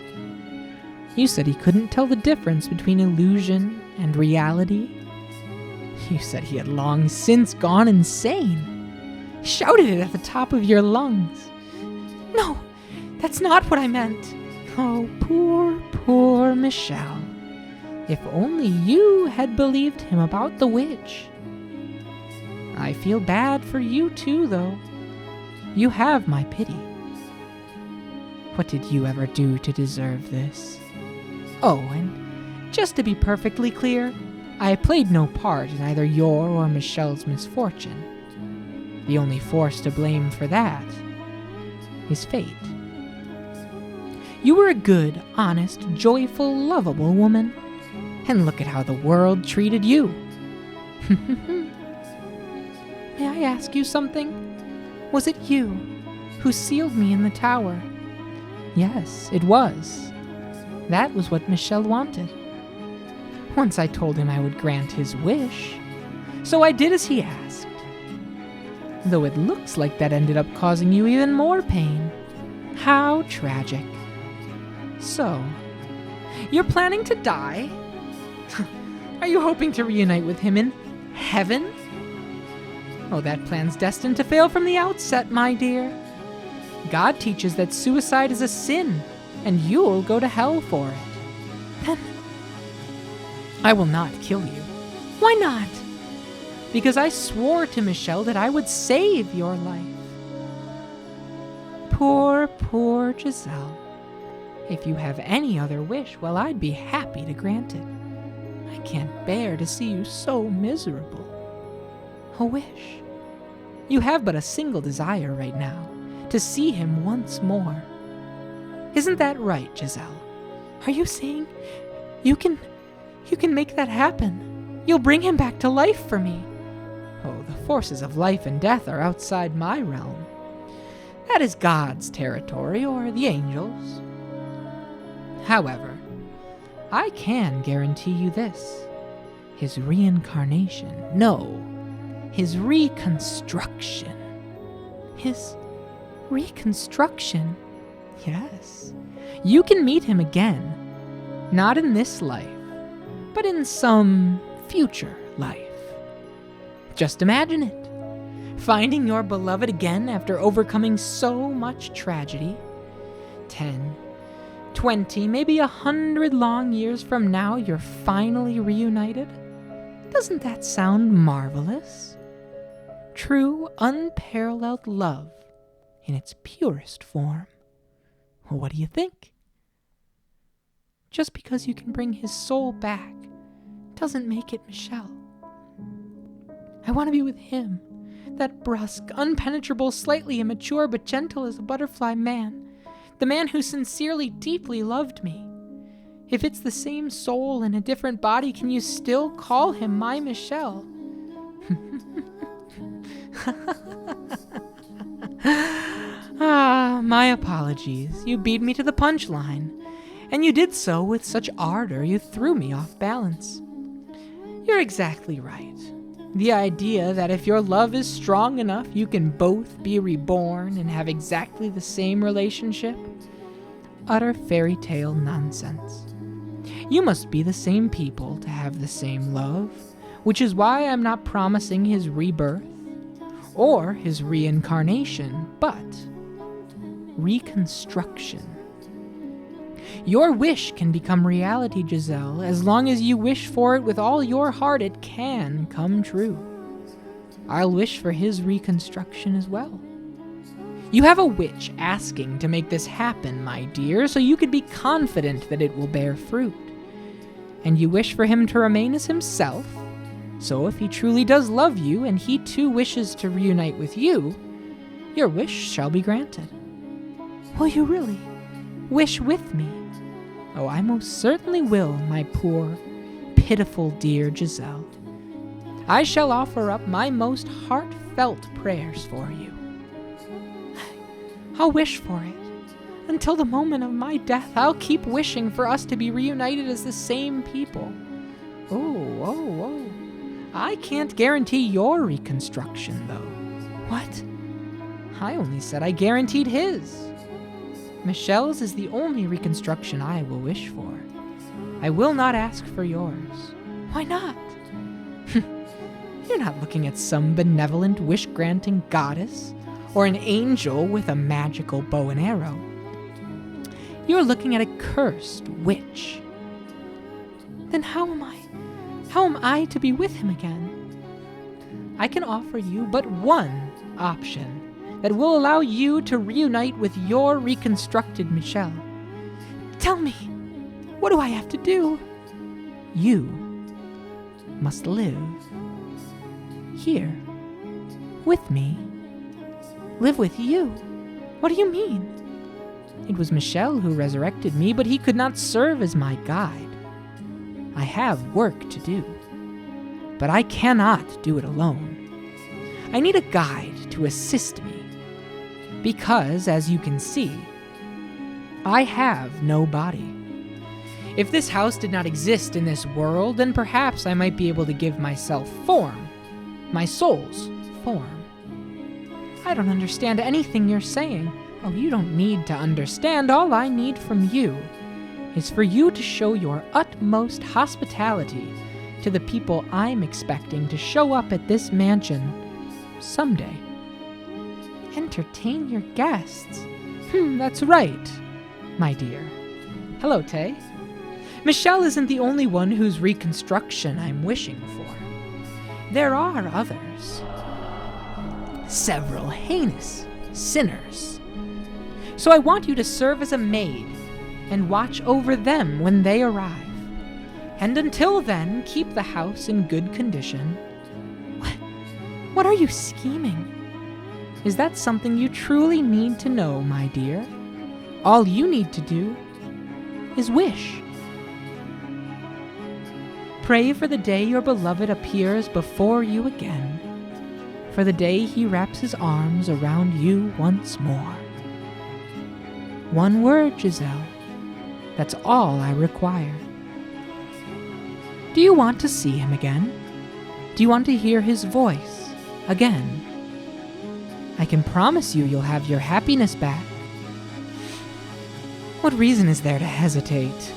You said he couldn't tell the difference between illusion and reality. You said he had long since gone insane. Shouted it at the top of your lungs. No, that's not what I meant. Oh, poor Michelle. If only you had believed him about the witch. I feel bad for you too, though. You have my pity. What did you ever do to deserve this? Oh, and just to be perfectly clear, I played no part in either your or Michelle's misfortune. The only force to blame for that is fate. You were a good, honest, joyful, lovable woman. And look at how the world treated you. May I ask you something? Was it you who sealed me in the tower? Yes, it was. That was what Michelle wanted. Once I told him I would grant his wish, so I did as he asked. Though it looks like that ended up causing you even more pain. How tragic. So, you're planning to die? Are you hoping to reunite with him in heaven? Oh, that plan's destined to fail from the outset, my dear. God teaches that suicide is a sin, and you'll go to hell for it. Then I will not kill you. Why not? Because I swore to Michelle that I would save your life. Poor Giselle. If you have any other wish, well, I'd be happy to grant it. I can't bear to see you so miserable. A wish. You have but a single desire right now, to see him once more. Isn't that right, Giselle? Are you saying you can make that happen? You'll bring him back to life for me? Oh, the forces of life and death are outside my realm. That is God's territory, or the angels. However, I can guarantee you this. His reincarnation, no, his reconstruction. His reconstruction? Yes, you can meet him again. Not in this life, but in some future life. Just imagine it. Finding your beloved again after overcoming so much tragedy. 10, 20, maybe 100 long years from now, you're finally reunited. Doesn't that sound marvelous? True, unparalleled love in its purest form. What do you think? Just because you can bring his soul back doesn't make it Michelle. I want to be with him, that brusque, unpenetrable, slightly immature but gentle as a butterfly man, the man who sincerely, deeply loved me. If it's the same soul in a different body, can you still call him my Michelle? My apologies. You beat me to the punchline. And you did so with such ardor you threw me off balance. You're exactly right. The idea that if your love is strong enough, you can both be reborn and have exactly the same relationship? Utter fairy tale nonsense. You must be the same people to have the same love, which is why I'm not promising his rebirth or his reincarnation, but reconstruction. Your wish can become reality, Giselle. As long as you wish for it with all your heart, it can come true. I'll wish for his reconstruction as well. You have a witch asking to make this happen, my dear, so you could be confident that it will bear fruit. And you wish for him to remain as himself, so if he truly does love you and he too wishes to reunite with you, your wish shall be granted. Will you really wish with me? Oh, I most certainly will, my poor, pitiful dear Giselle. I shall offer up my most heartfelt prayers for you. I'll wish for it. Until the moment of my death, I'll keep wishing for us to be reunited as the same people. Oh. I can't guarantee your reconstruction, though. What? I only said I guaranteed his. Michelle's is the only reconstruction I will wish for. I will not ask for yours. Why not? You're not looking at some benevolent, wish-granting goddess or an angel with a magical bow and arrow. You're looking at a cursed witch. Then how am I to be with him again? I can offer you but one option that will allow you to reunite with your reconstructed Michelle. Tell me, what do I have to do? You must live here with me. Live with you? What do you mean? It was Michelle who resurrected me, but he could not serve as my guide. I have work to do, but I cannot do it alone. I need a guide to assist me. Because, as you can see, I have no body. If this house did not exist in this world, then perhaps I might be able to give myself form, my soul's form. I don't understand anything you're saying. Oh, you don't need to understand. All I need from you is for you to show your utmost hospitality to the people I'm expecting to show up at this mansion someday. Entertain your guests. That's right, my dear. Hello, Tay. Michelle isn't the only one whose reconstruction I'm wishing for. There are others. Several heinous sinners. So I want you to serve as a maid and watch over them when they arrive. And until then, keep the house in good condition. What are you scheming? Is that something you truly need to know, my dear? All you need to do is wish. Pray for the day your beloved appears before you again. for the day he wraps his arms around you once more. One word, Giselle. That's all I require. Do you want to see him again? Do you want to hear his voice again? I can promise you'll have your happiness back. What reason is there to hesitate?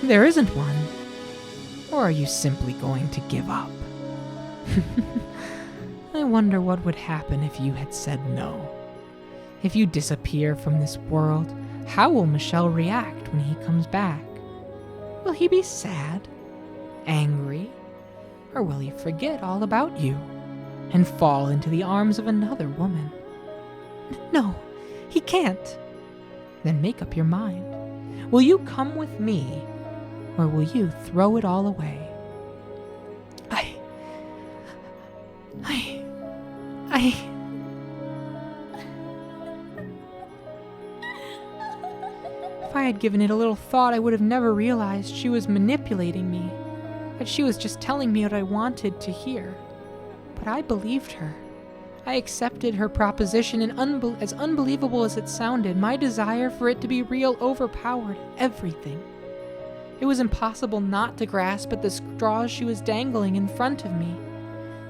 There isn't one. Or are you simply going to give up? I wonder what would happen if you had said no. If you disappear from this world, how will Michel react when he comes back? Will he be sad? Angry? Or will he forget all about you and fall into the arms of another woman? No, he can't. Then make up your mind. Will you come with me, or will you throw it all away? If I had given it a little thought, I would have never realized she was manipulating me, that she was just telling me what I wanted to hear. But I believed her. I accepted her proposition, and as unbelievable as it sounded, my desire for it to be real overpowered everything. It was impossible not to grasp at the straws she was dangling in front of me.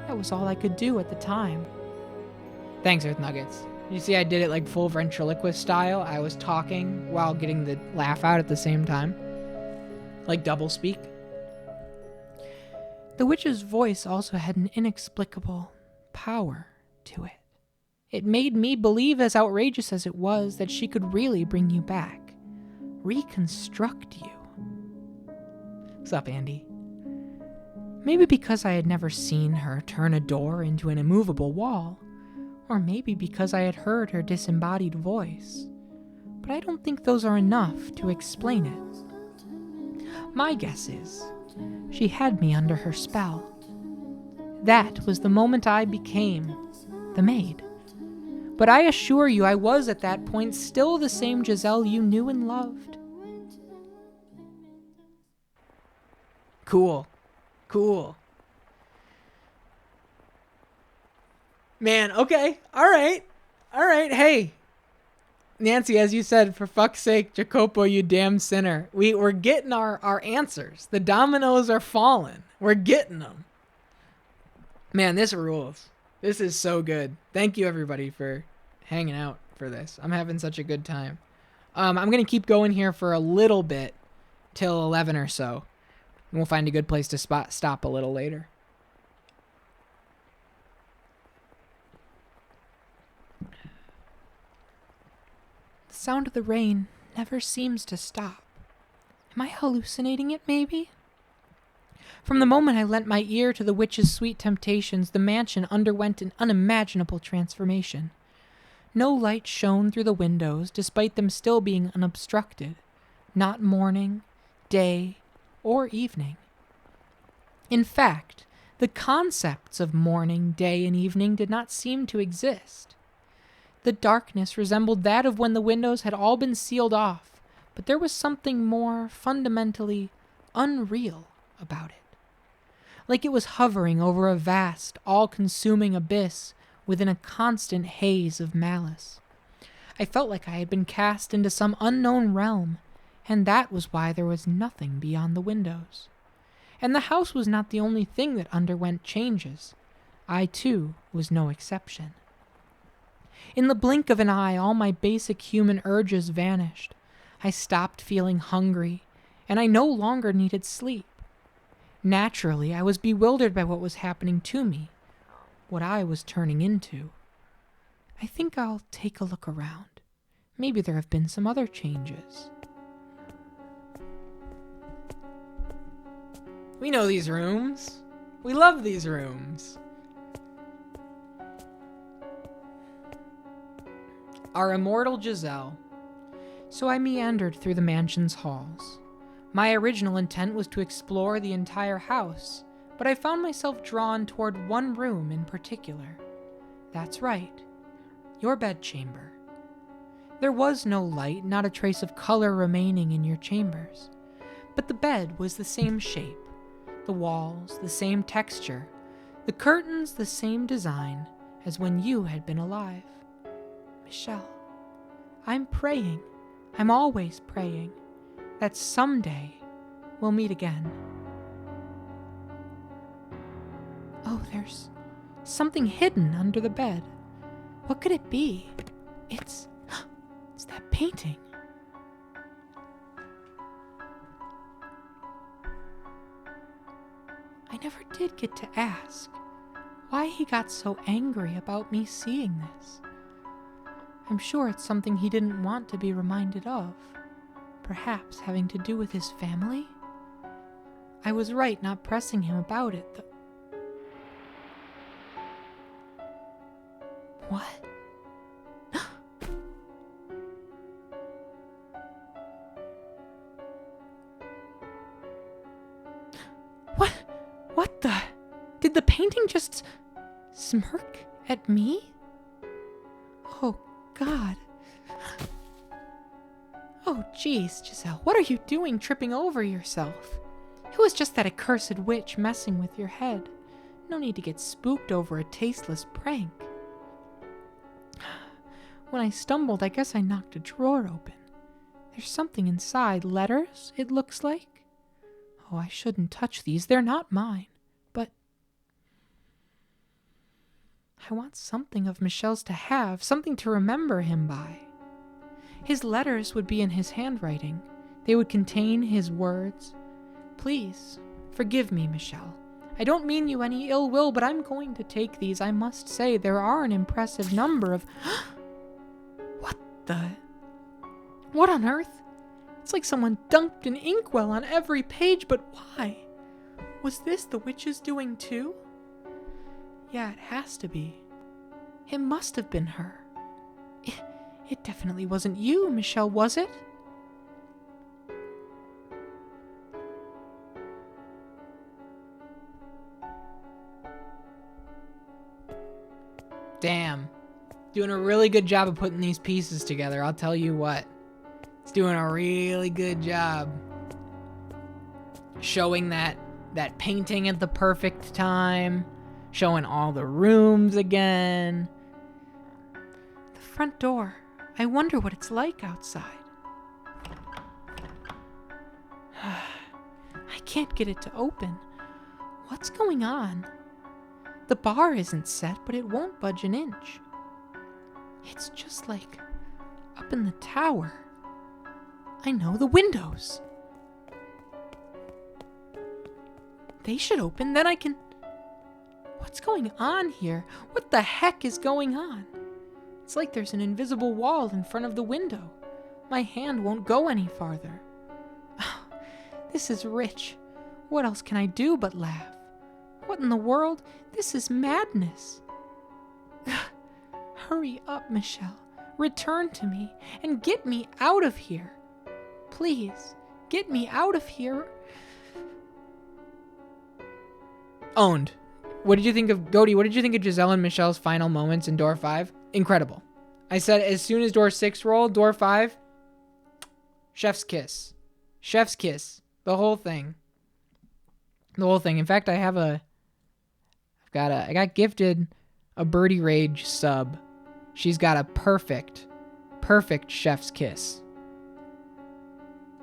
That was all I could do at the time. Thanks, Earth Nuggets. You see, I did it like full ventriloquist style. I was talking while getting the laugh out at the same time. Like double speak. The witch's voice also had an inexplicable power to it. It made me believe, as outrageous as it was, that she could really bring you back. Reconstruct you. What's up, Andy? Maybe because I had never seen her turn a door into an immovable wall. Or maybe because I had heard her disembodied voice. But I don't think those are enough to explain it. My guess is, she had me under her spell. That was the moment I became the maid. But I assure you, I was at that point still the same Giselle you knew and loved. Cool. Man, okay. All right. Hey, Nancy, as you said, for fuck's sake, Jacopo, you damn sinner. We're getting our answers. The dominoes are falling. We're getting them. Man, this rules. This is so good. Thank you, everybody, for hanging out for this. I'm having such a good time. I'm going to keep going here for a little bit till 11 or so. And we'll find a good place to stop a little later. The sound of the rain never seems to stop. Am I hallucinating it, maybe? From the moment I lent my ear to the witch's sweet temptations, the mansion underwent an unimaginable transformation. No light shone through the windows, despite them still being unobstructed. Not morning, day, or evening. In fact, the concepts of morning, day, and evening did not seem to exist. The darkness resembled that of when the windows had all been sealed off, but there was something more fundamentally unreal about it. Like it was hovering over a vast, all-consuming abyss within a constant haze of malice. I felt like I had been cast into some unknown realm, and that was why there was nothing beyond the windows. And the house was not the only thing that underwent changes. I, too, was no exception. In the blink of an eye, all my basic human urges vanished. I stopped feeling hungry, and I no longer needed sleep. Naturally, I was bewildered by what was happening to me, what I was turning into. I think I'll take a look around. Maybe there have been some other changes. We know these rooms. We love these rooms. Our immortal Giselle. So I meandered through the mansion's halls. My original intent was to explore the entire house, but I found myself drawn toward one room in particular. That's right, your bedchamber. There was no light, not a trace of color remaining in your chambers. But the bed was the same shape, the walls the same texture, The curtains the same design as when you had been alive. Michelle, I'm praying, I'm always praying, that someday we'll meet again. Oh, there's something hidden under the bed. What could it be? It's that painting. I never did get to ask why he got so angry about me seeing this. I'm sure it's something he didn't want to be reminded of. Perhaps having to do with his family? I was right not pressing him about it, though. What? What the? Did the painting just smirk at me? Oh, God. Oh, geez, Giselle, what are you doing tripping over yourself? It was just that accursed witch messing with your head. No need to get spooked over a tasteless prank. When I stumbled, I guess I knocked a drawer open. There's something inside. Letters, it looks like. Oh, I shouldn't touch these. They're not mine. But I want something of Michelle's to have, something to remember him by. His letters would be in his handwriting. They would contain his words. Please, forgive me, Michelle. I don't mean you any ill will, but I'm going to take these. I must say, there are an impressive number of... What on earth? It's like someone dumped an inkwell on every page, but why? Was this the witch's doing too? Yeah, it has to be. It must have been her. It definitely wasn't you, Michelle, was it? Damn. Doing a really good job of putting these pieces together, I'll tell you what. It's doing a really good job. Showing that painting at the perfect time. Showing all the rooms again. The front door. I wonder what it's like outside. I can't get it to open. What's going on? The bar isn't set, but it won't budge an inch. It's just like up in the tower. I know, the windows. They should open, then I can... What's going on here? What the heck is going on? It's like there's an invisible wall in front of the window. My hand won't go any farther. Oh, this is rich. What else can I do but laugh? What in the world? This is madness. Hurry up, Michelle. Return to me and get me out of here. Please, get me out of here. Owned. What did you think of Goaty? What did you think of Giselle and Michelle's final moments in door 5? Incredible. I said as soon as door 6 rolled, door 5, chef's kiss. Chef's kiss. The whole thing. The whole thing. In fact, I got gifted a Birdie Rage sub. She's got a perfect chef's kiss.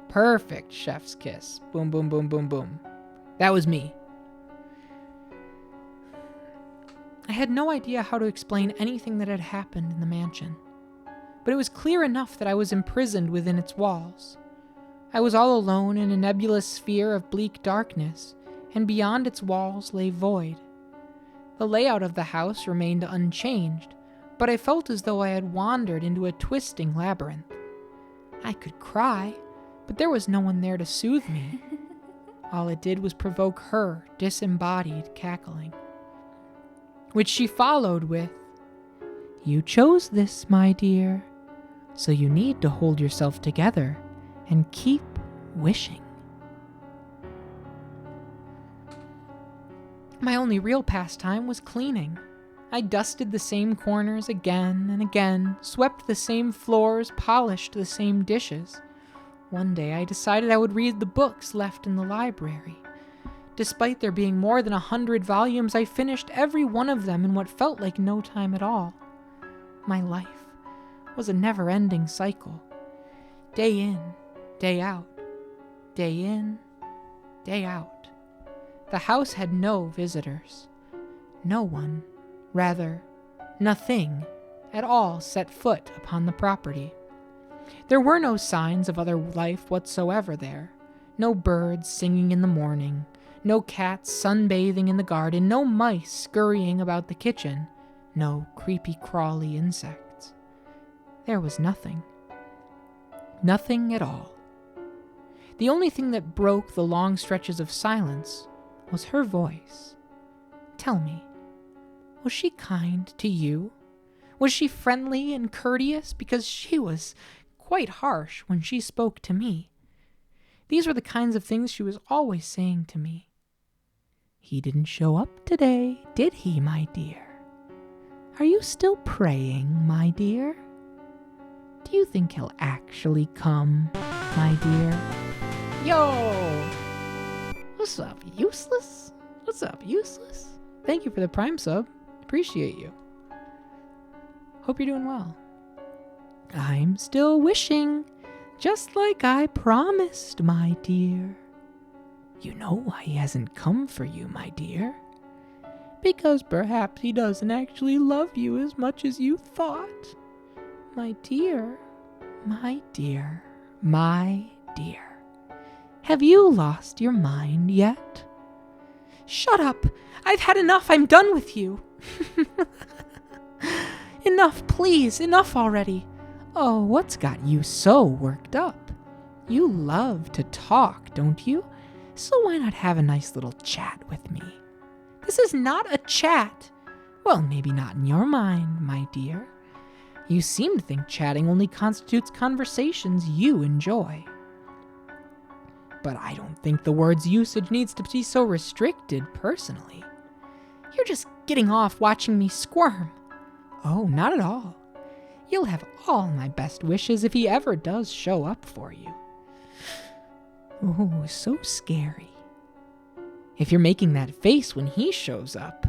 Perfect chef's kiss. Boom, boom, boom, boom, boom. That was me. I had no idea how to explain anything that had happened in the mansion, but it was clear enough that I was imprisoned within its walls. I was all alone in a nebulous sphere of bleak darkness, and beyond its walls lay void. The layout of the house remained unchanged, but I felt as though I had wandered into a twisting labyrinth. I could cry, but there was no one there to soothe me. All it did was provoke her disembodied cackling, which she followed with, "You chose this, my dear, so you need to hold yourself together and keep wishing." My only real pastime was cleaning. I dusted the same corners again and again, swept the same floors, polished the same dishes. One day I decided I would read the books left in the library. Despite there being more than 100 volumes, I finished every one of them in what felt like no time at all. My life was a never-ending cycle. Day in, day out. Day in, day out. The house had no visitors. No one, rather, nothing at all set foot upon the property. There were no signs of other life whatsoever there. No birds singing in the morning. No cats sunbathing in the garden. No mice scurrying about the kitchen. No creepy crawly insects. There was nothing. Nothing at all. The only thing that broke the long stretches of silence was her voice. Tell me, was she kind to you? Was she friendly and courteous? Because she was quite harsh when she spoke to me. These were the kinds of things she was always saying to me. He didn't show up today, did he, my dear? Are you still praying, my dear? Do you think he'll actually come, my dear? Yo! What's up, useless? What's up, useless? Thank you for the Prime sub. Appreciate you. Hope you're doing well. I'm still wishing, just like I promised, my dear. You know why he hasn't come for you, my dear? Because perhaps he doesn't actually love you as much as you thought. My dear, my dear, my dear. Have you lost your mind yet? Shut up! I've had enough! I'm done with you! Enough, please! Enough already! Oh, what's got you so worked up? You love to talk, don't you? So why not have a nice little chat with me? This is not a chat! Well, maybe not in your mind, my dear. You seem to think chatting only constitutes conversations you enjoy. But I don't think the word's usage needs to be so restricted, personally. You're just getting off watching me squirm. Oh, not at all. You'll have all my best wishes if he ever does show up for you. Oh, so scary. If you're making that face when he shows up,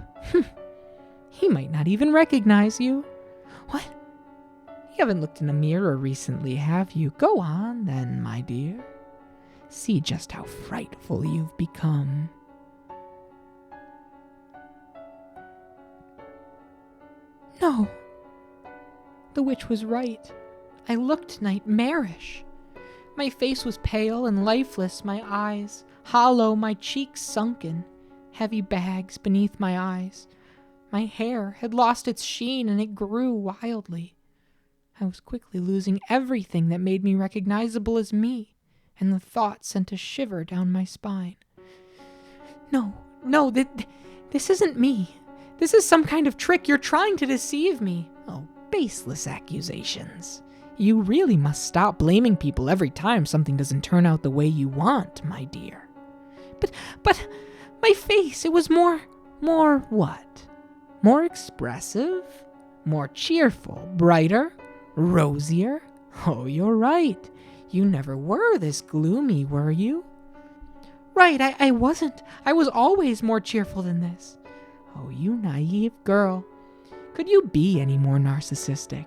he might not even recognize you. What? You haven't looked in a mirror recently, have you? Go on, then, my dear. See just how frightful you've become. No. The witch was right. I looked nightmarish. My face was pale and lifeless, my eyes hollow, my cheeks sunken, heavy bags beneath my eyes. My hair had lost its sheen and it grew wildly. I was quickly losing everything that made me recognizable as me, and the thought sent a shiver down my spine. No, this isn't me. This is some kind of trick. You're trying to deceive me. Oh, baseless accusations. You really must stop blaming people every time something doesn't turn out the way you want, my dear. But my face, it was more what? More expressive? More cheerful? Brighter? Rosier? Oh, you're right. You never were this gloomy, were you? Right, I wasn't. I was always more cheerful than this. Oh, you naive girl. Could you be any more narcissistic?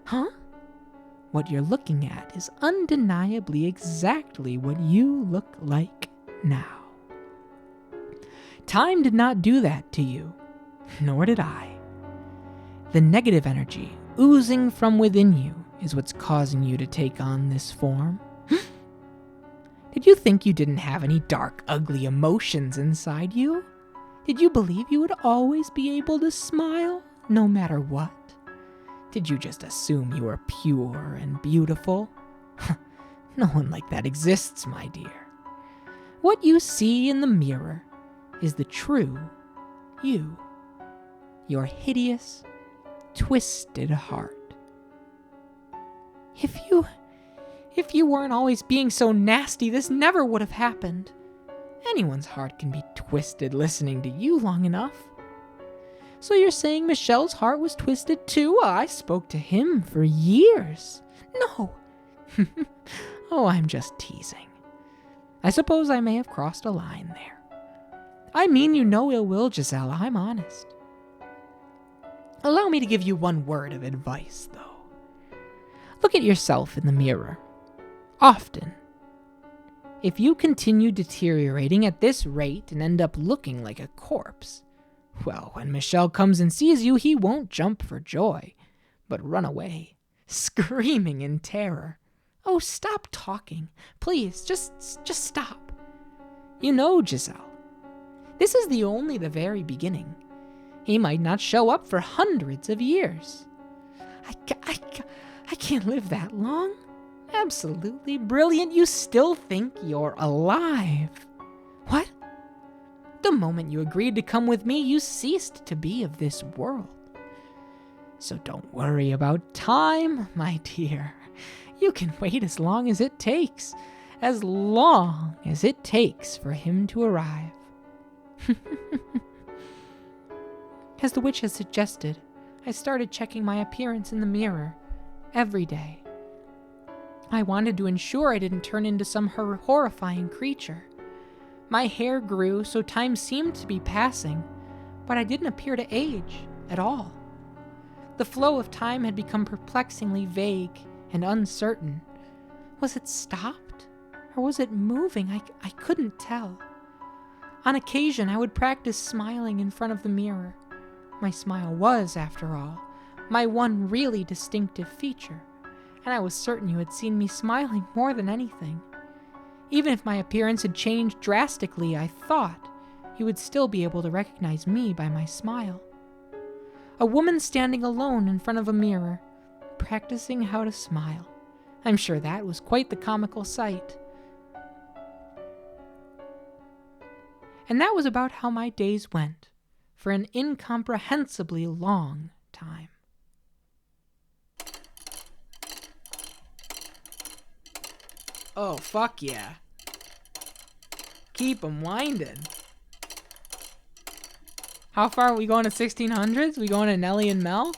Huh? What you're looking at is undeniably exactly what you look like now. Time did not do that to you, nor did I. The negative energy oozing from within you is what's causing you to take on this form. Did you think you didn't have any dark, ugly emotions inside you? Did you believe you would always be able to smile, no matter what? Did you just assume you were pure and beautiful? No one like that exists, my dear. What you see in the mirror is the true you. Your hideous, twisted heart. If you weren't always being so nasty, this never would have happened. Anyone's heart can be twisted listening to you long enough. So you're saying Michelle's heart was twisted too? I spoke to him for years. No. Oh, I'm just teasing. I suppose I may have crossed a line there. I mean you no ill will, Giselle. I'm honest. Allow me to give you one word of advice, though. Look at yourself in the mirror. Often. If you continue deteriorating at this rate and end up looking like a corpse, well, when Michel comes and sees you, he won't jump for joy, but run away, screaming in terror. Oh, stop talking. Please, just stop. You know, Giselle, this is the very beginning. He might not show up for hundreds of years. I can't live that long. Absolutely brilliant. You still think you're alive. What? The moment you agreed to come with me, you ceased to be of this world. So don't worry about time, my dear. You can wait as long as it takes. As long as it takes for him to arrive. As the witch had suggested, I started checking my appearance in the mirror every day. I wanted to ensure I didn't turn into some horrifying creature. My hair grew, so time seemed to be passing, but I didn't appear to age at all. The flow of time had become perplexingly vague and uncertain. Was it stopped? Or was it moving? I couldn't tell. On occasion, I would practice smiling in front of the mirror. My smile was, after all, my one really distinctive feature, and I was certain you had seen me smiling more than anything. Even if my appearance had changed drastically, I thought you would still be able to recognize me by my smile. A woman standing alone in front of a mirror, practicing how to smile. I'm sure that was quite the comical sight. And that was about how my days went, for an incomprehensibly long time. Oh, fuck yeah. Keep 'em winding. How far are we going to 1600s? We going to Nellie and Mel?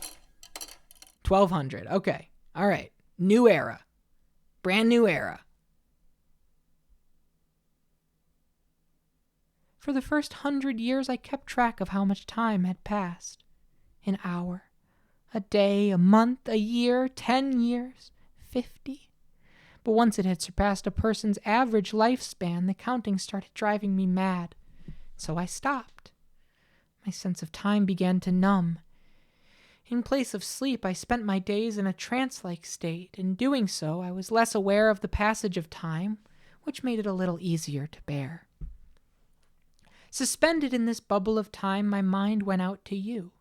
1200. Okay. All right. New era. Brand new era. For the first 100 years, I kept track of how much time had passed. An hour, a day, a month, a year, 10 years, 50. But once it had surpassed a person's average lifespan, the counting started driving me mad. So I stopped. My sense of time began to numb. In place of sleep, I spent my days in a trance-like state. In doing so, I was less aware of the passage of time, which made it a little easier to bear. Suspended in this bubble of time, my mind went out to you.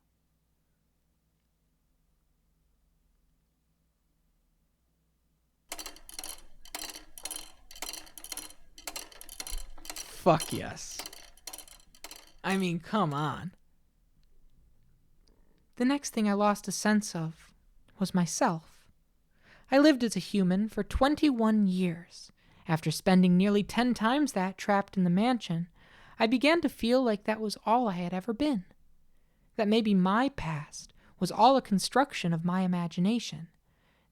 Fuck yes. I mean, come on. The next thing I lost a sense of was myself. I lived as a human for 21 years. After spending nearly 10 times that trapped in the mansion, I began to feel like that was all I had ever been. That maybe my past was all a construction of my imagination.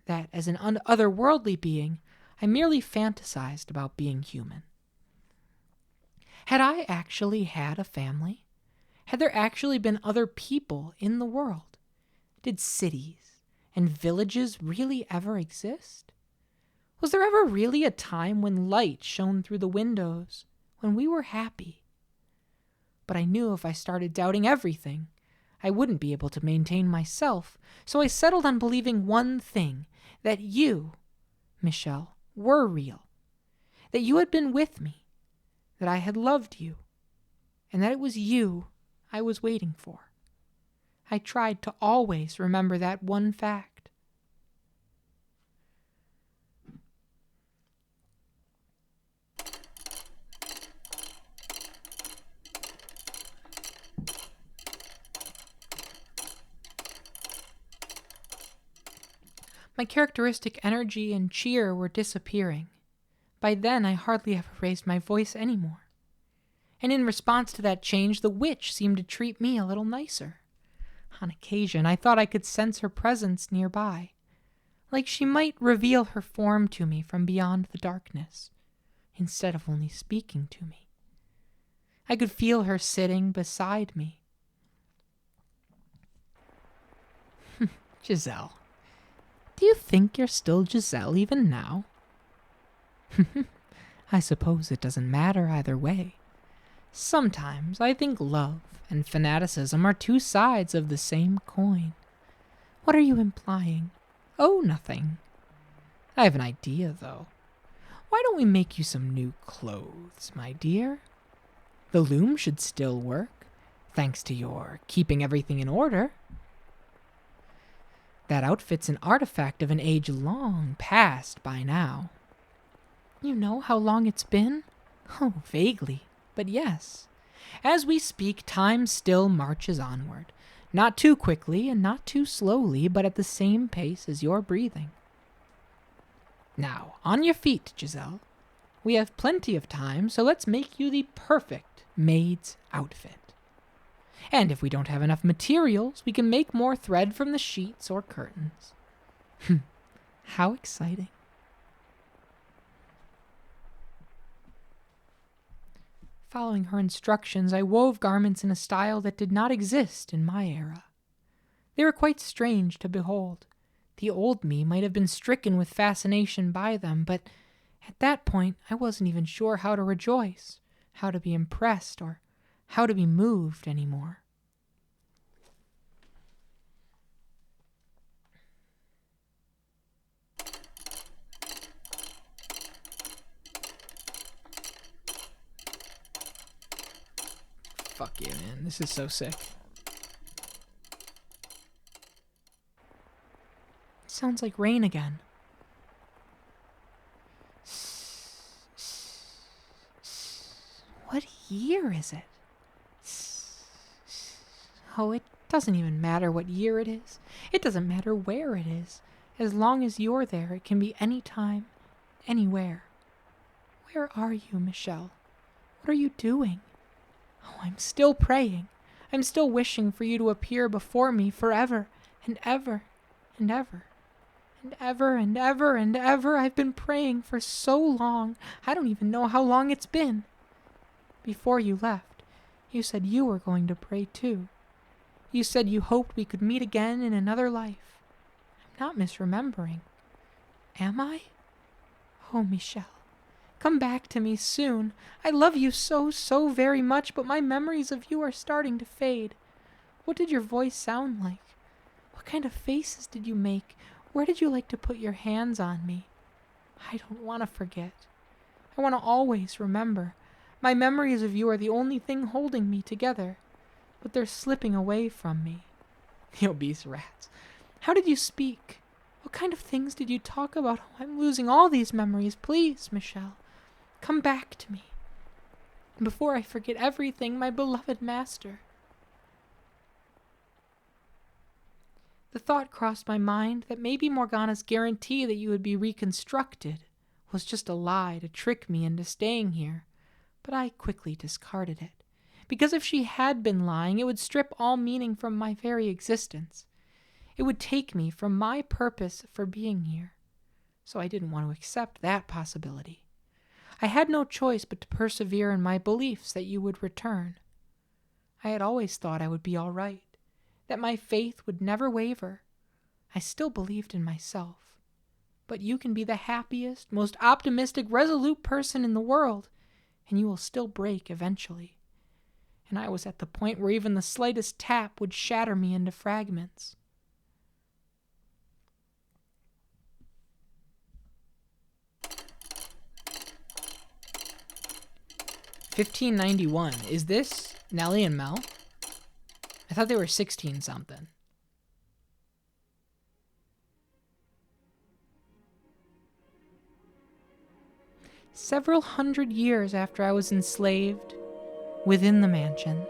That as an otherworldly being, I merely fantasized about being human. Had I actually had a family? Had there actually been other people in the world? Did cities and villages really ever exist? Was there ever really a time when light shone through the windows, when we were happy? But I knew if I started doubting everything, I wouldn't be able to maintain myself, so I settled on believing one thing, that you, Michelle, were real, that you had been with me, that I had loved you, and that it was you I was waiting for. I tried to always remember that one fact. My characteristic energy and cheer were disappearing. By then, I hardly ever raised my voice anymore. And in response to that change, the witch seemed to treat me a little nicer. On occasion, I thought I could sense her presence nearby, like she might reveal her form to me from beyond the darkness, instead of only speaking to me. I could feel her sitting beside me. Giselle. Do you think you're still Giselle even now? I suppose it doesn't matter either way. Sometimes I think love and fanaticism are two sides of the same coin. What are you implying? Oh, nothing. I have an idea, though. Why don't we make you some new clothes, my dear? The loom should still work, thanks to your keeping everything in order. That outfit's an artifact of an age long past by now. You know how long it's been? Oh, vaguely, but yes. As we speak, time still marches onward. Not too quickly and not too slowly, but at the same pace as your breathing. Now, on your feet, Giselle. We have plenty of time, so let's make you the perfect maid's outfit. And if we don't have enough materials, we can make more thread from the sheets or curtains. How exciting. Following her instructions, I wove garments in a style that did not exist in my era. They were quite strange to behold. The old me might have been stricken with fascination by them, but at that point I wasn't even sure how to rejoice, how to be impressed, or how to be moved anymore. Fuck yeah, man. This is so sick. Sounds like rain again. What year is it? Oh, it doesn't even matter what year it is. It doesn't matter where it is. As long as you're there, it can be any time, anywhere. Where are you, Michelle? What are you doing? Oh, I'm still praying. I'm still wishing for you to appear before me forever and ever and ever. And ever and ever and ever. I've been praying for so long. I don't even know how long it's been. Before you left, you said you were going to pray too. You said you hoped we could meet again in another life. I'm not misremembering. Am I? Oh, Michelle, come back to me soon. I love you so, so very much, but my memories of you are starting to fade. What did your voice sound like? What kind of faces did you make? Where did you like to put your hands on me? I don't want to forget. I want to always remember. My memories of you are the only thing holding me together, but they're slipping away from me. The obese rats. How did you speak? What kind of things did you talk about? Oh, I'm losing all these memories. Please, Michelle, come back to me. And before I forget everything, my beloved master. The thought crossed my mind that maybe Morgana's guarantee that you would be reconstructed was just a lie to trick me into staying here, but I quickly discarded it, because if she had been lying, it would strip all meaning from my very existence. It would take me from my purpose for being here, so I didn't want to accept that possibility. I had no choice but to persevere in my beliefs that you would return. I had always thought I would be all right, that my faith would never waver. I still believed in myself. But you can be the happiest, most optimistic, resolute person in the world, and you will still break eventually. And I was at the point where even the slightest tap would shatter me into fragments. $15.91. Is this Nellie and Mel? I thought they were 16 something. Several hundred years after I was enslaved within the mansion,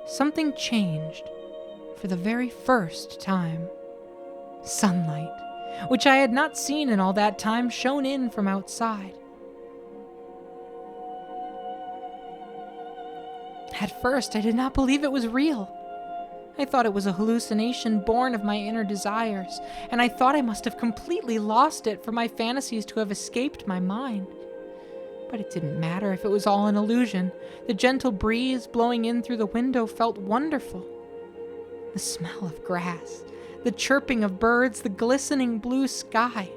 something changed for the very first time. Sunlight, which I had not seen in all that time, shone in from outside. At first, I did not believe it was real. I thought it was a hallucination born of my inner desires, and I thought I must have completely lost it for my fantasies to have escaped my mind. But it didn't matter if it was all an illusion. The gentle breeze blowing in through the window felt wonderful. The smell of grass, the chirping of birds, the glistening blue sky.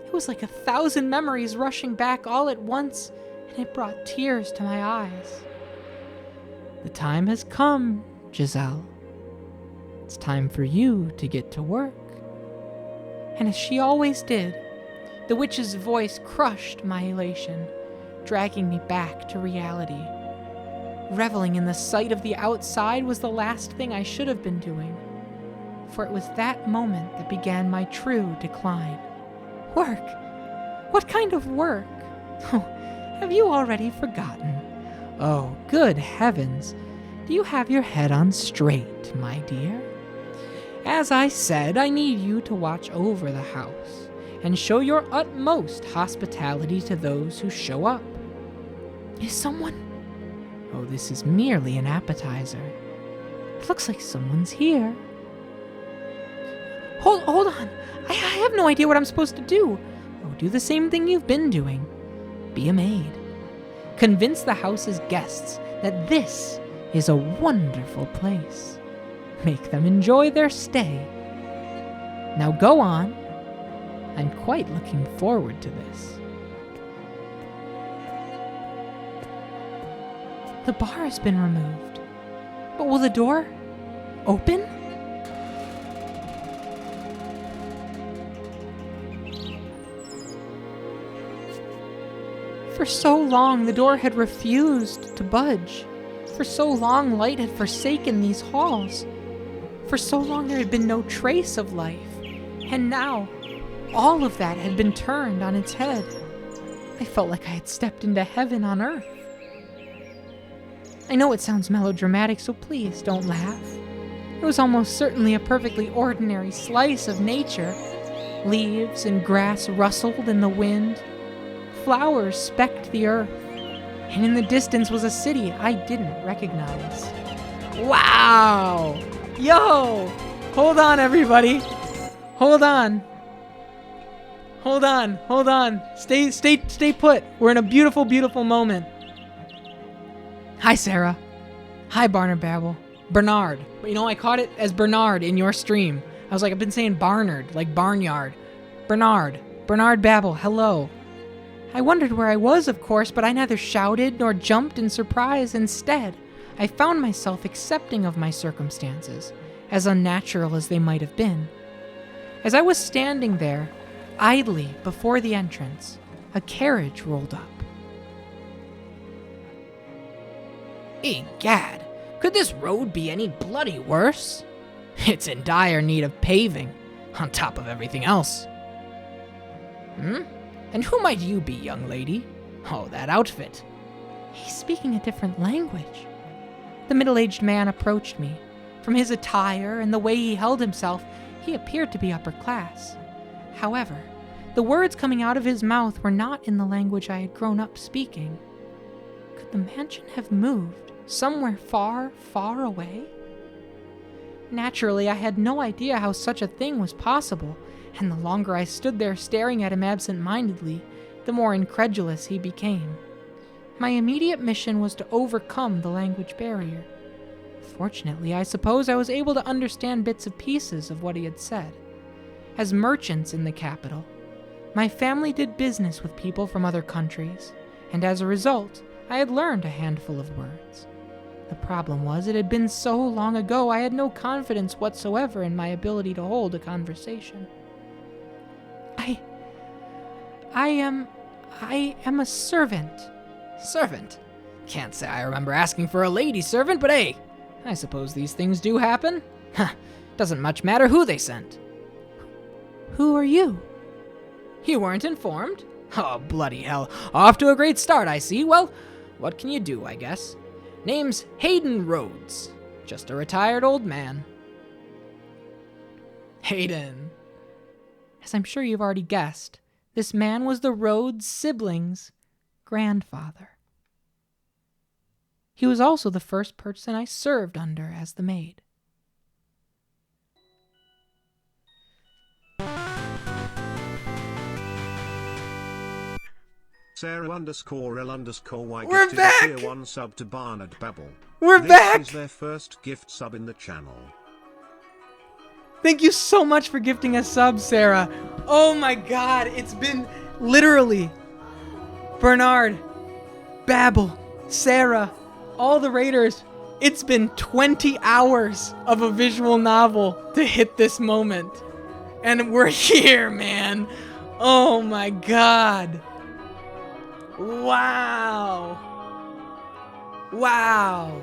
It was like 1,000 memories rushing back all at once, and it brought tears to my eyes. The time has come, Giselle. It's time for you to get to work. And as she always did, the witch's voice crushed my elation, dragging me back to reality. Reveling in the sight of the outside was the last thing I should have been doing, for it was that moment that began my true decline. Work? What kind of work? Oh, have you already forgotten? Oh, good heavens. Do you have your head on straight, my dear? As I said, I need you to watch over the house and show your utmost hospitality to those who show up. Is someone... Oh, this is merely an appetizer. It looks like someone's here. Hold on. I have no idea what I'm supposed to do. Oh, do the same thing you've been doing. Be a maid. Convince the house's guests that this is a wonderful place. Make them enjoy their stay. Now go on. I'm quite looking forward to this. The bar has been removed. But will the door open? For so long, the door had refused to budge. For so long, light had forsaken these halls. For so long, there had been no trace of life. And now, all of that had been turned on its head. I felt like I had stepped into heaven on earth. I know it sounds melodramatic, so please don't laugh. It was almost certainly a perfectly ordinary slice of nature. Leaves and grass rustled in the wind. Flowers specked the earth. And in the distance was a city I didn't recognize. Wow! Yo! Hold on, everybody. Hold on. Stay put. We're in a beautiful, beautiful moment. Hi, Sarah. Hi, Barnard. Bernard. You know, I caught it as Bernard in your stream. I was like, I've been saying Barnard, like barnyard. Bernard. Bernard Babel, hello. I wondered where I was, of course, but I neither shouted nor jumped in surprise. Instead, I found myself accepting of my circumstances, as unnatural as they might have been. As I was standing there, idly before the entrance, a carriage rolled up. Egad, could this road be any bloody worse? It's in dire need of paving, on top of everything else. And who might you be, young lady? Oh, that outfit. He's speaking a different language. The middle-aged man approached me. From his attire and the way he held himself, he appeared to be upper class. However, the words coming out of his mouth were not in the language I had grown up speaking. Could the mansion have moved somewhere far, far away? Naturally, I had no idea how such a thing was possible, and the longer I stood there staring at him absent-mindedly, the more incredulous he became. My immediate mission was to overcome the language barrier. Fortunately, I suppose I was able to understand bits and pieces of what he had said. As merchants in the capital, my family did business with people from other countries, and as a result, I had learned a handful of words. The problem was, it had been so long ago I had no confidence whatsoever in my ability to hold a conversation. I am a servant. Servant? Can't say I remember asking for a lady servant, but hey, I suppose these things do happen. Doesn't much matter who they sent. Who are you? You weren't informed? Oh, bloody hell. Off to a great start, I see. Well, what can you do, I guess? Name's Hayden Rhodes. Just a retired old man. Hayden. As I'm sure you've already guessed, this man was the Rhodes siblings' grandfather. He was also the first person I served under as the maid. Sarah_L_Y We're gifted back! a tier 1 sub to Barnard Babble. We're back! This is their first gift sub in the channel. Thank you so much for gifting a sub, Sarah. Oh my god, it's been literally Bernard, Babel, Sarah, all the raiders. It's been 20 hours of a visual novel to hit this moment. And we're here, man. Oh my god. Wow. Wow.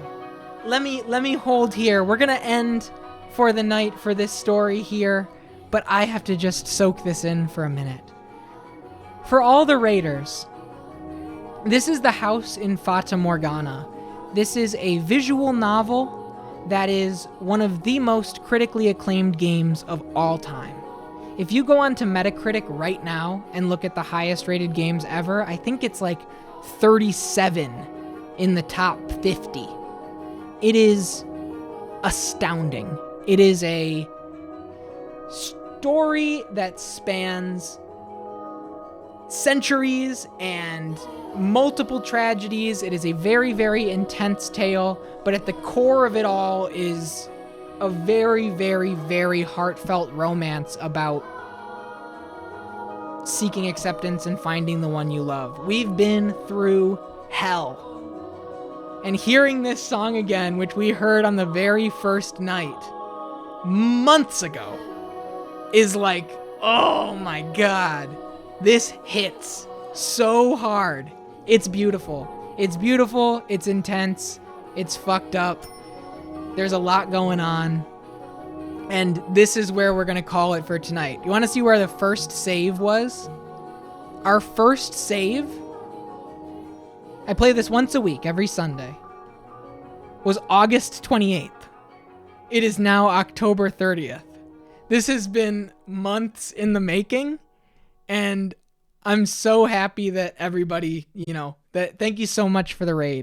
Let me hold here. We're going to end for the night for this story here, but I have to just soak this in for a minute. For all the raiders, this is the house in Fata Morgana. This is a visual novel that is one of the most critically acclaimed games of all time. If you go onto Metacritic right now and look at the highest rated games ever, I think it's like 37 in the top 50. It is astounding. It is a story that spans centuries and multiple tragedies. It is a very, very intense tale, but at the core of it all is a very, very, very heartfelt romance about seeking acceptance and finding the one you love. We've been through hell. And hearing this song again, which we heard on the very first night, months ago, is like, oh my god, this hits so hard. It's beautiful. It's beautiful, it's intense, it's fucked up. There's a lot going on. And this is where we're gonna call it for tonight. You wanna see where the first save was? Our first save, I play this once a week, every Sunday, was August 28th. It is now October 30th. This has been months in the making, and I'm so happy that everybody, that thank you so much for the raid.